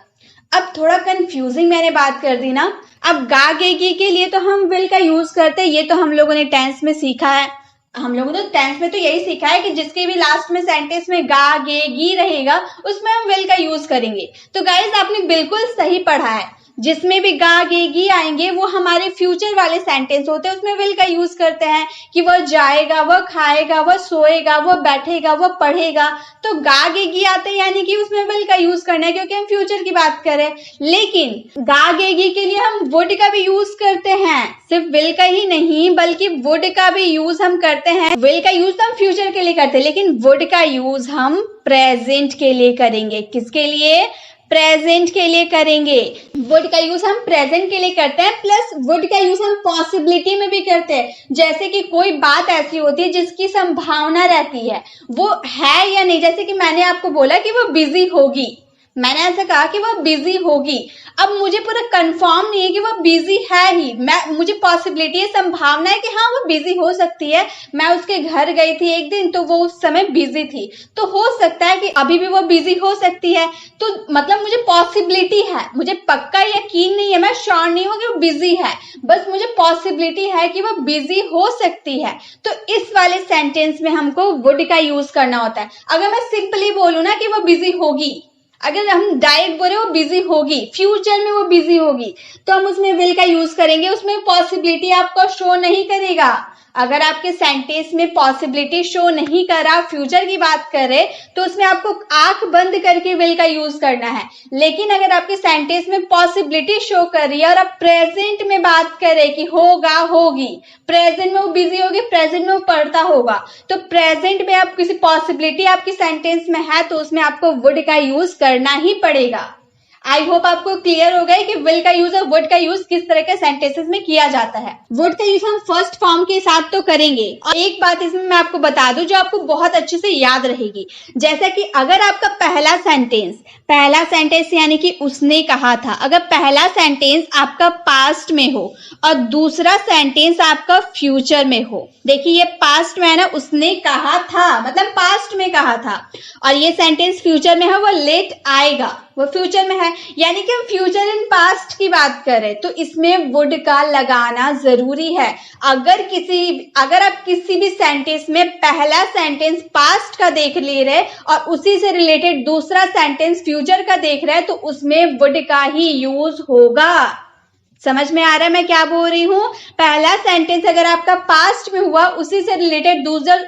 अब थोड़ा कंफ्यूजिंग मैंने बात कर दी ना। अब गा गे गी के लिए तो हम विल का यूज करते हैं, ये तो हम लोगों ने टेंस में सीखा है। हम लोगों ने टेंस में तो यही सीखा है कि जिसके भी लास्ट में सेंटेंस में गा गे गी रहेगा, उसमें हम विल का यूज करेंगे। तो गाइस आपने बिल्कुल सही पढ़ा है, जिसमें भी गा गे गी आएंगे वो हमारे फ्यूचर वाले सेंटेंस होते हैं, उसमें विल का यूज करते हैं कि वह जाएगा, वह खाएगा, वह सोएगा, वह बैठेगा, वह पढ़ेगा। तो गा गे गी आते हैं, यानी कि उसमें विल का यूज करना है, क्योंकि हम फ्यूचर की बात करें। लेकिन गा गे गी के लिए हम वुड का भी यूज करते हैं, सिर्फ विल का ही नहीं बल्कि वुड का भी यूज हम करते हैं। विल का यूज तो हम फ्यूचर के लिए करते हैं, लेकिन वुड का यूज हम प्रेजेंट के लिए करेंगे। किसके लिए? प्रेजेंट के लिए करेंगे। वुड का यूज हम प्रेजेंट के लिए करते हैं, प्लस वुड का यूज हम पॉसिबिलिटी में भी करते हैं। जैसे कि कोई बात ऐसी होती है जिसकी संभावना रहती है, वो है या नहीं। जैसे कि मैंने आपको बोला कि वो बिजी होगी, मैंने ऐसा कहा कि वह बिजी होगी। अब मुझे पूरा कंफर्म नहीं है कि वह बिजी है ही, मुझे पॉसिबिलिटी है, संभावना है कि हाँ वो बिजी हो सकती है। मैं उसके घर गई थी एक दिन, तो वो उस समय बिजी थी, तो हो सकता है कि अभी भी वो बिजी हो सकती है। तो मतलब मुझे पॉसिबिलिटी है, मुझे पक्का यकीन नहीं है, मैं श्योर नहीं हूँ कि वो बिजी है, बस मुझे पॉसिबिलिटी है कि वो बिजी हो सकती है। तो इस वाले सेंटेंस में हमको वुड का यूज करना होता है। अगर मैं सिंपली बोलूँ ना कि वो बिजी होगी, अगर हम डायरेक्ट बोले वो बिजी होगी, फ्यूचर में वो बिजी होगी, तो हम उसमें विल का यूज करेंगे। उसमें पॉसिबिलिटी आपको शो नहीं करेगा, अगर आपके सेंटेंस में पॉसिबिलिटी शो नहीं कर रहा, फ्यूचर की बात करें तो उसमें आपको आंख बंद करके विल का यूज करना है। लेकिन अगर आपके सेंटेंस में पॉसिबिलिटी शो कर रही है और आप प्रेजेंट में बात करें कि होगा, होगी, प्रेजेंट में वो बिजी होगी, प्रेजेंट में वो पढ़ता होगा, तो प्रेजेंट में आप किसी पॉसिबिलिटी आपकी सेंटेंस में है तो उसमें आपको वुड का यूज करना ही पड़ेगा। आई होप आपको क्लियर हो गया कि विल का यूज और वुड का यूज किस तरह के सेंटेंसेस में किया जाता है। वुड का यूज हम फर्स्ट फॉर्म के साथ तो करेंगे, और एक बात इसमें मैं आपको बता दूं जो आपको बहुत अच्छे से याद रहेगी, जैसा कि अगर आपका पहला सेंटेंस यानी कि उसने कहा था, अगर पहला सेंटेंस आपका पास्ट में हो और दूसरा सेंटेंस आपका फ्यूचर में हो, देखिए ये पास्ट में है ना, उसने कहा था मतलब पास्ट में कहा था, और ये सेंटेंस फ्यूचर में है, वो लेट आएगा, वो फ्यूचर में है, यानी कि हम फ्यूचर इन पास्ट की बात करें तो इसमें वुड का लगाना जरूरी है। अगर आप किसी भी सेंटेंस में पहला सेंटेंस पास्ट का देख ले रहे और उसी से रिलेटेड दूसरा सेंटेंस फ्यूचर का देख रहे हैं तो उसमें वुड का ही यूज होगा। समझ में आ रहा है मैं क्या बोल रही हूँ? पहला सेंटेंस अगर आपका पास्ट में हुआ, उसी से रिलेटेड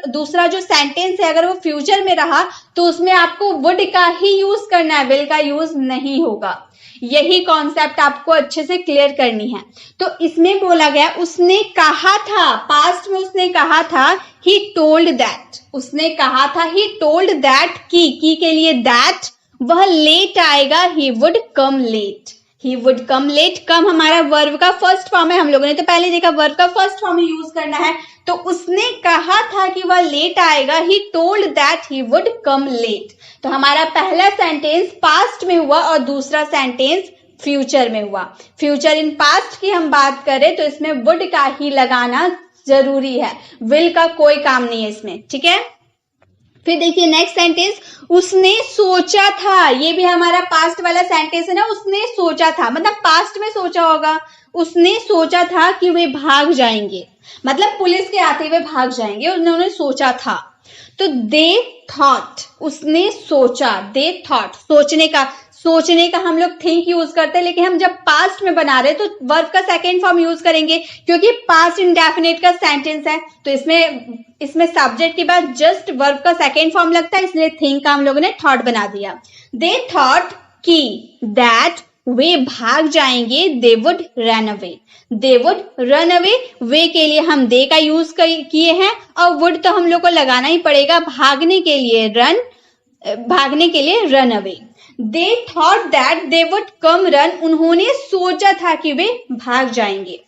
दूसरा जो सेंटेंस है अगर वो फ्यूचर में रहा तो उसमें आपको वुड का ही यूज करना है, विल का यूज नहीं होगा। यही कॉन्सेप्ट आपको अच्छे से क्लियर करनी है। तो इसमें बोला गया उसने कहा था, पास्ट में उसने कहा था, ही टोल्ड दैट, उसने कहा था ही टोल्ड दैट, की के लिए दैट, वह लेट आएगा, he would come late, he would come late. Come हमारा वर्ब का फर्स्ट फॉर्म है, हम लोगों ने तो पहले देखा वर्ब का फर्स्ट फॉर्म यूज करना है। तो उसने कहा था कि वह लेट आएगा, he told that he would come late. तो हमारा पहला सेंटेंस पास्ट में हुआ और दूसरा सेंटेंस फ्यूचर में हुआ। फ्यूचर इन पास्ट की हम बात करें तो इसमें वुड का ही लगाना जरूरी है, विल का कोई काम नहीं है इसमें, ठीक है। फिर देखिए नेक्स्ट सेंटेंस, उसने सोचा था, ये भी हमारा पास्ट वाला सेंटेंस है ना, उसने सोचा था मतलब पास्ट में सोचा होगा, उसने सोचा था कि वे भाग जाएंगे, मतलब पुलिस के आते हुए भाग जाएंगे, उन्होंने सोचा था। तो दे थॉट, उसने सोचा, दे थॉट, सोचने का हम लोग थिंक यूज करते हैं, लेकिन हम जब पास्ट में बना रहे तो वर्ब का सेकेंड फॉर्म यूज करेंगे क्योंकि पास्ट इंडेफिनिट का सेंटेंस है। तो इसमें सब्जेक्ट के बाद जस्ट वर्ब का सेकेंड फॉर्म लगता है, इसलिए थिंक का हम लोगों ने थॉट बना दिया। दे थॉट की दैट, वे भाग जाएंगे, they would run away, they would run away. वे के लिए हम दे का यूज किए हैं और वुड तो हम लोग को लगाना ही पड़ेगा, भागने के लिए run away. They thought that they would come run, उन्होंने सोचा था कि वे भाग जाएंगे।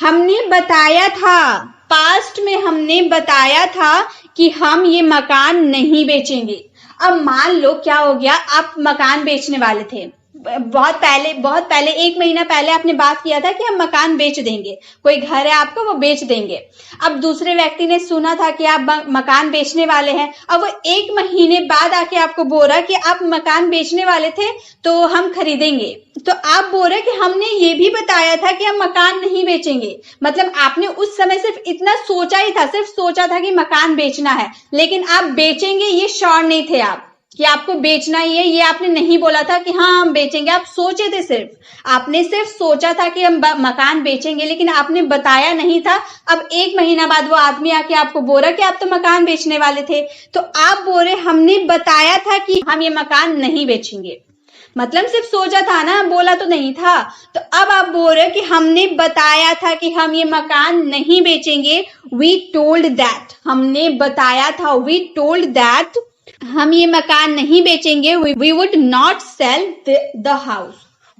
हमने बताया था, पास्ट में हमने बताया था कि हम ये मकान नहीं बेचेंगे। अब मान लो क्या हो गया, आप मकान बेचने वाले थे, बहुत पहले 1 महीना पहले आपने बात किया था कि हम मकान बेच देंगे, कोई घर है आपका वो बेच देंगे। अब दूसरे व्यक्ति ने सुना था कि आप मकान बेचने वाले हैं, अब वो 1 महीने बाद आके आपको बोल रहा कि आप मकान बेचने वाले थे तो हम खरीदेंगे। तो आप बोल रहे कि हमने ये भी बताया था कि हम मकान नहीं बेचेंगे, मतलब आपने उस समय सिर्फ इतना सोचा ही था, सिर्फ सोचा था कि मकान बेचना है, लेकिन आप बेचेंगे ये श्योर नहीं थे आप कि आपको बेचना ही है, ये आपने नहीं बोला था कि हाँ हम बेचेंगे, आप सोचे थे, आपने सिर्फ सोचा था कि हम मकान बेचेंगे, लेकिन आपने बताया नहीं था। अब 1 महीना बाद वो आदमी आके आपको बोल रहा कि आप तो मकान बेचने वाले थे, तो आप बोल रहे हमने बताया था कि हम ये मकान नहीं बेचेंगे, मतलब सिर्फ सोचा था ना, बोला तो नहीं था। तो अब आप बोल रहे कि हमने बताया था कि हम ये मकान नहीं बेचेंगे, वी टोल्ड दैट, हमने बताया था, वी टोल्ड दैट हम ये मकान नहीं बेचेंगे, we would not sell the house,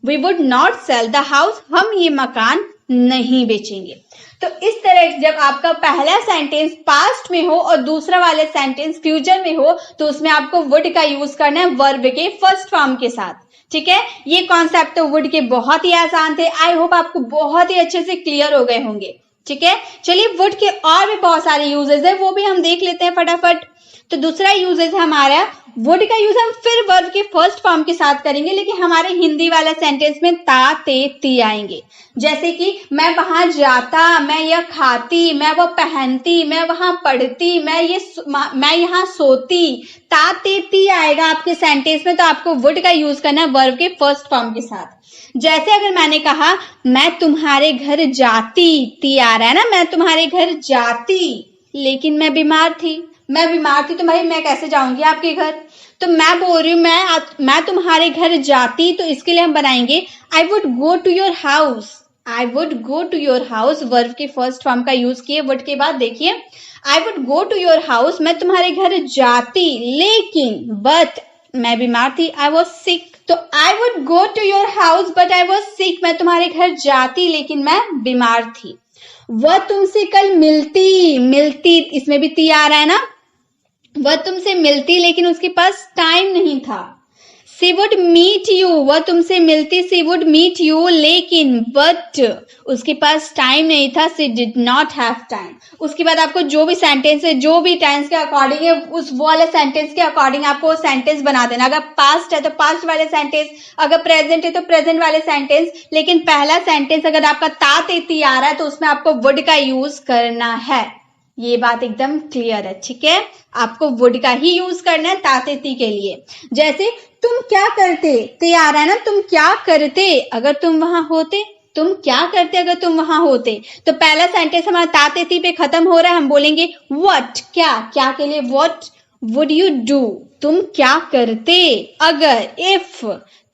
we would not sell the house, हम ये मकान नहीं बेचेंगे। तो इस तरह जब आपका पहला सेंटेंस पास्ट में हो और दूसरा वाले सेंटेंस फ्यूचर में हो तो उसमें आपको वुड का यूज करना है वर्ब के फर्स्ट फॉर्म के साथ, ठीक है। ये कॉन्सेप्ट तो वुड के बहुत ही आसान थे, आई होप आपको बहुत ही अच्छे से क्लियर हो गए होंगे, ठीक है। चलिए वुड के और भी बहुत सारे यूजेस है वो भी हम देख लेते हैं फटाफट। तो दूसरा यूजेस है हमारा वुड का यूज हम फिर वर्ब के फर्स्ट फॉर्म के साथ करेंगे, लेकिन हमारे हिंदी वाला सेंटेंस में ता ते ती आएंगे। जैसे कि मैं वहां जाता, मैं यह खाती, मैं वह पहनती, मैं वहां पढ़ती, मैं यहाँ सोती, ता ते ती आएगा आपके सेंटेंस में। तो आपको वुड का यूज करना है वर्ब के फर्स्ट फॉर्म के साथ। जैसे अगर मैंने कहा मैं तुम्हारे घर जाती, ती आ रहा है ना, मैं तुम्हारे घर जाती, लेकिन मैं बीमार थी तो भाई मैं कैसे जाऊंगी आपके घर। तो मैं बोल रही हूँ मैं तुम्हारे घर जाती, तो इसके लिए हम बनाएंगे I would go to your house. I would go to your house verb के फर्स्ट फॉर्म का यूज किए वुड के बाद। देखिए I would go to your house, मैं तुम्हारे घर जाती, लेकिन बट मैं बीमार थी, आई वॉज सिक। तो I would go to your house but I was sick, मैं तुम्हारे घर जाती लेकिन मैं बीमार थी। वह तुमसे कल मिलती इसमें भी ती आ रहा है ना, वह तुमसे मिलती लेकिन उसके पास टाइम नहीं था। शी वुड मीट यू, वह तुमसे मिलती, शी वुड मीट यू, लेकिन बट उसके पास टाइम नहीं था, she did not have time. उसके बाद आपको जो भी सेंटेंस है, जो भी टेंस के अकॉर्डिंग है, उस वाले सेंटेंस के अकॉर्डिंग आपको सेंटेंस बना देना। अगर पास्ट है तो पास्ट वाले सेंटेंस, अगर प्रेजेंट है तो प्रेजेंट वाले सेंटेंस, लेकिन पहला सेंटेंस अगर आपका ता ते ती आ रहा है तो उसमें आपको वुड का यूज करना है। ये बात एकदम क्लियर है, ठीक है। आपको वुड का ही यूज करना है ताते ती के लिए। जैसे तुम क्या करते, ते आ रहा है ना, तुम क्या करते अगर तुम वहां होते, तुम क्या करते अगर तुम वहां होते। तो पहला सेंटेंस हमारा ताते ती पे खत्म हो रहा है, हम बोलेंगे व्हाट, क्या के लिए व्हाट वुड यू डू, तुम क्या करते अगर, इफ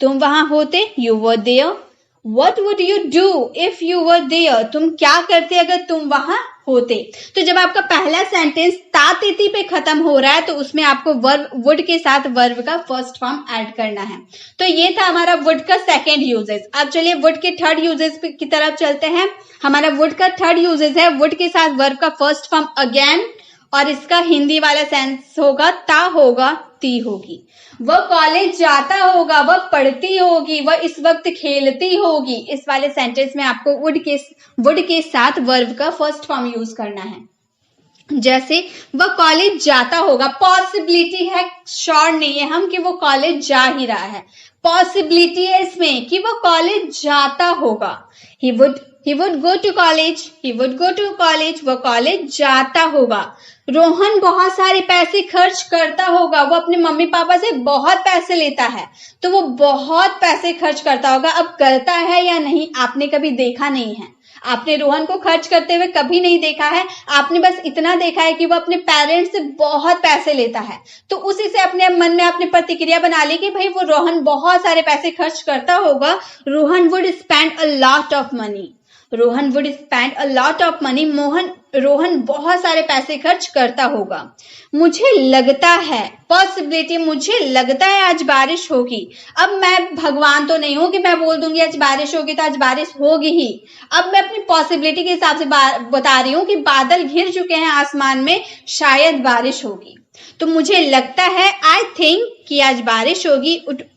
तुम वहां होते, you were there. What would you do if you were there? तुम क्या करते अगर तुम वहां होते। तो जब आपका पहला सेंटेंस ता ते ती पे खत्म हो रहा है तो उसमें आपको वर्ब वुड के साथ वर्ब का फर्स्ट फॉर्म ऐड करना है। तो ये था हमारा वुड का सेकंड यूजेस। अब चलिए वुड के थर्ड यूजेस की तरफ चलते हैं। हमारा वुड का थर्ड यूजेस है वुड के साथ वर्ब का फर्स्ट फॉर्म अगेन, और इसका हिंदी वाला सेंस होगा ता होगा ती होगी। वह कॉलेज जाता होगा, वह पढ़ती होगी, वह इस वक्त खेलती होगी। इस वाले सेंटेंस में आपको वुड के साथ वर्ब का फर्स्ट फॉर्म यूज करना है। जैसे वह कॉलेज जाता होगा, पॉसिबिलिटी है, श्योर नहीं है हम कि वो कॉलेज जा ही रहा है, पॉसिबिलिटी है इसमें कि वो कॉलेज जाता होगा। He would go to college, वह कॉलेज जाता होगा। रोहन बहुत सारे पैसे खर्च करता होगा, वो अपने मम्मी पापा से बहुत पैसे लेता है, तो वो बहुत पैसे खर्च करता होगा। अब करता है या नहीं आपने कभी देखा नहीं है, आपने रोहन को खर्च करते हुए कभी नहीं देखा है, आपने बस इतना देखा है कि वो अपने पेरेंट्स से बहुत पैसे लेता है। तो उसी से अपने मन में आपने प्रतिक्रिया बना ली कि भाई वो रोहन बहुत सारे पैसे खर्च करता होगा। Rohan would spend a lot of money, Rohan would spend a lot of money, Rohan बहुत सारे पैसे खर्च करता होगा। मुझे लगता है, पॉसिबिलिटी, मुझे लगता है आज बारिश होगी। अब मैं भगवान तो नहीं हूं कि मैं बोल दूंगी आज बारिश होगी तो आज बारिश होगी ही। अब मैं अपनी पॉसिबिलिटी के हिसाब से बता रही हूँ कि बादल घिर चुके हैं आसमान में, शायद बारिश होगी। तो मुझे लगता है, आई थिंक, कि आज बारिश होगी।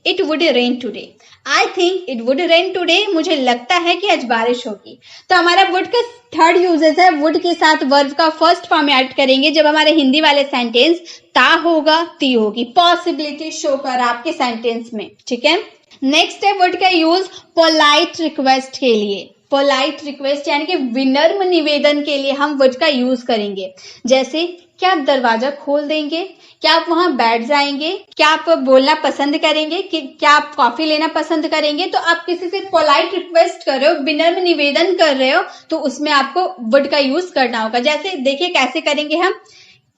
It would rain today, I think it would rain today, मुझे लगता है कि आज बारिश होगी। तो हमारा वुड का थर्ड यूजेस है वुड के साथ वर्ब का फर्स्ट फॉर्म ऐड करेंगे जब हमारे हिंदी वाले सेंटेंस ता होगा ती होगी, पॉसिबिलिटी शो कर आपके सेंटेंस में, ठीक है। नेक्स्ट है वुड का यूज पोलाइट रिक्वेस्ट के लिए। पोलाइट रिक्वेस्ट यानी कि विनम्र निवेदन के लिए हम वुड का यूज करेंगे। जैसे क्या आप दरवाजा खोल देंगे, क्या आप वहां बैठ जाएंगे, क्या आप बोलना पसंद करेंगे, कि क्या आप कॉफी लेना पसंद करेंगे। तो आप किसी से पोलाइट रिक्वेस्ट कर रहे हो, विनम्र निवेदन कर रहे हो, तो उसमें आपको वुड का यूज करना होगा। जैसे देखिए कैसे करेंगे हम,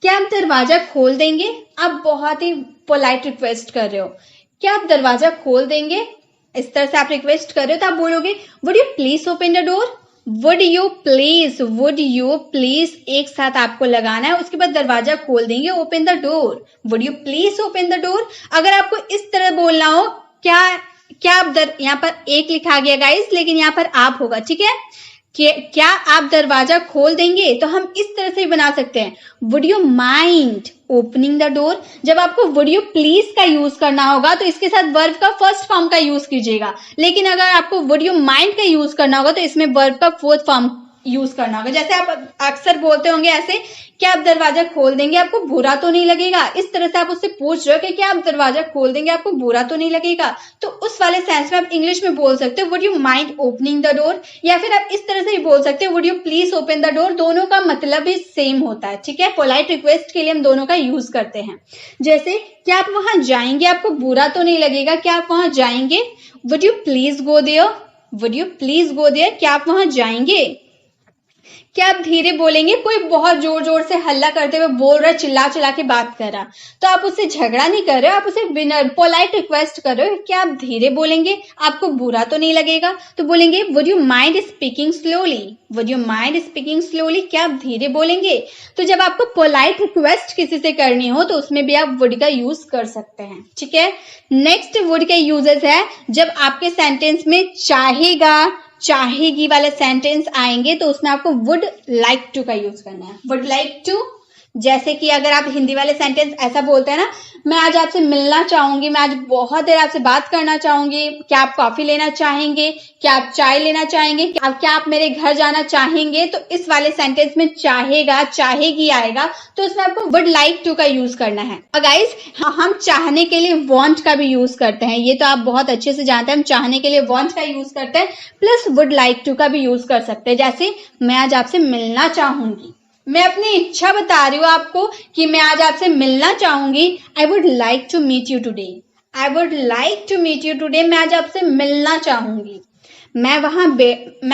क्या आप दरवाजा खोल देंगे, आप बहुत ही पोलाइट रिक्वेस्ट कर रहे हो, क्या आप दरवाजा खोल देंगे, इस तरह से आप रिक्वेस्ट कर रहे हो। तो आप बोलोगे would you please open the door, would you please एक साथ आपको लगाना है, उसके बाद दरवाजा खोल देंगे, open the door, would you please open the door. अगर आपको इस तरह बोलना हो, क्या आप यहाँ पर एक लिखा गया गाइस, लेकिन यहाँ पर आप होगा, ठीक है, क्या आप दरवाजा खोल देंगे, तो हम इस तरह से भी बना सकते हैं, would you mind opening the door. जब आपको वुड यू प्लीज का यूज करना होगा तो इसके साथ वर्ब का फर्स्ट फॉर्म का यूज कीजिएगा, लेकिन अगर आपको वुड यू माइंड का यूज करना होगा तो इसमें वर्ब का फोर्थ फॉर्म यूज करना होगा। जैसे आप अक्सर बोलते होंगे ऐसे कि आप दरवाजा खोल देंगे आपको बुरा तो नहीं लगेगा, इस तरह से आप उससे पूछ रहे हो कि क्या आप दरवाजा खोल देंगे आपको बुरा तो नहीं लगेगा, तो उस वाले सेंस में आप इंग्लिश में बोल सकते हो would you mind opening the door, या फिर आप इस तरह से भी बोल सकते हो would you please open the door. दोनों का मतलब भी सेम होता है, ठीक है। पोलाइट रिक्वेस्ट के लिए हम दोनों का यूज करते हैं। जैसे क्या आप वहां जाएंगे आपको बुरा तो नहीं लगेगा, क्या आप वहां जाएंगे, would you please go there, would you please go there, क्या आप वहां जाएंगे। क्या आप धीरे बोलेंगे, कोई बहुत जोर जोर से हल्ला करते हुए बोल रहा है, चिल्ला चिल्ला के बात कर रहा, तो आप उससे झगड़ा नहीं कर रहे हो, आप उसे विनर पोलाइट रिक्वेस्ट कर रहे हो, क्या आप धीरे बोलेंगे आपको बुरा तो नहीं लगेगा, तो बोलेंगे would you mind speaking slowly, would you mind speaking slowly, क्या आप धीरे बोलेंगे। तो जब आपको पोलाइट रिक्वेस्ट किसी से करनी हो तो उसमें भी आप वुड का यूज कर सकते हैं, ठीक है। नेक्स्ट वुड के यूजेस है जब आपके सेंटेंस में चाहेगा चाहेगी वाले सेंटेंस आएंगे तो उसमें आपको वुड लाइक टू का यूज करना है। वुड लाइक टू, जैसे कि अगर आप हिंदी वाले सेंटेंस ऐसा बोलते हैं ना, मैं आज आपसे मिलना चाहूंगी, मैं आज बहुत देर आपसे बात करना चाहूंगी, क्या आप कॉफी लेना चाहेंगे, क्या आप चाय लेना चाहेंगे, क्या आप मेरे घर जाना चाहेंगे, तो इस वाले सेंटेंस में चाहेगा चाहेगी आएगा, तो उसमें आपको वुड लाइक टू का यूज करना है। और गाइस हम चाहने के लिए वांट का भी यूज करते हैं, ये तो आप बहुत अच्छे से जानते हैं, हम चाहने के लिए वांट का यूज करते हैं प्लस वुड लाइक टू का भी यूज कर सकते हैं। जैसे मैं आज आपसे मिलना चाहूंगी, मैं अपनी इच्छा बता रही हूँ आपको कि मैं आज आपसे मिलना चाहूंगी, I would like to meet you today, I would like to meet you today, मैं आज आपसे मिलना चाहूंगी। मैं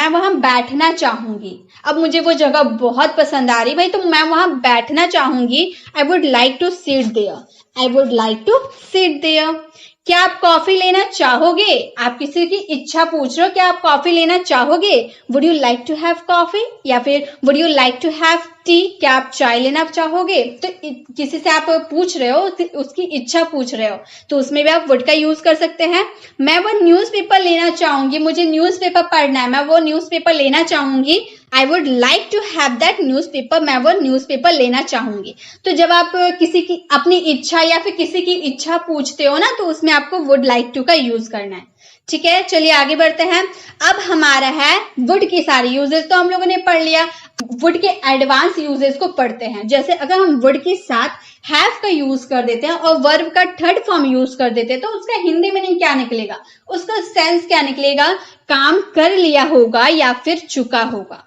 वहां बैठना चाहूंगी, अब मुझे वो जगह बहुत पसंद आ रही भाई, तो मैं वहां बैठना चाहूंगी, I would like to sit there, I would like to sit there. क्या आप कॉफी लेना चाहोगे, आप किसी की इच्छा पूछ रहे हो, क्या आप कॉफी लेना चाहोगे, would you like to have coffee, या फिर would you like to have tea, क्या आप चाय लेना चाहोगे। तो किसी से आप पूछ रहे हो, उसकी इच्छा पूछ रहे हो, तो उसमें भी आप वुड का यूज कर सकते हैं। मैं वो न्यूज़पेपर लेना चाहूंगी, मुझे न्यूज़पेपर पढ़ना है, मैं वो न्यूज़पेपर लेना चाहूंगी, I would like to have that newspaper, मैं वो न्यूज़पेपर लेना चाहूंगी। तो जब आप किसी की अपनी इच्छा या फिर किसी की इच्छा पूछते हो ना, तो उसमें आपको वुड लाइक टू का यूज करना है, ठीक है। चलिए आगे बढ़ते हैं। अब हमारा है वुड की सारी यूजेस तो हम लोगों ने पढ़ लिया, वुड के एडवांस यूजेस को पढ़ते हैं। जैसे अगर हम वुड के साथ हैव का यूज कर देते हैं और वर्ब का थर्ड फॉर्म यूज कर देते हैं, तो उसका हिंदी मीनिंग क्या निकलेगा, उसका सेंस क्या निकलेगा, काम कर लिया होगा या फिर चुका होगा,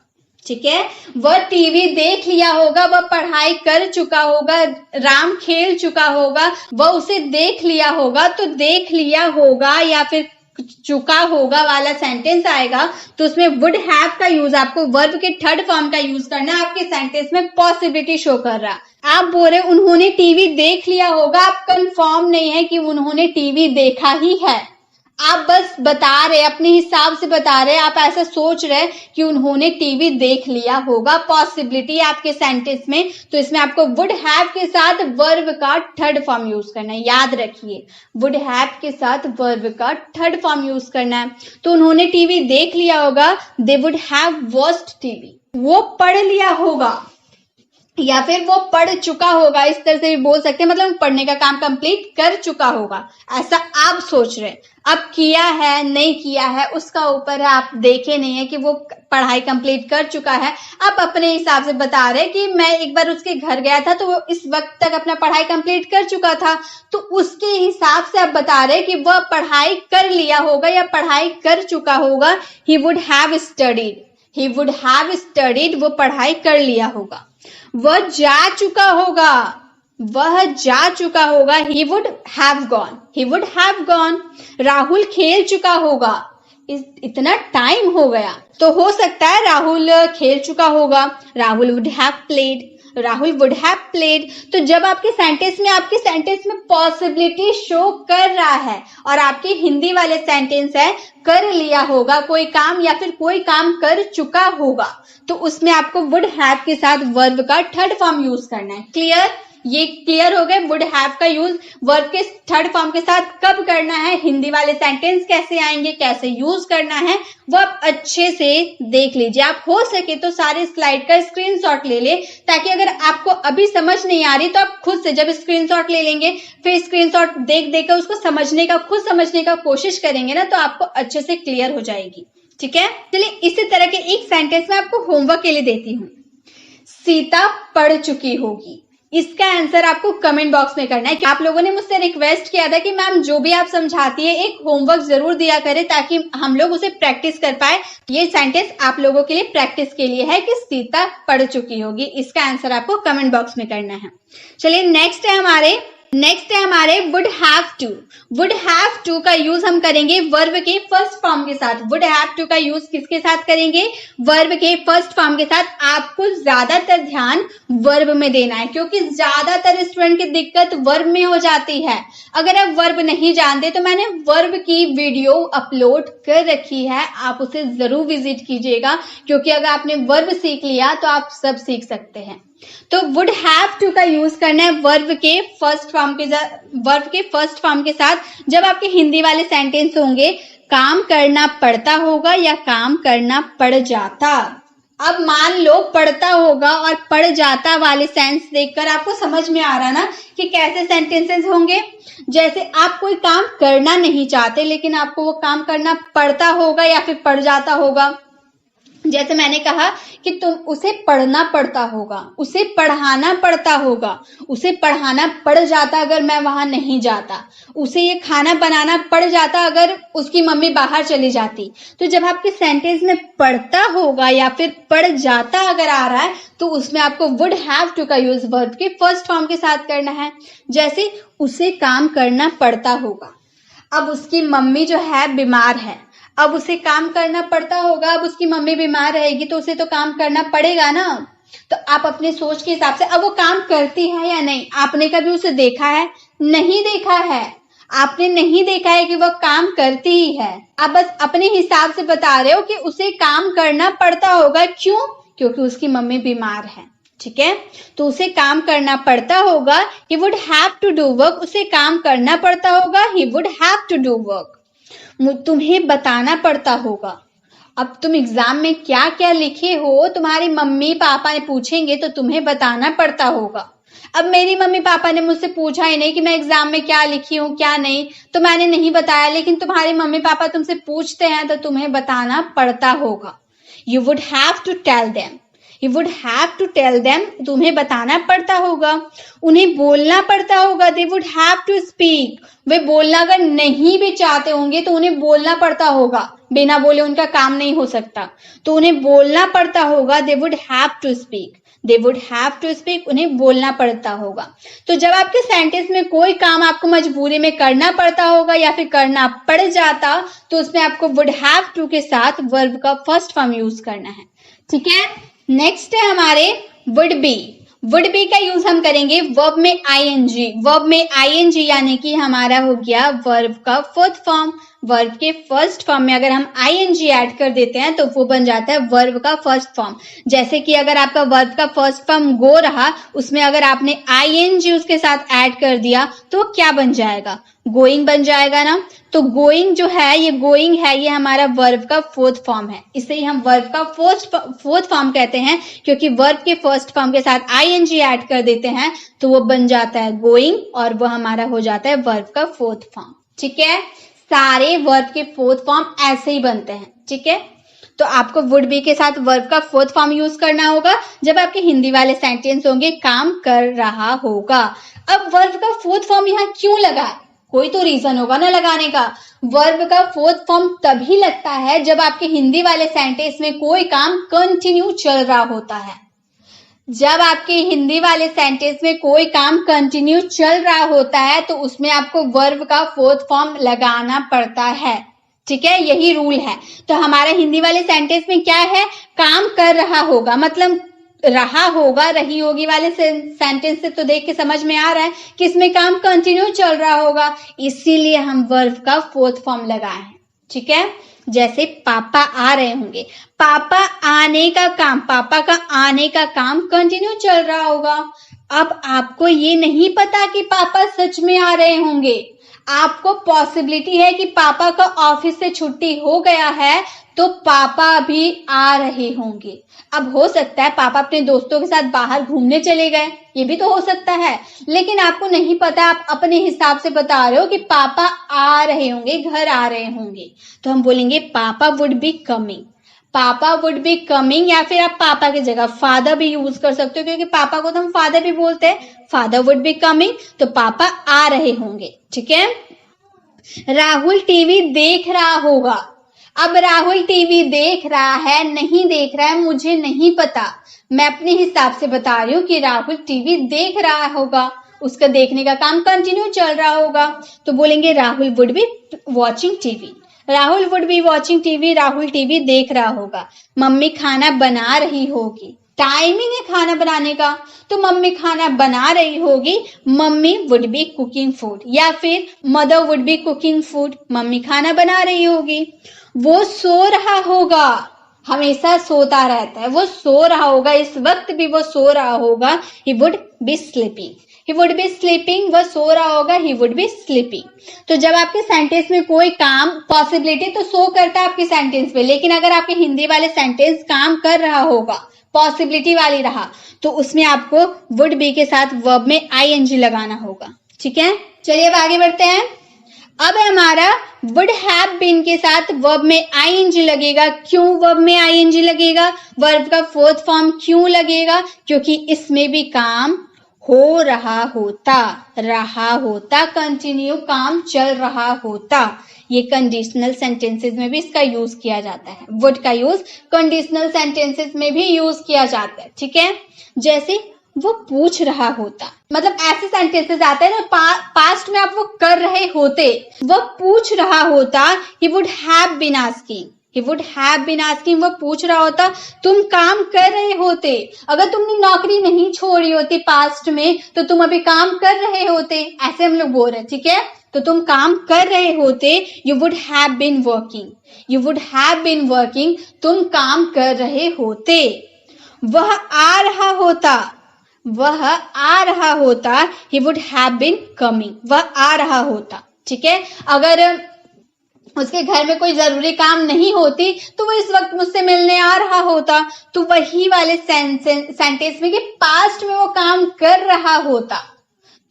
ठीक है। वह टीवी देख लिया होगा, वह पढ़ाई कर चुका होगा, राम खेल चुका होगा, वह उसे देख लिया होगा, तो देख लिया होगा या फिर चुका होगा वाला सेंटेंस आएगा, तो उसमें वुड हैव का यूज आपको वर्ब के थर्ड फॉर्म का यूज करना है। आपके सेंटेंस में पॉसिबिलिटी शो कर रहा, आप बोल रहे उन्होंने टीवी देख लिया होगा, आप कंफर्म नहीं है कि उन्होंने टीवी देखा ही है, आप बस बता रहे, अपने हिसाब से बता रहे, आप ऐसा सोच रहे कि उन्होंने टीवी देख लिया होगा, पॉसिबिलिटी आपके सेंटेंस में। तो इसमें आपको वुड हैव के साथ वर्ब का थर्ड फॉर्म यूज करना है, याद रखिए, वुड हैव के साथ वर्ब का थर्ड फॉर्म यूज करना है। तो उन्होंने टीवी देख लिया होगा, they would have watched TV, वो पढ़ लिया होगा या फिर वो पढ़ चुका होगा, इस तरह से भी बोल सकते हैं, मतलब पढ़ने का काम कंप्लीट कर चुका होगा, ऐसा आप सोच रहे। अब किया है नहीं किया है उसका ऊपर है, आप देखे नहीं है कि वो पढ़ाई कंप्लीट कर चुका है, आप अपने हिसाब से बता रहे कि मैं एक बार उसके घर गया था तो वो इस वक्त तक अपना पढ़ाई कंप्लीट कर चुका था, तो उसके हिसाब से आप बता रहे कि वह पढ़ाई कर लिया होगा या पढ़ाई कर चुका होगा। He would have studied, he would have studied, वो पढ़ाई कर लिया होगा। वह जा चुका होगा, वह जा चुका होगा, he would have gone, he would have gone। Rahul खेल चुका होगा, इतना टाइम हो गया, तो हो सकता है राहुल खेल चुका होगा, Rahul would have played, Rahul would have played. तो जब आपके सेंटेंस में पॉसिबिलिटी शो कर रहा है और आपके हिंदी वाले सेंटेंस है कर लिया होगा कोई काम या फिर कोई काम कर चुका होगा, तो उसमें आपको वुड हैव के साथ वर्ब का थर्ड फॉर्म यूज करना है। क्लियर, ये क्लियर हो गए। वुड हैव का यूज वर्ब के थर्ड फॉर्म के साथ कब करना है, हिंदी वाले सेंटेंस कैसे आएंगे, कैसे यूज करना है, वो आप अच्छे से देख लीजिए। आप हो सके तो सारे स्लाइड का स्क्रीनशॉट ले ले, ताकि अगर आपको अभी समझ नहीं आ रही तो आप खुद से जब स्क्रीनशॉट ले लेंगे फिर स्क्रीनशॉट देख देकर उसको समझने का, खुद समझने का कोशिश करेंगे ना, तो आपको अच्छे से क्लियर हो जाएगी। ठीक है। चलिए इसी तरह के एक सेंटेंस मैं आपको होमवर्क के लिए देती हूँ। सीता पढ़ चुकी होगी, इसका आंसर आपको कमेंट बॉक्स में करना है। आप लोगों ने मुझसे रिक्वेस्ट किया था कि मैम जो भी आप समझाती है एक होमवर्क जरूर दिया करें ताकि हम लोग उसे प्रैक्टिस कर पाए। ये सेंटेंस आप लोगों के लिए प्रैक्टिस के लिए है कि सीता पढ़ चुकी होगी, इसका आंसर आपको कमेंट बॉक्स में करना है। चलिए नेक्स्ट है हमारे would have to. Would have to का यूज हम करेंगे वर्ब के फर्स्ट फॉर्म के साथ। वुड हैव टू का यूज किसके साथ करेंगे? वर्ब के फर्स्ट फॉर्म के साथ। आपको ज्यादातर ध्यान वर्ब में देना है क्योंकि ज्यादातर स्टूडेंट की दिक्कत वर्ब में हो जाती है। अगर आप वर्ब नहीं जानते तो मैंने वर्ब की वीडियो अपलोड कर रखी है, आप उसे जरूर विजिट कीजिएगा क्योंकि अगर आपने वर्ब सीख लिया तो आप सब सीख सकते हैं। तो वुड हैव टू का यूज करना है वर्ब के फर्स्ट फॉर्म के साथ। जब आपके हिंदी वाले सेंटेंस होंगे काम करना पड़ता होगा या काम करना पड़ जाता। अब मान लो पढ़ता होगा और पड़ जाता वाले सेंस देखकर आपको समझ में आ रहा ना कि कैसे सेंटेंसेस होंगे। जैसे आप कोई काम करना नहीं चाहते लेकिन आपको वो काम करना पड़ता होगा या फिर पड़ जाता होगा। जैसे मैंने कहा कि तुम उसे पढ़ना पड़ता होगा, उसे पढ़ाना पड़ता होगा, उसे पढ़ाना पड़ जाता अगर मैं वहां नहीं जाता, उसे ये खाना बनाना पड़ जाता अगर उसकी मम्मी बाहर चली जाती। तो जब आपके सेंटेंस में पढ़ता होगा या फिर पड़ जाता अगर आ रहा है तो उसमें आपको वुड हैव टू का यूज वर्ब के फर्स्ट फॉर्म के साथ करना है। जैसे उसे काम करना पड़ता होगा, अब उसकी मम्मी जो है बीमार है, अब उसे काम करना पड़ता होगा, अब उसकी मम्मी बीमार रहेगी तो उसे तो काम करना पड़ेगा ना। तो आप अपने सोच के हिसाब से, अब वो काम करती है या नहीं, आपने कभी उसे देखा है? नहीं देखा है, आपने नहीं देखा है कि वो काम करती ही है। आप बस अपने हिसाब से बता रहे हो कि उसे काम करना पड़ता होगा। क्यों? क्योंकि उसकी मम्मी बीमार है। ठीक है, तो उसे काम करना पड़ता होगा, he would have to do work, उसे काम करना पड़ता होगा, he would have to do work। तुम्हें बताना पड़ता होगा, अब तुम एग्जाम में क्या क्या लिखे हो तुम्हारी मम्मी पापा ने पूछेंगे तो तुम्हें बताना पड़ता होगा। अब मेरी मम्मी पापा ने मुझसे पूछा ही नहीं कि मैं एग्जाम में क्या लिखी हूँ क्या नहीं, तो मैंने नहीं बताया, लेकिन तुम्हारे मम्मी पापा तुमसे पूछते हैं तो तुम्हें बताना पड़ता होगा। You would have to tell them, you would have to tell them, तुम्हें बताना पड़ता होगा। उन्हें बोलना पड़ता होगा, they would have to speak, वे बोलना अगर नहीं भी चाहते होंगे तो उन्हें बोलना पड़ता होगा, बिना बोले उनका काम नहीं हो सकता, तो उन्हें बोलना पड़ता होगा, they would have to speak, they would have to speak, उन्हें बोलना पड़ता होगा। तो जब आपके सेंटेंस में कोई काम आपको मजबूरी में करना पड़ता होगा या फिर करना पड़ जाता तो उसमें आपको would have to के साथ वर्ब का फर्स्ट फॉर्म यूज करना है। ठीक है, नेक्स्ट है हमारे would be। वुड बी का यूज हम करेंगे वर्ब में आईएनजी। वर्ब में आईएनजी यानी कि हमारा हो गया वर्ब का फोर्थ फॉर्म। वर्ब के फर्स्ट फॉर्म में अगर हम आईएनजी ऐड कर देते हैं तो वो बन जाता है वर्ब का फर्स्ट फॉर्म। जैसे कि अगर आपका वर्ब का फर्स्ट फॉर्म गो रहा, उसमें अगर आपने आईएनजी उसके साथ ऐड कर दिया तो क्या बन जाएगा? गोइंग बन जाएगा ना। तो गोइंग जो है, ये गोइंग है, ये हमारा वर्ब का फोर्थ फॉर्म है, इसे ही हम वर्ब का फोर्थ फॉर्म कहते हैं क्योंकि वर्ब के फर्स्ट फॉर्म के साथ आईएनजी ऐड कर देते हैं तो वो बन जाता है गोइंग और वो हमारा हो जाता है वर्ब का फोर्थ फॉर्म। ठीक है, सारे वर्ब के फोर्थ फॉर्म ऐसे ही बनते हैं। ठीक है, तो आपको वुड बी के साथ वर्ब का फोर्थ फॉर्म यूज करना होगा जब आपके हिंदी वाले सेंटेंस होंगे काम कर रहा होगा। अब वर्ब का फोर्थ फॉर्म यहाँ क्यों लगा है? कोई तो रीजन होगा ना लगाने का। वर्ब का फोर्थ फॉर्म तभी लगता है जब आपके हिंदी वाले सेंटेंस में कोई काम कंटिन्यू चल रहा होता है। जब आपके हिंदी वाले सेंटेंस में कोई काम कंटिन्यू चल रहा होता है तो उसमें आपको वर्ब का फोर्थ फॉर्म लगाना पड़ता है। ठीक है, यही रूल है। तो हमारा हिंदी वाले सेंटेंस में क्या है? काम कर रहा होगा, मतलब रहा होगा, रही होगी वाले सेंटेंस से तो देख के समझ में आ रहा है कि इसमें काम कंटिन्यू चल रहा होगा, इसीलिए हम वर्ब का फोर्थ फॉर्म लगाए हैं। ठीक है, जैसे पापा आ रहे होंगे, पापा आने का काम, पापा का आने का काम कंटिन्यू चल रहा होगा। अब आपको ये नहीं पता कि पापा सच में आ रहे होंगे, आपको पॉसिबिलिटी है कि पापा का ऑफिस से छुट्टी हो गया है तो पापा भी आ रहे होंगे। अब हो सकता है पापा अपने दोस्तों के साथ बाहर घूमने चले गए, ये भी तो हो सकता है, लेकिन आपको नहीं पता, आप अपने हिसाब से बता रहे हो कि पापा आ रहे होंगे, घर आ रहे होंगे, तो हम बोलेंगे पापा वुड बी कमिंग। पापा वुड बी कमिंग, या फिर आप पापा की जगह फादर भी यूज कर सकते हो, क्योंकि पापा को तो हम फादर भी बोलते हैं। फादर वुड बी कमिंग, तो पापा आ रहे होंगे। ठीक है। राहुल टीवी देख रहा होगा। अब राहुल टीवी देख रहा है, नहीं देख रहा है, मुझे नहीं पता, मैं अपने हिसाब से बता रही हूँ कि राहुल टीवी देख रहा होगा, उसका देखने का काम कंटिन्यू चल रहा होगा, तो बोलेंगे Rahul would be watching TV. Rahul would be watching TV, Rahul TV देख रहा होगा। मम्मी खाना बना रही होगी, टाइमिंग है खाना बनाने का, तो मम्मी खाना बना रही होगी, mummy would be cooking food, या फिर mother would be cooking food, mummy खाना बना रही होगी। वो सो रहा होगा, हमेशा सोता रहता है, वो सो रहा होगा, इस वक्त भी वो सो रहा होगा। He would B sleeping, he would B sleeping, वह सो रहा होगा, ही वुड बी स्लीपिंग। तो जब आपके सेंटेंस में कोई काम पॉसिबिलिटी तो शो करता है आपके सेंटेंस में, लेकिन अगर आपके हिंदी वाले सेंटेंस काम कर रहा होगा, पॉसिबिलिटी वाली रहा, तो उसमें आपको वुड बी के साथ वर्ब में आईएनजी लगाना होगा। ठीक है, चलिए अब आगे बढ़ते हैं। अब हमारा वुड हैव बीन के साथ वर्ब में आईएनजी लगेगा। क्यों वर्ब में आईएनजी लगेगा? वर्ब का फोर्थ फॉर्म क्यों लगेगा? क्योंकि इसमें भी काम हो रहा होता, कंटिन्यू काम चल रहा होता। ये कंडीशनल सेंटेंसेस में भी इसका यूज किया जाता है। वुड का यूज कंडीशनल सेंटेंसेस में भी यूज किया जाता है। ठीक है, जैसे वो पूछ रहा होता, मतलब ऐसे सेंटेंसेस आते हैं ना पास्ट में आप वो कर रहे होते, वो पूछ रहा होता, he would have been asking, he would have been asking, वो पूछ रहा होता, तुम काम कर रहे होते। अगर तुमने नौकरी नहीं छोड़ी होती पास्ट में, तो तुम अभी काम कर रहे होते, ऐसे हम लोग बोल रहे हैं। ठीक है, तो तुम काम कर रहे होते, you would have been working, you would have been working, तुम काम कर रहे होते। वह आ रहा होता, वह आ रहा होता, he would have been coming, वह आ रहा होता। ठीक है, अगर उसके घर में कोई जरूरी काम नहीं होती तो वो इस वक्त मुझसे मिलने आ रहा होता। तो वही वाले सेंटेंस में कि पास्ट में वो काम कर रहा होता,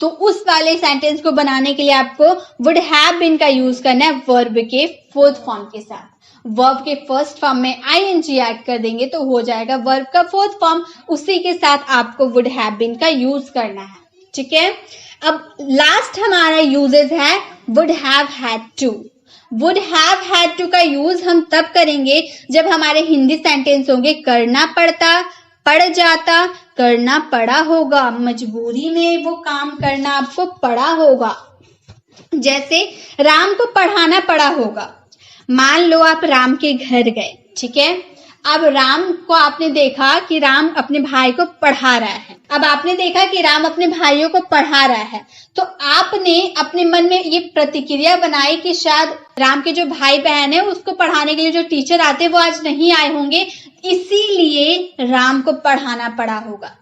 तो उस वाले सेंटेंस को बनाने के लिए आपको वुड हैव बीन का यूज करना है वर्ब के फोर्थ फॉर्म के साथ। वर्ब के फर्स्ट फॉर्म में आईएनजी ऐड कर देंगे तो हो जाएगा वर्ब का फोर्थ फॉर्म, उसी के साथ आपको वुड हैव बीन का यूज करना है। ठीक है, अब लास्ट हमारा यूजेस है would have had to. Would have had to का यूज हम तब करेंगे जब हमारे हिंदी सेंटेंस होंगे करना पड़ता, पड़ जाता, करना पड़ा होगा, मजबूरी में वो काम करना आपको पड़ा होगा। जैसे राम को पढ़ाना पड़ा होगा। मान लो आप राम के घर गए, ठीक है, अब राम को आपने देखा कि राम अपने भाई को पढ़ा रहा है। अब आपने देखा कि राम अपने भाइयों को पढ़ा रहा है, तो आपने अपने मन में ये प्रतिक्रिया बनाई कि शायद राम के जो भाई बहन है उसको पढ़ाने के लिए जो टीचर आते हैं वो आज नहीं आए होंगे, इसीलिए राम को पढ़ाना पड़ा होगा।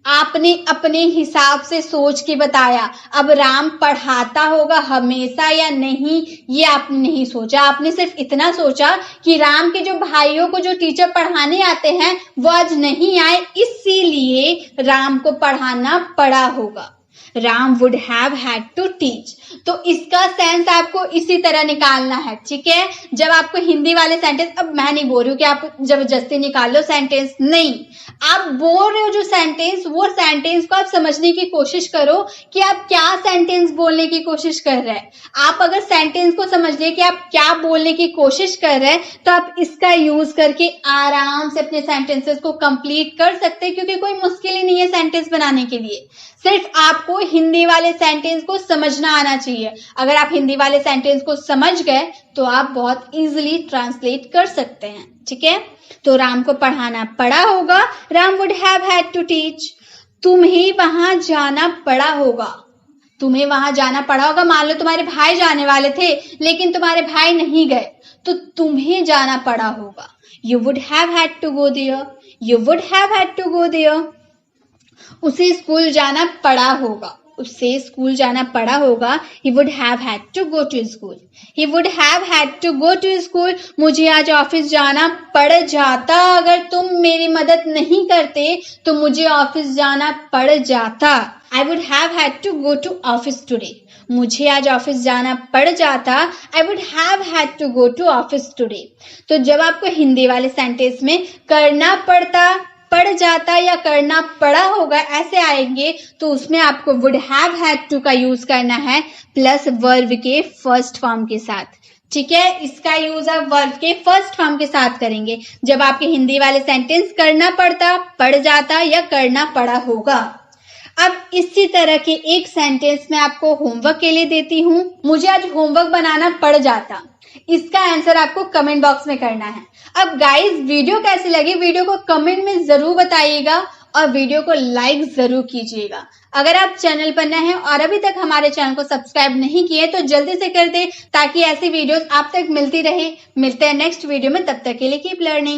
आपने अपने हिसाब से सोच के बताया। अब राम पढ़ाता होगा हमेशा या नहीं, ये आपने नहीं सोचा। आपने सिर्फ इतना सोचा कि राम के जो भाइयों को जो टीचर पढ़ाने आते हैं वो आज नहीं आए, इसीलिए राम को पढ़ाना पड़ा होगा। Ram would have had to teach. तो इसका सेंस आपको इसी तरह निकालना है। ठीक है, जब आपको हिंदी वाले सेंटेंस, अब मैं नहीं बोल रही हूँ कि आप जबरदस्ती निकाल लो सेंटेंस, नहीं, आप बोल रहे हो जो सेंटेंस, वो सेंटेंस को आप समझने की कोशिश करो कि आप क्या सेंटेंस बोलने की कोशिश कर रहे हैं। आप अगर सेंटेंस को समझ लिए कि आप क्या बोलने की कोशिश कर रहे हैं, तो आप इसका यूज करके आराम से अपने सेंटेंसेस को कंप्लीट कर सकते हैं, क्योंकि कोई मुश्किल ही नहीं है सेंटेंस बनाने के लिए। सिर्फ आपको हिंदी वाले सेंटेंस को समझना आना चाहिए। अगर आप हिंदी वाले सेंटेंस को समझ गए तो आप बहुत इजीली ट्रांसलेट कर सकते हैं। ठीक है, तो राम को पढ़ाना पड़ा होगा, Ram would have had to teach. तुम्हें वहां जाना पड़ा होगा, तुम्हें वहां जाना पड़ा होगा। मान लो तुम्हारे भाई जाने वाले थे लेकिन तुम्हारे भाई नहीं गए, तो तुम्हें जाना पड़ा होगा। You would have had to go there, you would have had to go there. उसे स्कूल जाना पड़ा होगा, उसे स्कूल जाना पड़ा होगा। He would have had to go to school. He would have had to go to school. मुझे आज ऑफिस जाना पड़ जाता। अगर तुम मेरी मदद नहीं करते तो मुझे ऑफिस जाना पड़ जाता। I would have had to go to office today. मुझे आज ऑफिस जाना पड़ जाता। I would have had to go to office today. तो जब आपको हिंदी वाले सेंटेंस में करना पड़ता, पड़ जाता या करना पड़ा होगा ऐसे आएंगे तो उसमें आपको would have had to का यूज करना है प्लस वर्ब के फर्स्ट फॉर्म के साथ। ठीक है, इसका यूज आप वर्ब के फर्स्ट फॉर्म के साथ करेंगे जब आपके हिंदी वाले सेंटेंस करना पड़ता, पड़ जाता या करना पड़ा होगा। अब इसी तरह के एक सेंटेंस मैं आपको होमवर्क के लिए देती हूँ। मुझे आज होमवर्क बनाना पड़ जाता। इसका आंसर आपको कमेंट बॉक्स में करना है। अब गाइस वीडियो कैसी लगी वीडियो को कमेंट में जरूर बताइएगा और वीडियो को लाइक जरूर कीजिएगा। अगर आप चैनल पर नए हैं और अभी तक हमारे चैनल को सब्सक्राइब नहीं किए तो जल्दी से कर दें ताकि ऐसी वीडियोस आप तक मिलती रहे। मिलते हैं नेक्स्ट वीडियो में, तब तक के लिए कीप लर्निंग।